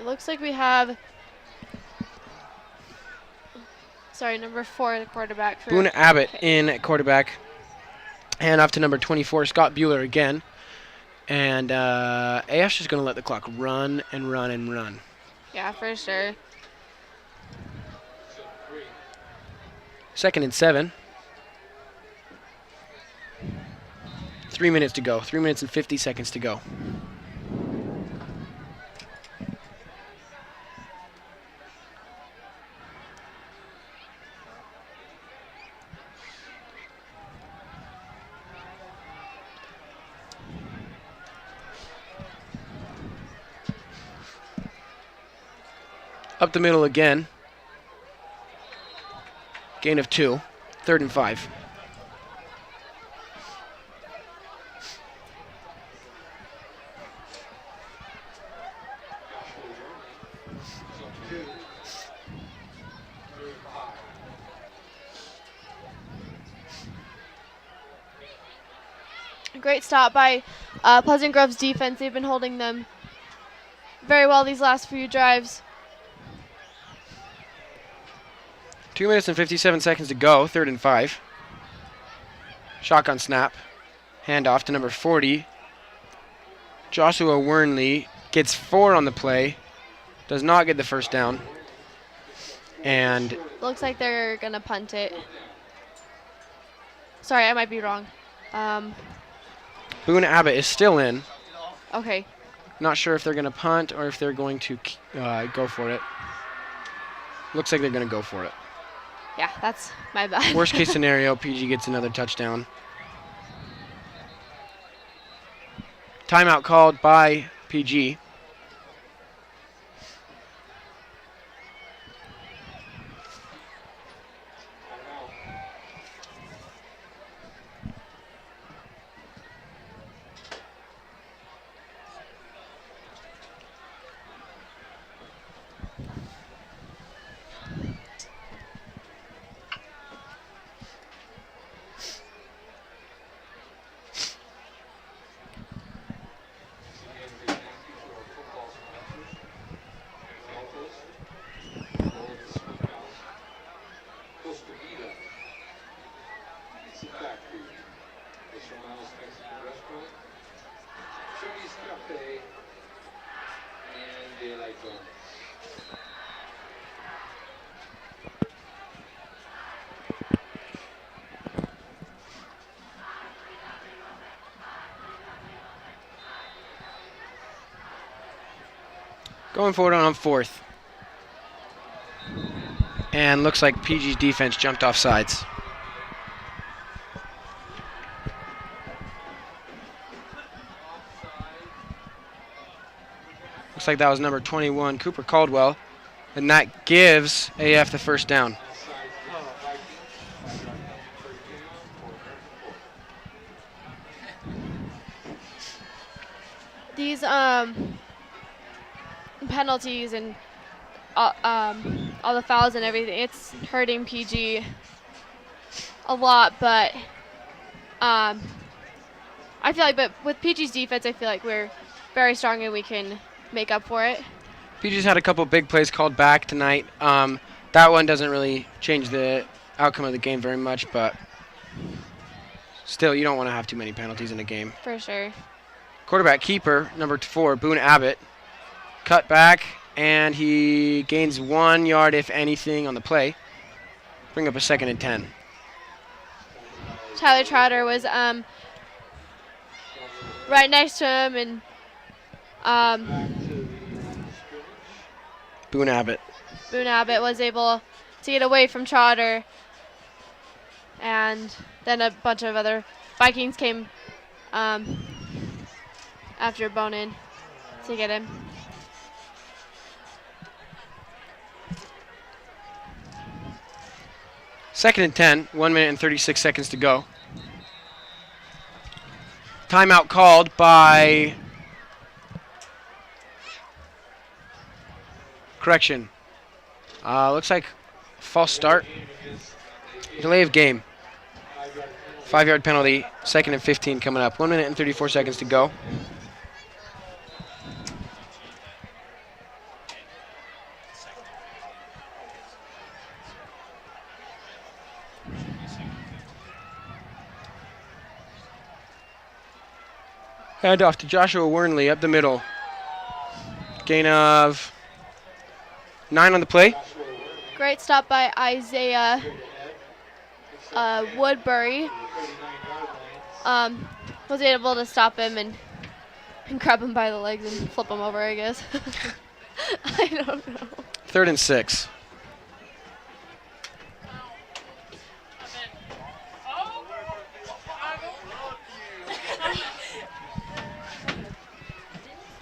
It looks like we have, number 4, the quarterback. For Boone Abbott in at quarterback. And off to number 24, Scott Bueller again. And AF's just going to let the clock run and run and run. Yeah, for sure. 2nd and 7. 3 minutes to go. 3 minutes and 50 seconds to go. Up the middle again. Gain of 2. 3rd and 5. Great stop by Pleasant Grove's defense. They've been holding them very well these last few drives. 2 minutes and 57 seconds to go. 3rd and 5. Shotgun snap. Handoff to number 40. Joshua Wernley gets 4 on the play. Does not get the first down. And looks like they're going to punt it. Sorry, I might be wrong. Boone Abbott is still in. Okay. Not sure if they're going to punt or if they're going to go for it. Looks like they're going to go for it. Yeah, that's my bad. Worst case scenario, PG gets another touchdown. Timeout called by PG. Going forward on 4th. And looks like PG's defense jumped off sides. Looks like that was number 21, Cooper Caldwell. And that gives AF the first down. These penalties and all the fouls and everything, it's hurting PG a lot, but I feel like, but with PG's defense, I feel like we're very strong and we can make up for it. PG's had a couple big plays called back tonight. That one doesn't really change the outcome of the game very much, but still, you don't want to have too many penalties in a game. For sure. Quarterback keeper, number 4, Boone Abbott. Cut back, and he gains 1 yard, if anything, on the play. Bring up a 2nd and 10. Tyler Trotter was right next to him, and Boone Abbott. Boone Abbott was able to get away from Trotter, and then a bunch of other Vikings came after Bonin to get him. Second and 10, 1 minute and 36 seconds to go. Timeout called by... Correction. Looks like false start. Delay of game. 5-yard penalty. 2nd and 15 coming up. 1 minute and 34 seconds to go. Hand off to Joshua Wernley up the middle. Gain of 9 on the play. Great stop by Isaiah Woodbury. Was able to stop him and grab him by the legs and flip him over, I guess. I don't know. 3rd and 6.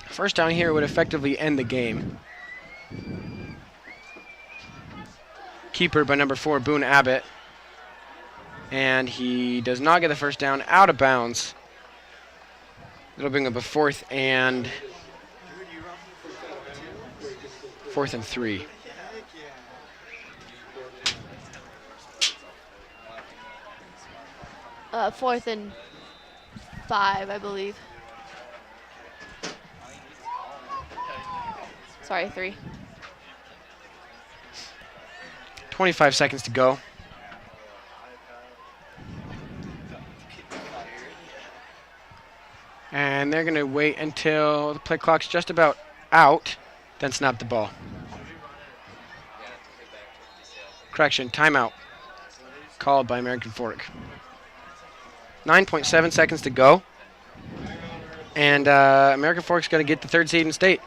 First down here would effectively end the game. Keeper by number 4, Boone Abbott. And he does not get the first down, out of bounds. It'll bring up a 4th and 3. Fourth and 5, I believe. Sorry, 3. 25 seconds to go. And they're going to wait until the play clock's just about out, then snap the ball. Correction, timeout. Called by American Fork. 9.7 seconds to go. And American Fork's going to get the 3rd seed in state.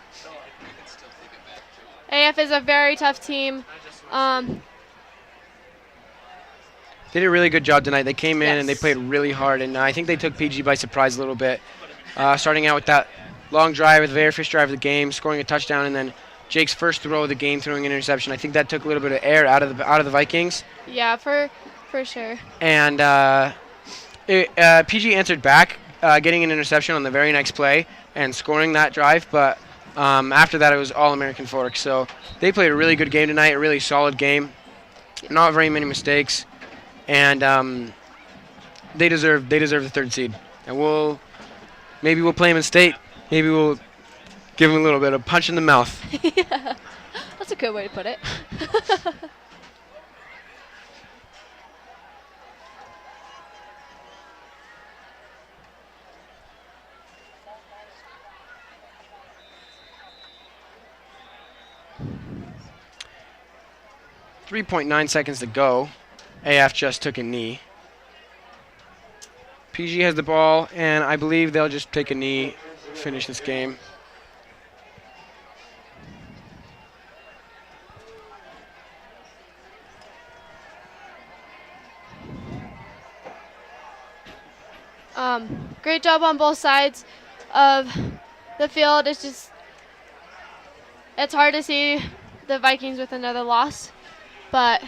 AF is a very tough team. They did a really good job tonight. They came in and they played really hard, and I think they took PG by surprise a little bit. Starting out with that long drive, the very first drive of the game, scoring a touchdown, and then Jake's first throw of the game, throwing an interception. I think that took a little bit of air out of the Vikings. Yeah, for sure. And PG answered back, getting an interception on the very next play and scoring that drive, but after that it was all American Fork. So they played a really good game tonight, a really solid game, not very many mistakes, and they deserve the 3rd seed. And maybe we'll play them in state. Maybe we'll give them a little bit of punch in the mouth. Yeah, that's a good way to put it. 3.9 seconds to go. AF just took a knee. PG has the ball, and I believe they'll just take a knee, finish this game. Great job on both sides of the field. It's hard to see the Vikings with another loss, but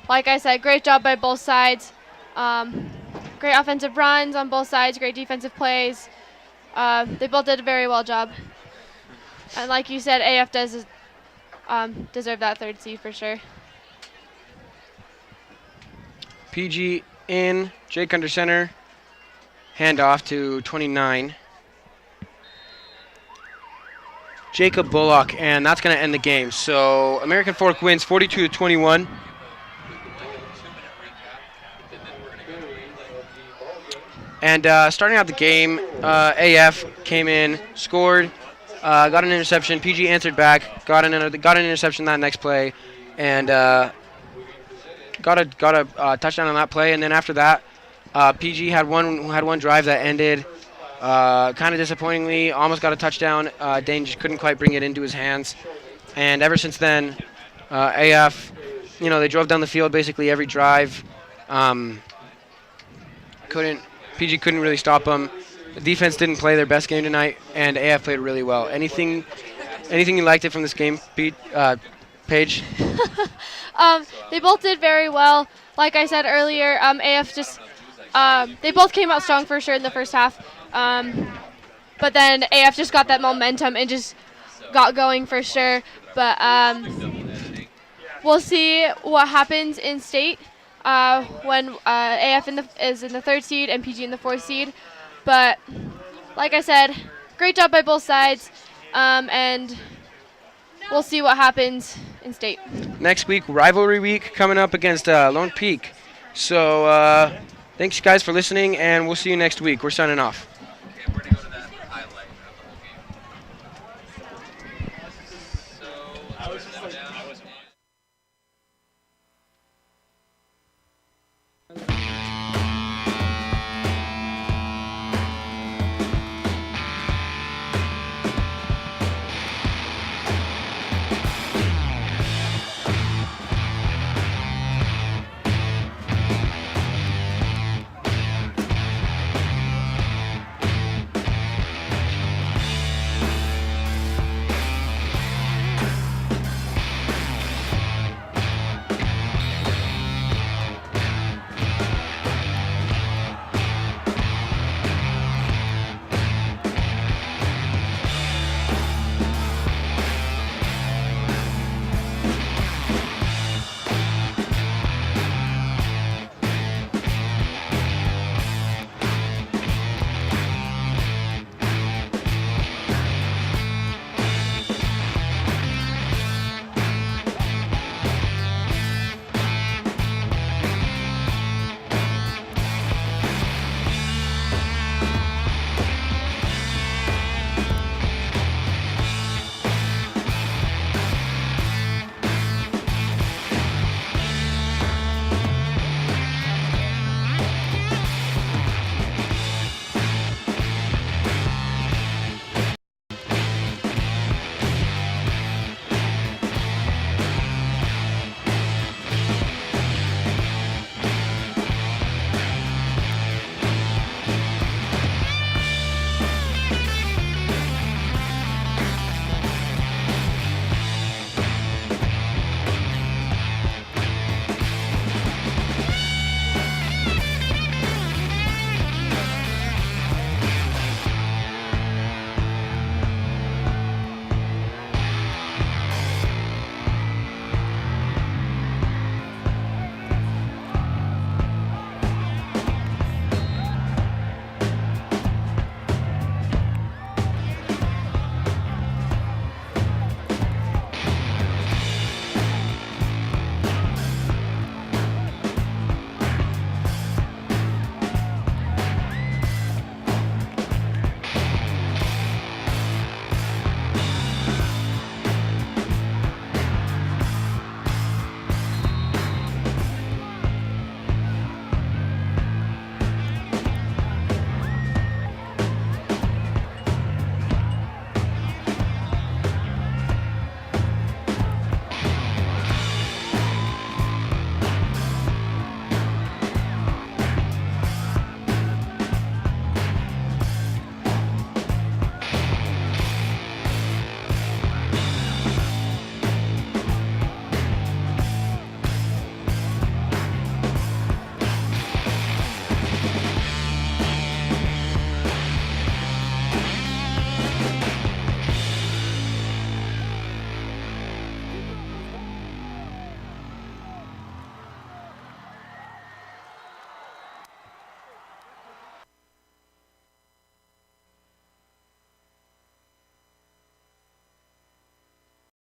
like I said, great job by both sides. Great offensive runs on both sides, great defensive plays. They both did a very well job. And like you said, AF does deserve that 3rd seed for sure. PG in, Jake under center, handoff to 29. Jacob Bullock, and that's going to end the game. So American Fork wins 42-21. And starting out the game, AF came in, scored, got an interception. PG answered back, got an interception that next play, and got a touchdown on that play. And then after that, PG had one drive that ended kind of disappointingly. Almost got a touchdown. Dane just couldn't quite bring it into his hands. And ever since then, AF, they drove down the field basically every drive. PG couldn't really stop them. The defense didn't play their best game tonight, and AF played really well. Anything you liked it from this game, Paige? They both did very well. Like I said earlier, AF just they both came out strong for sure in the first half. But then AF just got that momentum and just got going for sure. But we'll see what happens in state when AF is in the 3rd seed and PG in the 4th seed. But like I said, great job by both sides, and we'll see what happens in state. Next week, rivalry week coming up against Lone Peak. So thanks, guys, for listening, and we'll see you next week. We're signing off.